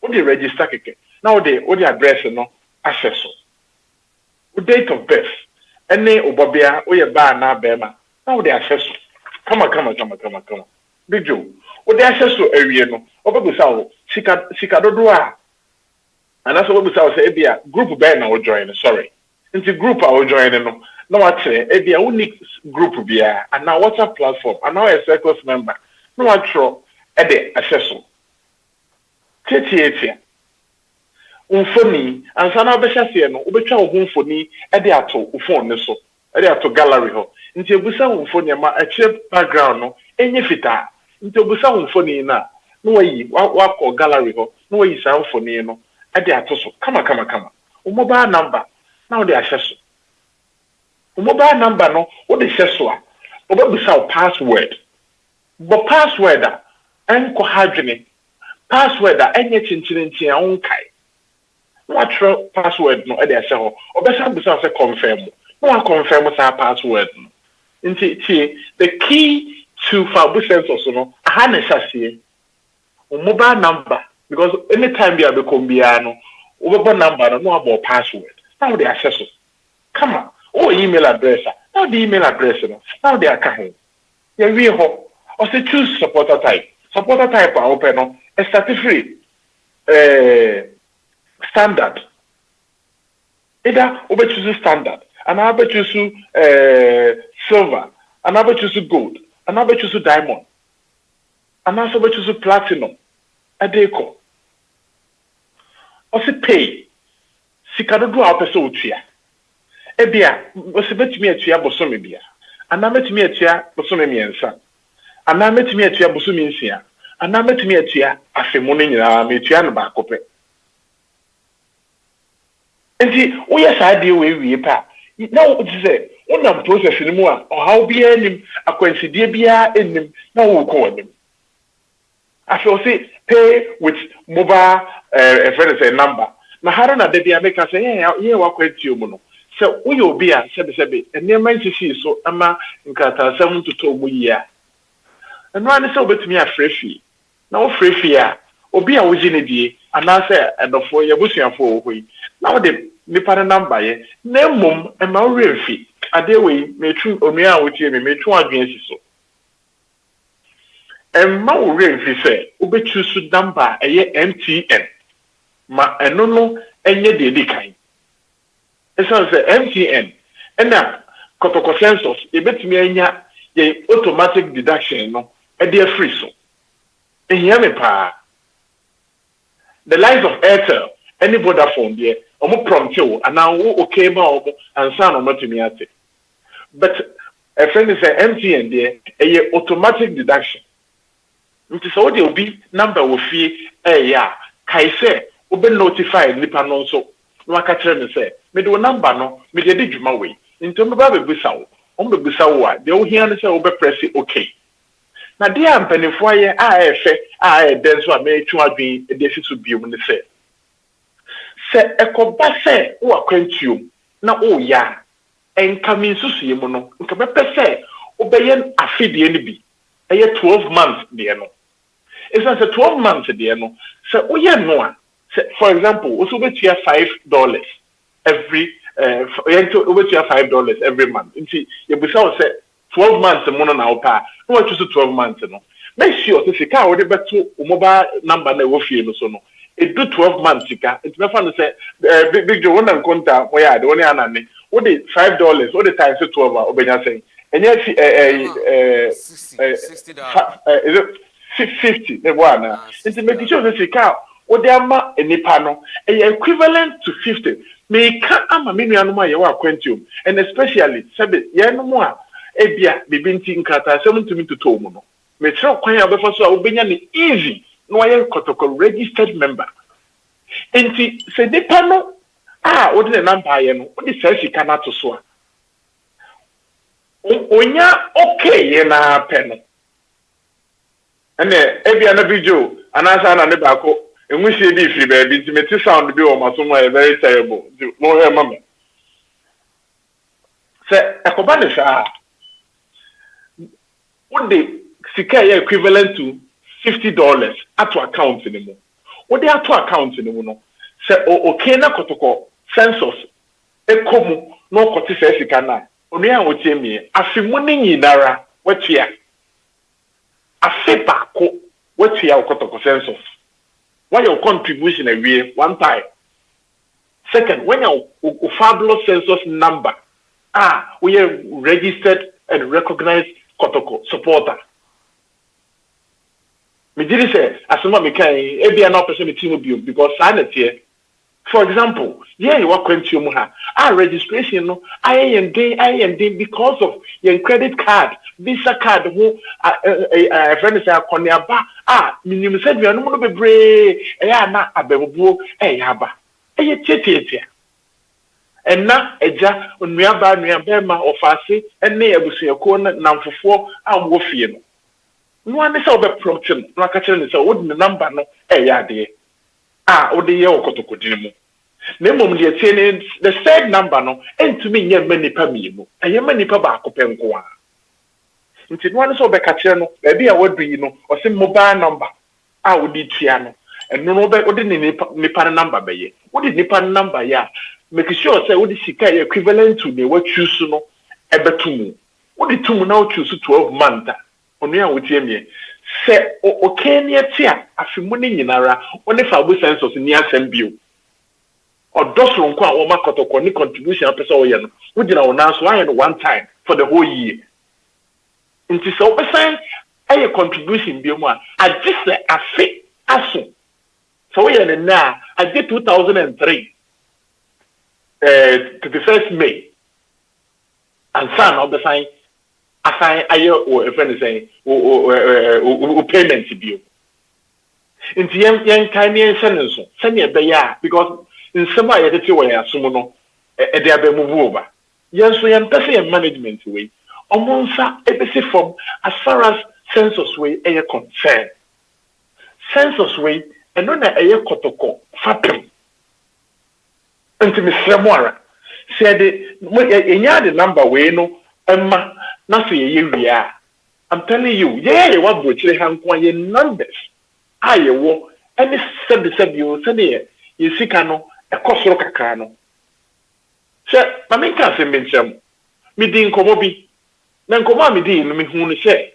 What the register keke. Now the address no access. Date of birth. Any obabia or your bar na bema. Now the access. Come on. Big Joe. What the access to area no. Obabusa Sikadodoa. And that's what we say, Ebia group Ben I will join. Sorry. Into group I will join no. No what say Ebia unique group be and now WhatsApp platform and now a circles member. No what throw Ede accession. Tete. Unfoni and sana besha se no obetwa unfoni Ede ato phone ne so. Ede ato gallery ho. Nti ebusa unfoni ma a chip background no enye fita. Nti ebusa unfoni na no way wa gallery ho. No way sa unfoni no. Ade atoso kama o mobile number now they access o mobile number no o de seso a o ba bisa password but password a enko hadwene password a enye chinchirinchi a onkai what password no e de ase ho o be sa bisa say confirm no confirm sa password no nti the key to Fabu census no aha na sase o mobile number. Because anytime you have a combiano, over number, no about password. Now they access. Come on. Oh, email address. Now the email address. Now they are coming. You're real hot. Or say choose supporter type. Supporter type are open. A certificate standard. Either over choose standard. Another choose silver. Another choose gold. Another choose diamond. Another choose platinum. Adeko. Ose pay sikadodo a pese otua ebia ose betimi atua bosome bia ana metimi atua bosome miensa ana metimi atua bosome nsia ana metimi atua afemo no nyina metua no ba kope enti wo ye sa de we pa na wo tse wonam process ni mu a how bia nim akwansidie bia enim na wo ko anim aso say pay with mobile a friend say number na haro na de bia make say ye wa kwatio mu no so wo yo bia sebe enema nsisi so ama nkata sam toto mu yia eno ani se obetumi afrefi na wo frefi a obi a wo gine die ana se edofo ye busuafo ohoi na wo de nipa na number ye na mum e ma wo refi ade we metru onua a wo tie me metru adwen si so ma wo refi se obetu su number eye MTN ma eno no enye de dikan eso se MTN ena Kotoko census ebetumi anya ye automatic deduction no e dey free so ehia me pa the lines of Airtel any Vodafone there omo prompt you and now okay ma omo ansa no matumi ate but a friend is MTN there a automatic deduction nti so de obi number wo fie ya kai say obe notify nipa no so no aka kire ne say me de number no me de dwuma we nti me ba bebusa wo on bebusa wo a de wo hia ne say obe press okay na de ampanifo aye a efe a den so a me twa adwen de fi so biom ne say se ekoba se wo akwantuom na o ya enka min susuye mu no nka bepe se obeye afidie ne bi eye 12 months de no it's not 12 months de no se oye no a se for example also betua $5 every betua $5 every month nti ye busa o se 12 months mo no na opa no wa choose 12 months no make sure se sika wo de beto o mobile number na wo fie no so no it do 12 months sika it me fa no se big joe wona nkonta mo ya de woni anane wo de $5 wo de times 12 a obenya say enya is it 650 ne bwana it make sure say sika wo de ama enipa no equivalent to 50 me ka ama me nuanom aye wa kwantium and especially sabe ye no mo a ebia bibinti nkata se mutumi to mu no me tro kwan ya befa so a obenya ne easy no aye Kotoko registered member enti se nipa no wo de number aye no wo de sai sika na to so a onya okay ye na pe no ene ebia na video anasa na ne baako enwusie bi firi ba bi ntimeti sound bi o maso mo very terrible mo he mama se ekoba ne sha would the sika equivalent to $50 ato account ni mo would the ato account ni mo no se okay na Kotoko census ekomu no kwoti se sika na onu a wotie mi afimu ni nyinara watua afiba ko watua Kotoko census why your contribution every one time second when your fabulous census number we are registered and recognized Kotoko supporter. Me did say asoma me kan e bia na person me team bio because sanity for example you work kwantium ha registration no I because of your credit card visa card who friend say akoniaba minim said we no no bebre na abebuo yaba tietietia enna eja onuaba ma ofase enne abusuako na mfofo amwo fie no no ane se obe protein no aka kire ne se wo de number no ade wo de ye Kotoko dinimu na mom de tie ne the third number no entumi nye manipa miemu eye manipa ba akopenko a nti no ane se obe ka kire no ba bia wadu yi no o se mobile number wo de tua no eno no obe wo de nipa number be ye wo de nipa number ya make sure say what the sika equivalent to the what choose no ebetumu what the tumu now choose 12 months onu an wotie me say okay ne atia afimu ne nyinara one fa bo census ni asem bio odosoro nko a wo Kotoko ni contribution person wo ye no wo gina wo na so aye no one time for the whole year nti so person aye contribution bio mu a agise afi aso so wo ye na I did 2003 to the 1st May and son of the sign assign a friend is saying payment bill in the young kind sentence send me a because in some way that you were sumono a diabe move over yes we am person management way omonsa ebese from as far as census way a concern census way and no na a Kotoko fatum until Mr. Mora said the number we no emma na so ye I'm telling you what brochire han kwa ye numbers aye wo any said you say ye sika no ekosoro kakra no se ma me ka se mencham mi di nkomo bi na nkomo mi di no mi hu no se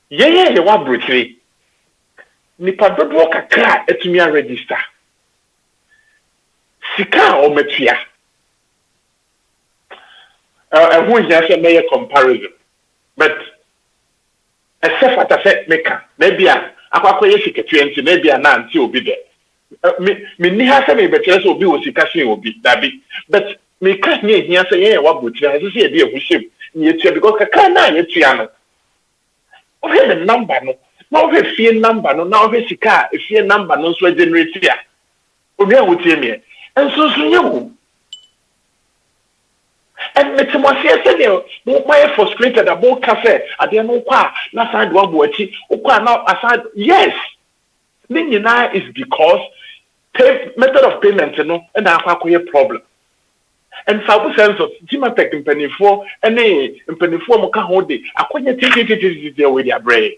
ye what brochire nipa dodo kakra etumi a register sika o metua who is say make comparison but except at say make maybe akwa ye sika 20 maybe na anti obi de me ni ha say me betere say obi wo sika hwe obi dabi but me ka nye hia say ye wa botia say e bi ehusem ni etua because kaka na ye tua no Okay, the number no. Now we fear number no. Now we sika fear number no so generate here. Obi a wotie me. And so you. And me timo se say no my frustrated about cafe. Ade no kwa na side wa bo achi. Okwa na aside yes. Ni nyina is because method of payment no and akwa problem. And Sabu sense of Jimatek in penny for any in penny for Moka Hode, acquainted there with their brain.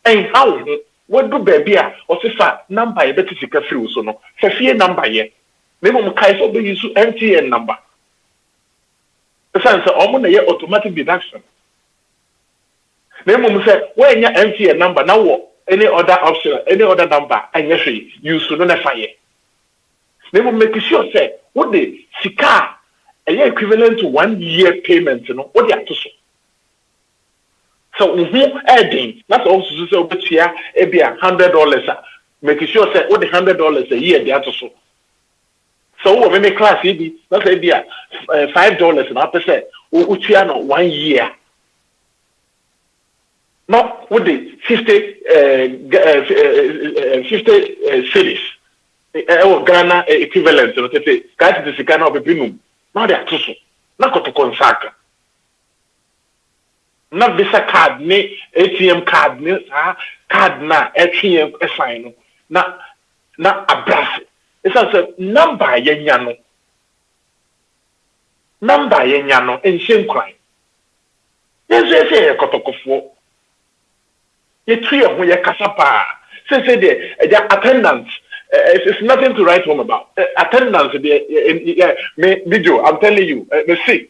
And how what do baby or sister number a better to through so no, for fear number ye. Maybe Mokaiso be use MTN number. The sense of almost automatic deduction. Maybe say, when your MTN number now any other option, any other number, and yes, you should not fire. They will make sure say what the sika equivalent to 1 year payment, you know, what they have to so. So adding that's also so but here it be $100. Making sure say what the $100 a year they have to so. So when we class it that's say be $5 and after say which year no 1 year. Not with the 50 cities. Ghana equivalent to the guys the Ghana of Binum. Now they are too. Not got to consacre. Not Visa card, ni ATM card, ni card na ATM sign. Na abrass. It's a number yenyano. Number yenyano in shame crime. Yes, Kotoko for. You three of when you kasapa. Say the attendance. It's nothing to write home about. Attendance, video. I'm telling you, me see.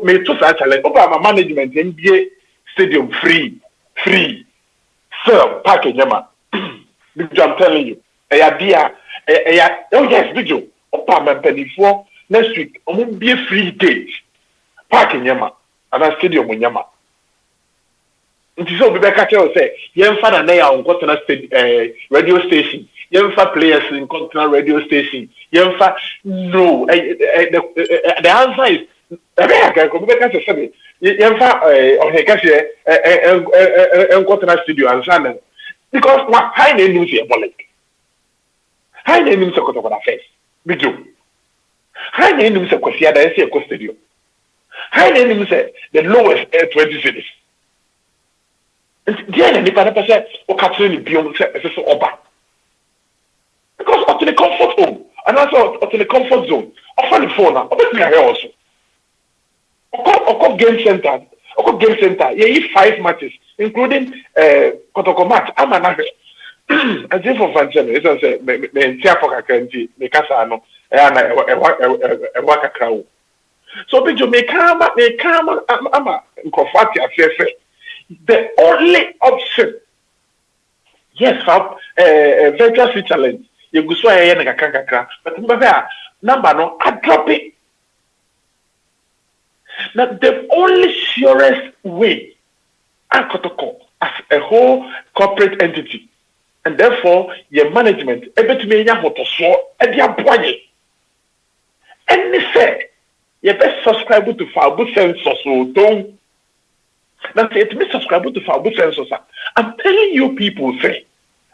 Me too such a like. Over my management, NBA stadium free. Sir, package, man. Video, I'm telling you. Oh yes, video. Over my penny for next week. I'm gonna be a free date. Package, man. And a stadium, man. Nti so be catch you say yen fa na ya on continent radio station yen fa players in continent radio station yen fa no the answer is be catch you say yen fa on he catch en continent studio answer because what high name news here bolek high name news ko to na face video high name news ko sia da say ko studio high name news the lowest 20 cities. Dear nipa na pese o catch ni biom say so oba because up to the comfort home and also up to the comfort zone offer the phone na obet me here also o game center you 5 matches including Kotoko match amana as if for fancy it's say me ntia for kakanti me kasa no na e waka krawo so be jo me kama ama nkofati afefe. The only option, yes, virtual Switzerland. You go so ahead and kakaka, but number no, I drop it. Now the only surest way, Kotoko as a whole corporate entity, and therefore your management, able to make your motor so and your boy. And they say you best subscribe to Fabu Census, so don't. That's it. Me subscribe to Fabu Census. I'm telling you, people say,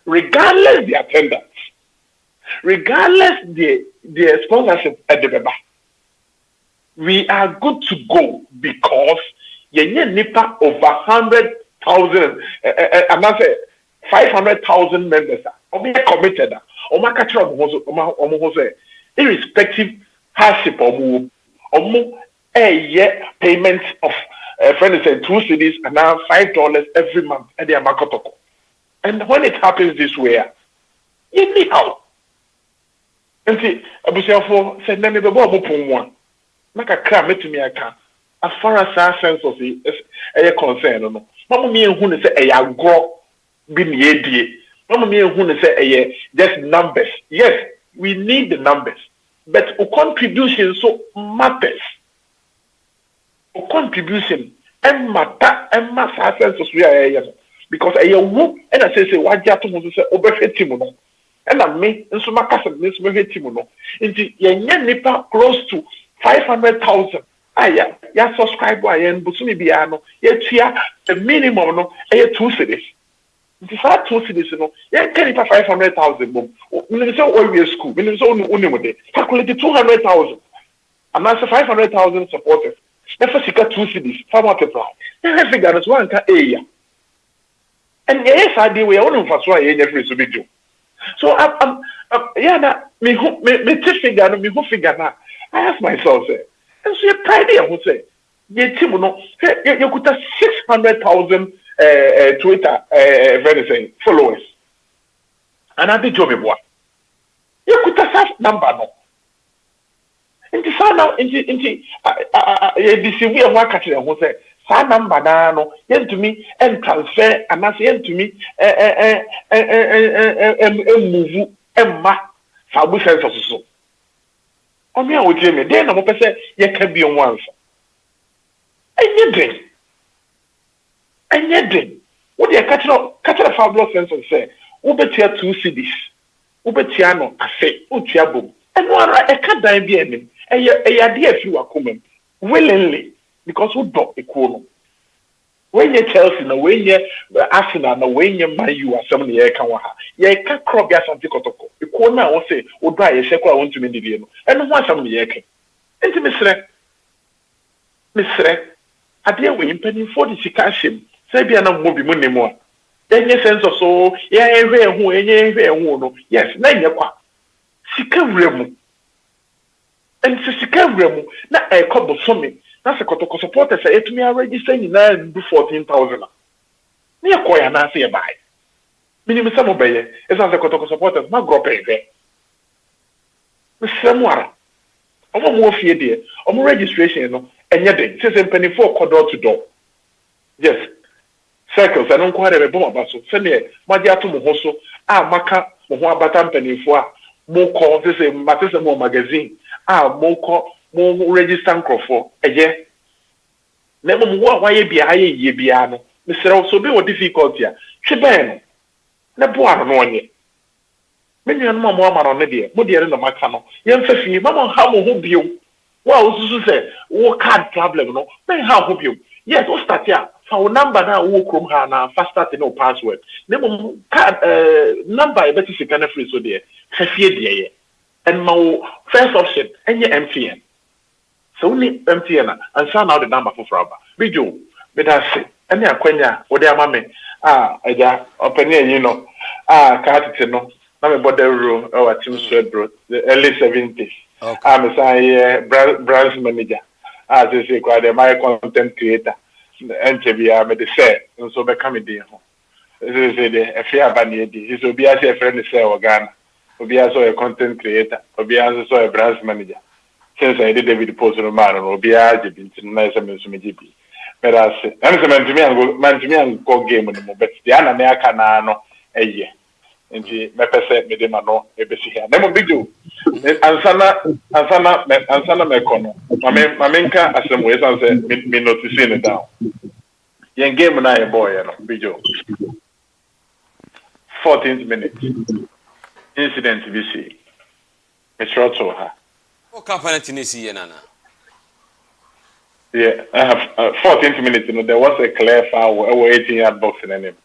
regardless the attendance, regardless the sponsorship at the Beba, we are good to go because you nipa over 100,000. I'm not saying 500,000 members. We are committed. Irrespective hardship or payment of. Friend said 2 cities and now $5 every month at the Kotoko. And when it happens this way, you need how. And see, Abusiafo said, "Name the boy one." Make a cram to me, I can. As far as our sense of it is a concern, no. Mama me who say a grow bin ye. Mama me who say just numbers. Yes, we need the numbers, but a contribution so matters. Contribution and matter and mass sense we are because a whoop and I say what you say over Timono and I mean and so my cousin Miss Timono into nipa close to 500,000 ya subscribe wa yen busumi bia no ya tua the minimum no 2 cedis. Nti sa 2 cedis no yen can it 500,000 bom. Minimum so we school, minimum so unu de. Calculate 200,000. And that's 500,000 supporters. Never sika 2 cedis. How multiply? Then figure this one ka and yes, I did. We only for so I free so big. So I'm yeah, me figure me who figure now. I ask myself, say, and so you pride there, who say, you team no, you could have 600,000 Twitter very saying followers, and I did job me boy. You could have that number no. Into so now into this we are working who say. Sa number na no yen to me and transfer and as yen to me move emma fa bu sense so o me a wo tie me den na mo pese ye ka bi on once enye den wo de catch fa blood sense say wo betia 2 cedis wo betia no afe wo tia bom eno ara e ka dan bi enim e ya de afi wakomam willingly because we do equal. When you Chelsea, no when you Arsenal, no when you Man U, or some year can waha. Ye can crop gas and Kotoko. Equal now, or say, or dry a shekel, I want to mean the deal. And one some year can. And to Miss I dear we impending 40 Sikashim. Say be no movie money more. Then your sense of so, yeah, who, yes, nine your qua. Sikaremu. And Sikaremu, not a couple for me. That's a Kotoko supporter say to me already saying na do 14,000. Ni akoya na say buy. Minimum some obey. As a Kotoko supporters ma grow pay there. Mr. Omo mo fie there. Omo registration no enye den. Say penny for door to door. Yes. Circles and nko ha be bom abaso. Say ne ma dia to mo ho so maka mo ho abata penny for mo call say matese mo magazine. Mo register nkrofo eye na mo wo awaye bia aye ye bia no misere so be wo difficulty a tweben no na bo ano no onye menu no mo ama no ne de mo de no maka no ye mfa fi mama ha mo ho bio wa osusu se wo card problem no men ha ho bio yes o start ya fa wo number na wo krom ha na fast start no password na mo card number e beti sika na free so de fa fie de ye and my first option enye MTN. So only MTN and so now the number for Fraba. Bijo, but I say, any aquenia, or their mammy, aja, open you know, Cartino, I'm a body room, or a team sweat bro, the early 70s. I'm a branch manager, as they say, quite a my content creator, and I made the say, and so become dear. This is a fair bandy, this will be as a friend say organ, will be also a content creator, will be also a branch manager. Since I did David Post on man or be been nice and GP. But I say, I'm man to me and go game on the but the American no a year. And she may say, Medemano, a bessy here. Never be do. And Sana Mecono. My menka as some ways answer me noticing it down. Young game and I a boy, Bijo. 14th minute. Incident to be seen. It's short to her. Yeah, I have 14th minutes. There was a clear foul over 18-yard box in him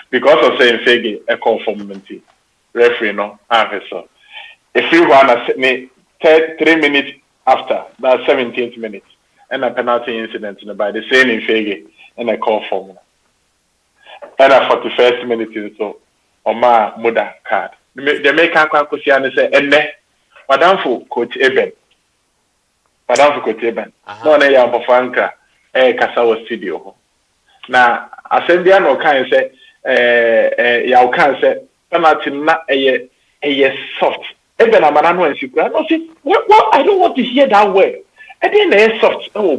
because of saying Fegi a conformity. Referee, no, so if you want to me 3 minutes after that 17th minute and a penalty incident by the same in Fegi and a call for and a 41st minute so Oma Muda card. They make a question and say, and Madam for Coach Eben. Madam for Coach Eben. No, they are for Franca, Casawa studio. Now, I send the no kind say, you can say, penalty not a soft. Eben, I'm an and she no see, what I don't want to hear that word. I didn't say soft. Oh,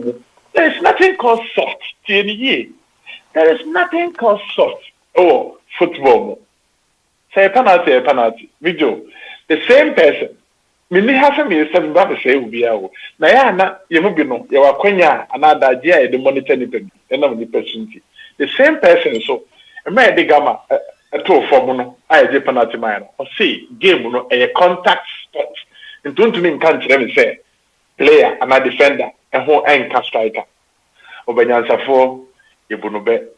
there is nothing called soft. There is nothing called soft. Oh, football. Say a penalty. Video. The same person. Mini has me seven brother say will be out. Nayana, you will be no, you are quenya, another idea, the monitor, and of the person. The same person, so a man, the gamma, a two for I a penalty man. Or see, game, a contact spot. And don't mean country, let me say, player and a defender, ɛho ɛnka striker obanyansafo yebunobe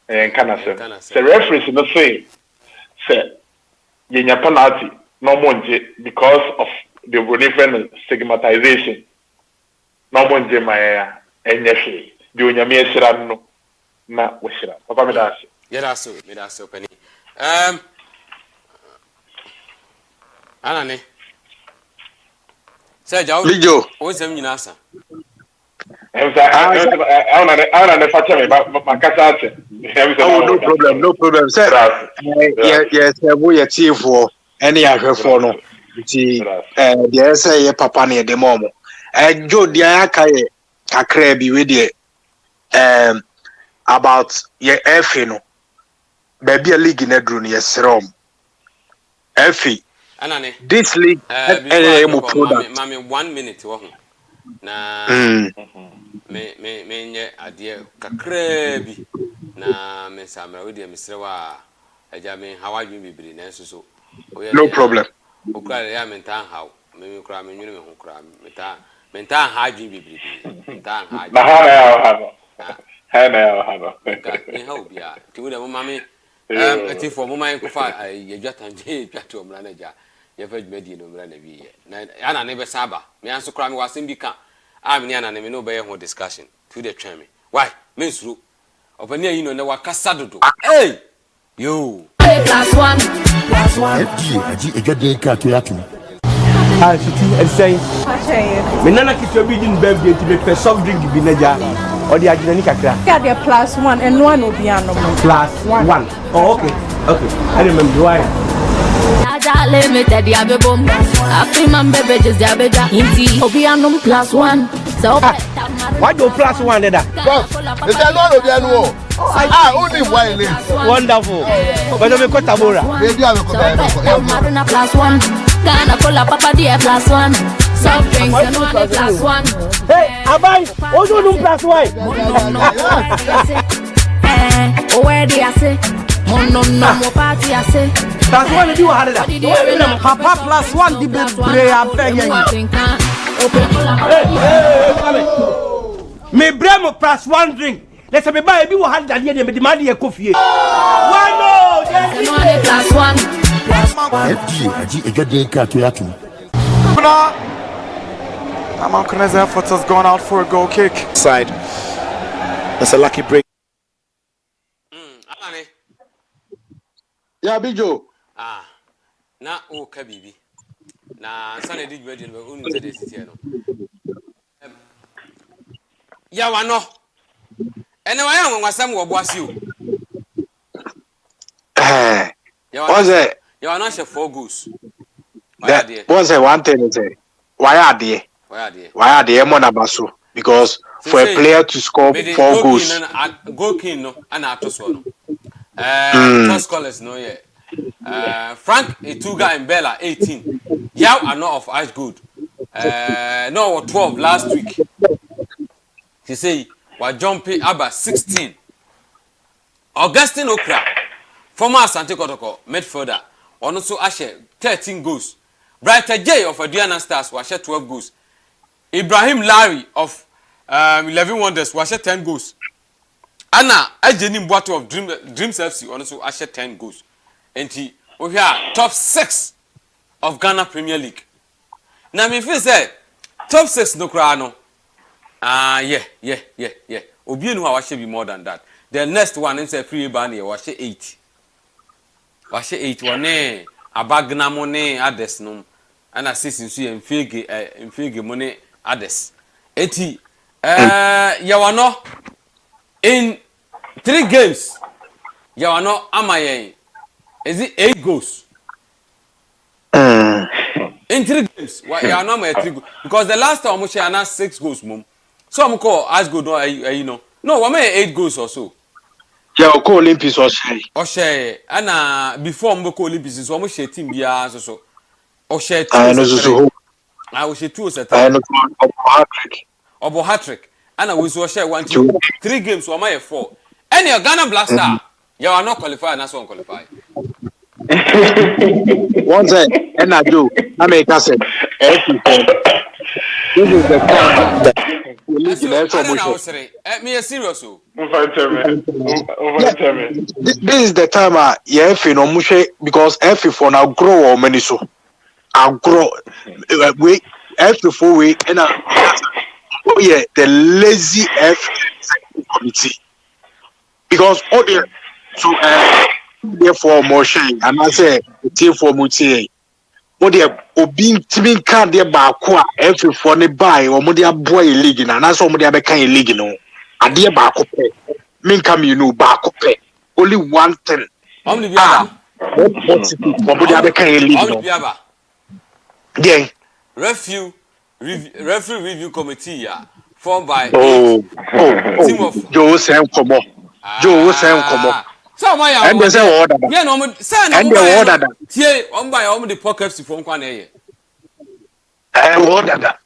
ɛnka na sɛ referees no say yenya penalty no monje because of the different stigmatization no monje maya enyeshi di onyame ehira no na wohira papa me daase me daase opani anane sɛ jawo lijo o nsɛm nyina asa ana ne facha me ba kasa ate no problem sir yes we are tifo any ahwefo no ti dey say ye papa na de momo jo dia aka ye kakra bi we de about ye FA no baby a league na dru no yesrom FA anane this league mo product mami 1 minute wo ho na me nye ade kakra bi na me samra we de mesrewa aja me hawadwin bibiri na nso no problem okra ya mentan haw me kra me nwene me ho kra mentan hawadwin bibiri mentan hawadwin na ha na ka ni haw bia ti wo de mama ati fo mama en ko fa ye dwatanje dwate omra na ja ye fa dwumadi no omra na bi ye na ana ne be saba me anso kra me wasem bi ka me ana ne me no be ye ho discussion to the twem me why me nsuru opani ayi no ne wakasa dodo hey yo +1 aji ejode ka to yato shiti edsen me nana kitwa bi din birthday ti be soft drink bi na ja odi ajina ni kakra Got the +1 and one will be on the +1 oh okay I remember why Ajale me tedi abebom afi man bebe just abeja inti obi anum +1 so why do +1 there boss is there no obi anu only why late wonderful but me ko tabora baby am ko Marina +1 Ghana cola papa dia +1 soft drinks and one +1 hey abai ojo dum +1 where do you say no party I say +1 do what that papa +1 the bebre abeg me brem +1 drink let's say me buy bi wo had that here me demand ye kofie why no +1 aji ejode ka to yato Amankune's efforts has gone out for a goal kick. Side. That's a lucky break. Alane. Yeah, Bijo. Na o ka bibi. Na sana di dwedi no unu se de sitie no. Ya wa no. Ene wa ya nwasam wo boase o. What's it? You are not 4 goals. What's it one thing is why are they? Why are they more nabaso? Because for a player to score 4 goals. Goal king no and atoso no. Top scorers no yeah. Frank Etuga and Bella 18. Yao are not of as good. No 12 last week. He say wa jumping Abba 16. Augustine Okra, former Asante Kotoko midfielder, also ashe 13 goals. Brighter J of Aduana Stars was 12 goals. Ibrahim Larry of 11 Wonders was 10 goals. Anna Ajeni Mbwato of Dreams FC also ashe 10 goals. And we are top 6 of Ghana Premier League. Now me feel say top 6 no cry no. Yeah. Obienu wa washe be more than that. The next one is a free ban here washe 8. Washe 8 one abagna money others no. And assisting so infige money others. 80 yawano in 3 games yawano amaye is it 8 goals in 3 games yawano amaye 3 goals because the last time we share 6 goals mum so I'm call as good no you know no we make 8 goals or so yeah we call Olympics or share and before we call Olympics so we share team bia so or share 2 I will share 2 set Obo hat-trick. And we will share 1 2 3 games so am 4. And your Ghana Black Star, you are not qualified and that's one qualified. One thing, and I do. I make us say, this is the time that league na so mo me a serious o. This is the time yeah fi no mo because every for now grow or many so grow we every for we and oh yeah the lazy F committee because oh yeah so therefore motion and I say team for mutie o de obi ntimi kan de ba ko a every for ne buy o mo de aboy league na na so mo de abeka league no ade ba ko pe min kam you know ba ko pe only one thing omni biaba mo mo de abeka league no omni biaba then referee review committee ya formed by team of Joe Sam Komo Joe Sam Komo so my and there's a order yeah no say no and the order tie on by the pocket for nkwa na ye order that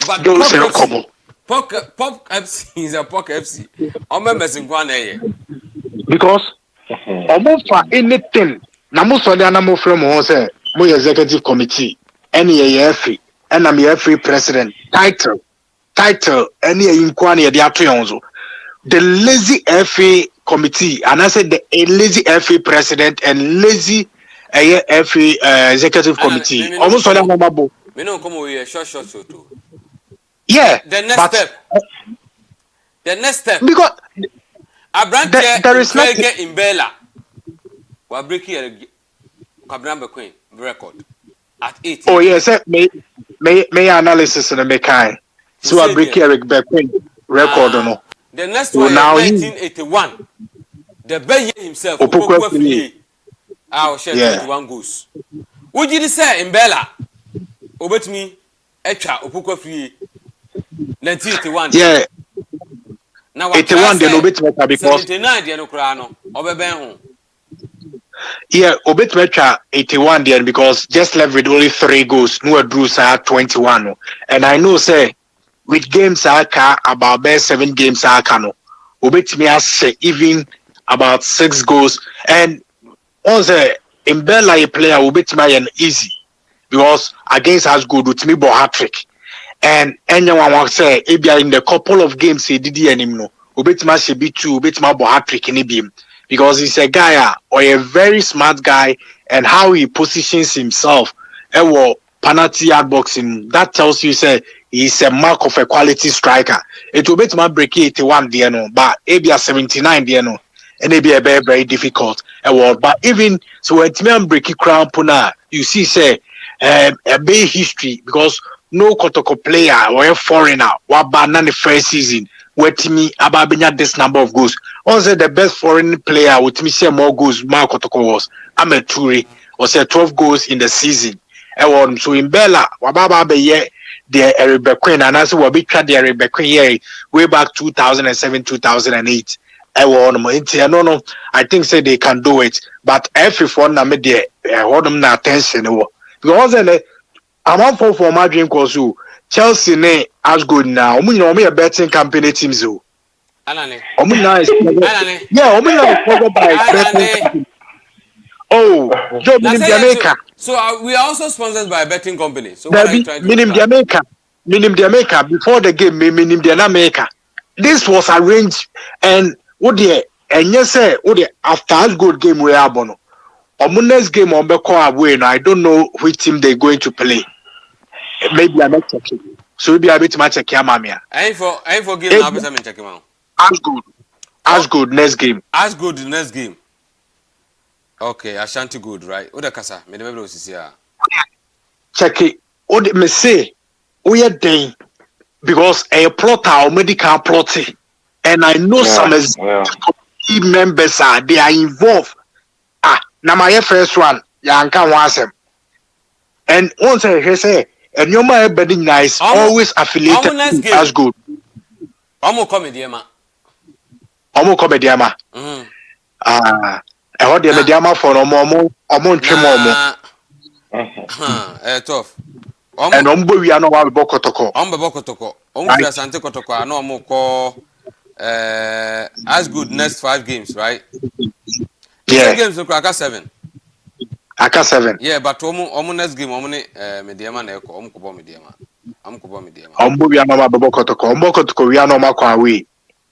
but Joe Sam Komo pop FC is a pop FC on members nkwa na ye because almost for anything na mo so na mo frame ho say mo executive committee any free and I'm free president title any nkwa na ye dey ato yonzo the lazy FA committee and I said the lazy FA president and lazy FA executive committee almost all that mabo me no come we short too yeah the next step because there is nothing in Bella we break here Kabrambe Queen record at 8 oh yes may analysis in the kind so I break Eric Queen record or no. The next one now is 1981. The Bay himself, share 21 goals. Would you say in Bella? Obet me, Echa, Opukwa free 1981. Yeah. Now 81 they obet mecha because 79 they no krano. Obeben home. Yeah, obet mecha 81 then because just left with only 3 goals. No drew sa 21. And I know say with games about best 7 games no obetimi ase even about 6 goals and also in Bella a player obetimi an easy because against us good with me bo hat-trick and anyone want say ebia in the couple of games he did him no obetimi ase be 2 obetimi bo hat-trick ni bi because he's a guy or a very smart guy and how he positions himself penalty yard boxing that tells you say he's a mark of a quality striker. It will be to my break 81 there no, but maybe 79 there no, and maybe a very very difficult but even so when me break crown puna you see say a big history because no Kotoko player or a foreigner what banana the first season with me about this number of goals. Also the best foreign player with me say more goals Mark Kotoko was Ameture was 12 goals in the season. So in Bella, wababa be ye the Eric Queen and as we be tried the Eric Queen way back 2007, 2008. No, I think say they can do it, but every phone na me there hold them na attention because I'm on for my dream course Chelsea ne as good now. We betting company teams Anane. Nice. Yeah, covered by oh, Joe Jamaica. So we are also sponsored by a betting company. So what are you trying to do? Jamaica. Before the game, minim Jamaica. This was arranged and and yes, after a good game we are bono. Next game on away. I don't know which team they're going to play. Maybe I'm not checking. So maybe I bet my check here, mamia. I for game now, I'm checking out. As good next game. As good next game. Okay, Ashanti good, right? Oda kasa, me never was here. Check it. Oda me say, we are dang because a plotter or medical plotting, and I know some key members they are involved. Now my first one, Yanka wants him, and once I say, and your my bedding nice, always affiliated as good. Omo comedy ma. I heard the media for tough. And we are not about Kotoko. Kotoko. Sante Kotoko. I know call as good next 5 games, right? Yeah. Games look like 7. Aka 7. Yeah, but next game, media man, media man. am ko bo me de ma ombo wi anoma bebo kotoko wi anoma kwa we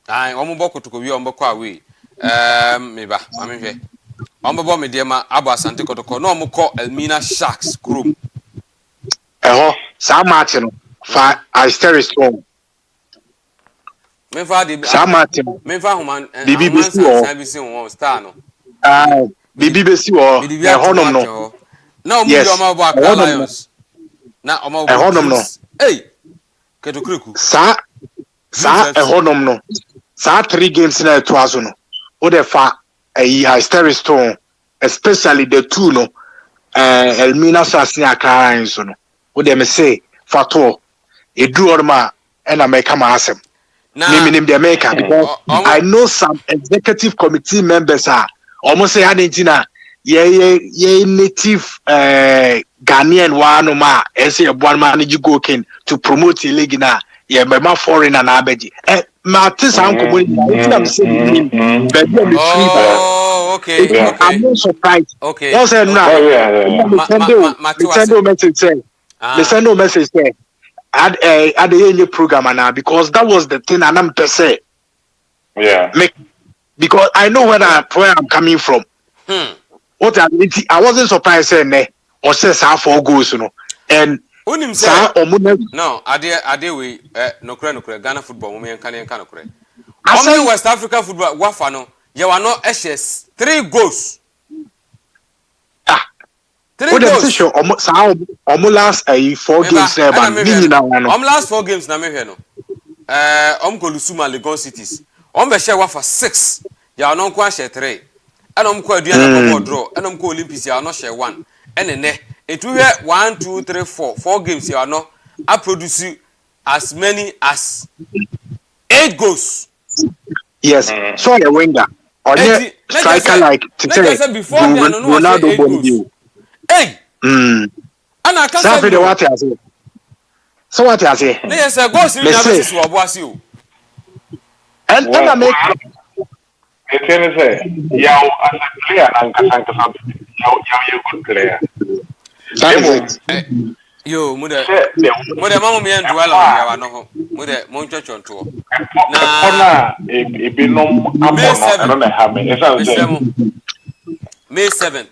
ai omo bo kotoko wi ombo kwa we me ba ma me hwe ombo bo me de ma abo asante kotoko no omo ko Elmina Sharks Chrome sa match no fa Asteris on me fa de sa match me fa human bibi besi san bi sin won star no bibi besi wo honom no na omo bi omo bo Accra Lions na omo bo hey ketokreku sa honom no sa 3 games na to aso no wo de fa Asteris on especially the two no Elmina Sasni Accra Lions no wo de me say fato edu orma and America ma asem Name the America because I know some executive committee members are almost say Argentina ye native Ghanaian one ma say one man go king to promote the league na ye mema foreign and abeji ma this uncle I'm saying okay I'm not surprised okay what's that now send a message say at the program now because that was the thing and I'm per se. Yeah. Because I know where I'm coming from. What I wasn't surprised saying or says how 4 goals, you know. And no, ade we no kure Ghana football we kan kure. Only West African football WAFA no you are not HS 3 goals. 3 goals. Last 4 games there but last 4 games na me hwe no. Ko Lusuma Legon Cities. Be share WAFA 6. Ya no ko share 3. And ko aduana ko draw. And ko Olympics ya no share 1. And ne etu hwe 1 2 3 4 games ya no I produce as many as 8 goals. Yes. So the winger. Onye striker like today. Before me no Ronaldo goals. Hey. And I can't say what I say. So what I say? Yes, goals in the wa boasi o. And I make it can say yaw as a player and kasanka yaw a good player. Yo, mude mama me ndwala yawa no ho. Mude mo ntwetwe nto. Na ebinom abono no na ha me. May 7th.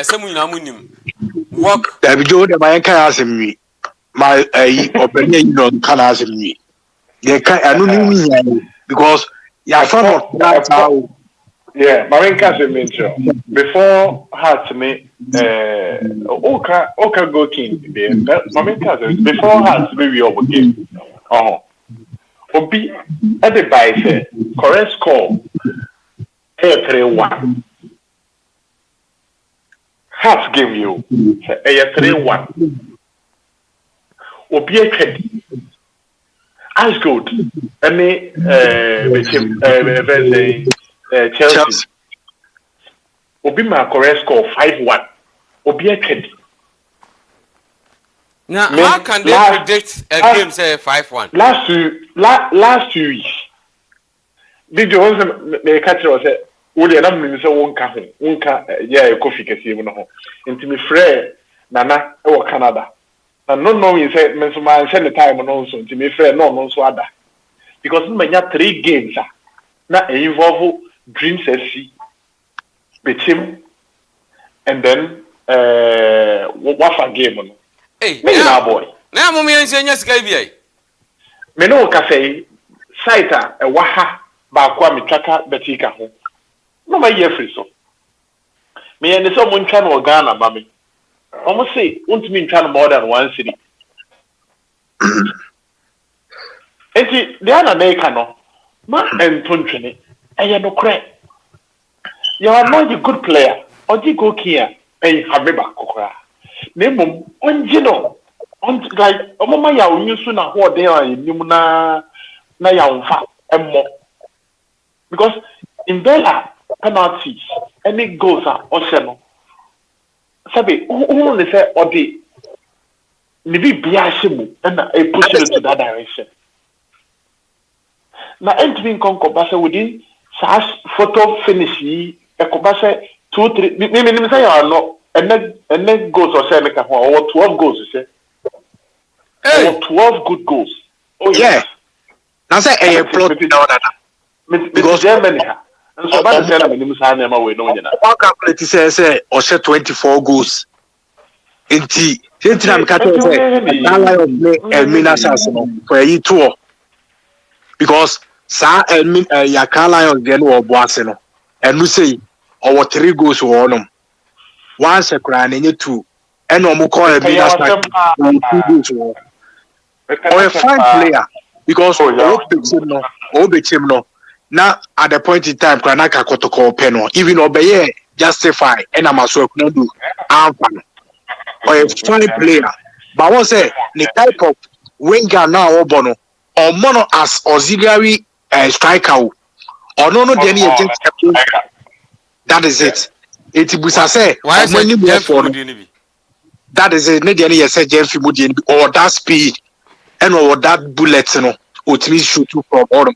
Semu nyina munim. Work. Dabi jo de my kan asemi. My opinion no kan asemi. They can anu ni because ya found that how yeah, Marin Casemiro before Hearts me Oka go king there. Marin Casemiro before Hearts we over game. Obi at the by say correct score 3-1. Hearts give you 3-1. Obi a trade. As good. Any Chelsea. Obi ma correct score 5-1. Obi a trade. Now how can they predict a game say 5-1? Last 2 weeks. Did you also me catch us say Odi na me say wonka yeah coffee kesi mu no ho. Nti me frɛ Nana e wo Canada. And no knowing say me so man send the time no so nti me frɛ no so ada. Because me nya 3 games na involve Dreams FC, Betim, and then WAFA game no. Hey, me na boy. Na mo me nse nya sika bi ai. Me no ka say site a waha ba kwa me twaka betika ho. No ma ye free so. Me and so mo ntwa no Ghana ba me. Almost say untimi ntwa no more than 1 city. Enti de ana na eka no ma entontwene eye no kre. You are not a good player. Oji go kia e habeba kokora. Na mum onji no on like omama ya onyu na ho de anim na ya onfa emmo. Because in Bella penalties any goals are also sabi who they say odi maybe biashimu and I push it to that direction. Na entering concoba within sash photo finish e coba 2-3 me say no and then goals or say make or 12 goals say Hey, 12 good goals. Oh yeah. Now say a plot because Germany. And so about the same minimum sign them away no. One calculate say or 24 goals. Inti I'm catching say Elmina Sassino for a tour. Because Sa Elmin Yakala on the end of Boaseno. And we say our 3 goals were on. Once a crown and 2. And no more call Elmina Sassino. Or a fine player. Because no. Now at the point in time, Kranaka Kotoko Peno, even obey justify and I'm also not do or a fine player. But I say the type of winger now Obono or mono as auxiliary striker or no that is it. It busa say when you go for that is it. Need any say Jemfi Mudi or that speed and or that bullet no ultimately shoot from bottom.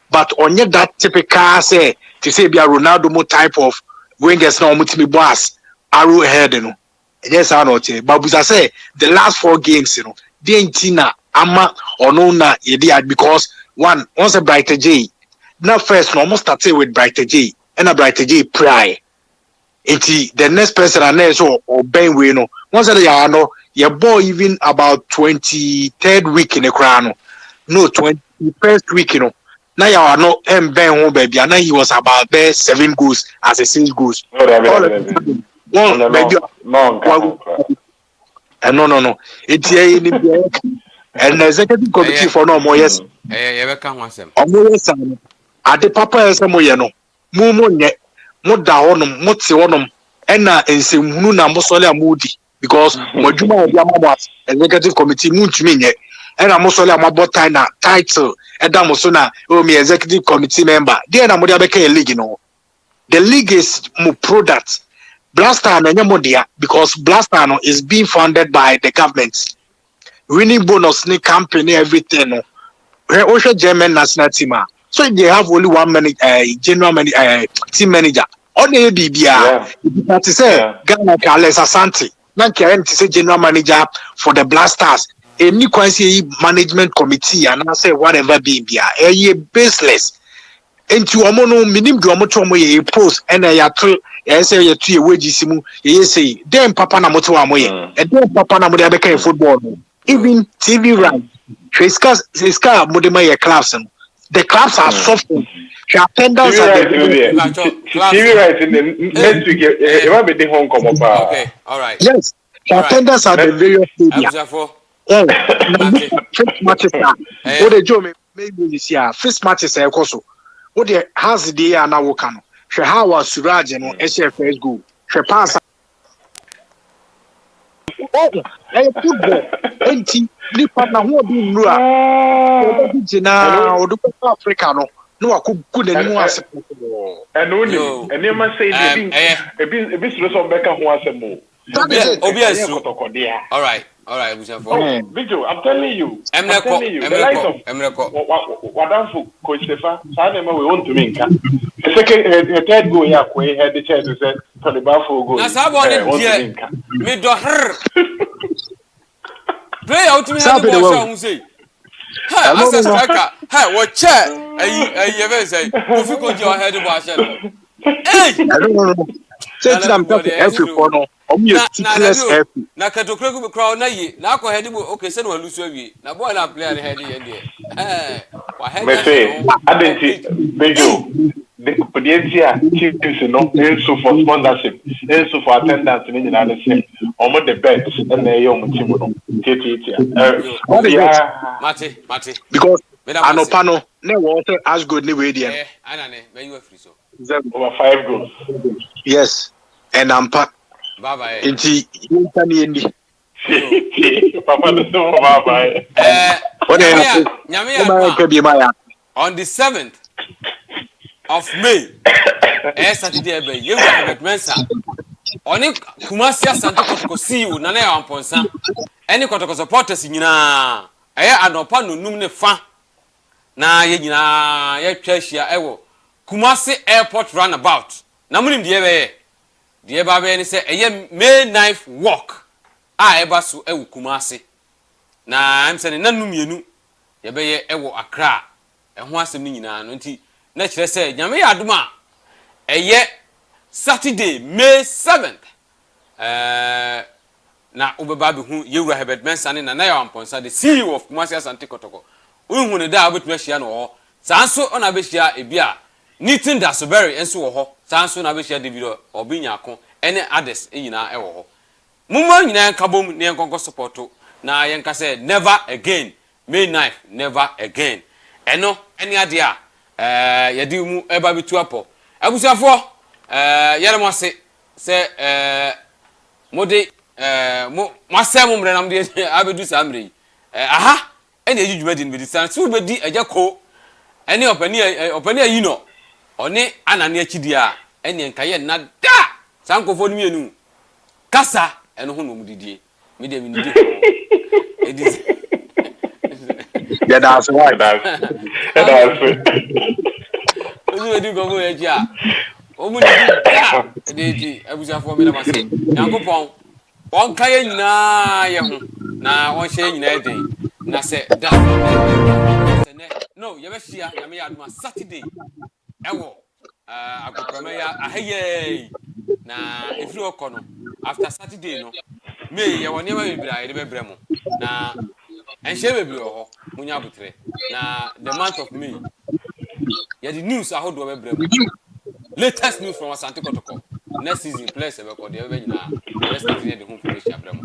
But on that typical say to say be a Ronaldo mo type of wingers now mutimi boss arrow head no. Yes, I know. But as I say, the last 4 games, you know, the Entina Ama or no na idiot because once a Brighter J. Now first almost started with Brighter J and a Brighter J pry. The next person and next or Ben Wino. Once a year no, your boy even about 23rd week in the crown. No 21st week, you know. Now you are not Ben home baby, and now he was about 7 goals as a 6 goals. No. It's and the executive committee for no more yes. At the papa Samoyano, Mumo Muda honum, Mutsi honum, and Muna Musola Moody because Mojuma Yamawas, executive committee Munchmine, and Amosola Mabotina title, and Damosona, me executive committee member. Then I'm Mudabeke League, you know. The league is more product. Blaster because Blaster is being funded by the government. Winning bonus, ni company, everything. We're also German national team. So they have only one general team manager. Only BBR. That is Ghana Carles Asante. Now can say general manager for the Blasters. Any quasi management committee and I say whatever BBR. A baseless. Into Omono minim do Omotomo ye post and I say you 2 wages ye say then Papa na moto amoye and then Papa na mode abeka football even TV right Fiska modema ye clubs the clubs are suffering the attendance TV right in the next week you will be the home come up okay all right yes the attendance at the various media first matches what the Joe maybe this year first matches e koso what the has the year now can she how was Suraj and SFS go she pass football enti ni partner who be nura o do Africa no akuku na ni ase and only and you must say e be so beka ho asemo obi asu all right Victor, I'm telling you. Emreko. Wadamfu Coach Stefa, Sanema we want to make. The second, third goal here, we had the chance to say Taliban for goal. Na sabone die. Me do her. Play out me have the ball shot say. Ha, asa striker. Ha, what chair? You ever say, "If you go your head ball shot." Hey! I don't know. Say I'm talking every corner. Na Kotoko be crowd na yi na akọ head okay say no lose awie na boy na player head here wa head me say adenti bejo the podientia teams no so for sponsorship so for attendance ni na dey say omo the bet and na yo mo team no tete mate because anopano na we say as good ni we there anane me you free so over 5 goals yes and I'm packed. Bye bye. Inti yintani Papa no so bye bye. On the 7th of May, Saturday be you have Mensa. Oni Kumasi Asante Kotoko see you na ya amponsa. Any Kotoko supporters nyina. Anopa no num ne fa. Na ye nyina ye twahia ewo Kumasi Airport Runabout. Na munim de be the Baba ni say May 9th walk. Eba so Kumasi. na I'm saying nanu mienu ye be ye ewo Accra ho asem ni nyina no nti na kire se nyame ya adoma eye Saturday May 7th na ubeba be hu yewura Herbert Mensah na ya amponsa the CEO of Kumasi Asante Kotoko unhu ne da obetuma hia no ho sanso ona be hia ebia Nitin Dasoberi enso wo ho sanso na be hia David Obinyako ene others nyina ewo ho mumma nyina kabom ne enkonko supporto na yenka say never again May 9th never again eno ene ade a yedi mu eba betu apo abusuafo yere mo se mode mo masem mre nam de abedu samre aha ene ejujuma di be san so be di ejako ene opani ayi no one anane akidi a ene nkaye na da sankofo no mienu kasa ene ho no mudidie me de mi di edis yeah that's right that's ozu edi gogo eji a omuni da edeti abusuafo me na mase yankopon on kaye nyina ye ho na on hye nyina eden na se da se ne no ye be hia nyame ya adoma Saturday ewo agoprama ya aheye na efiri okono after Saturday no me ye woni ma bibira ye be bremo na enhye bebiri ho munya butre na the month of May ye the news ahodo be bremo latest news from Asante Kotoko next season players be ko de be nyina ye start the home formation bremo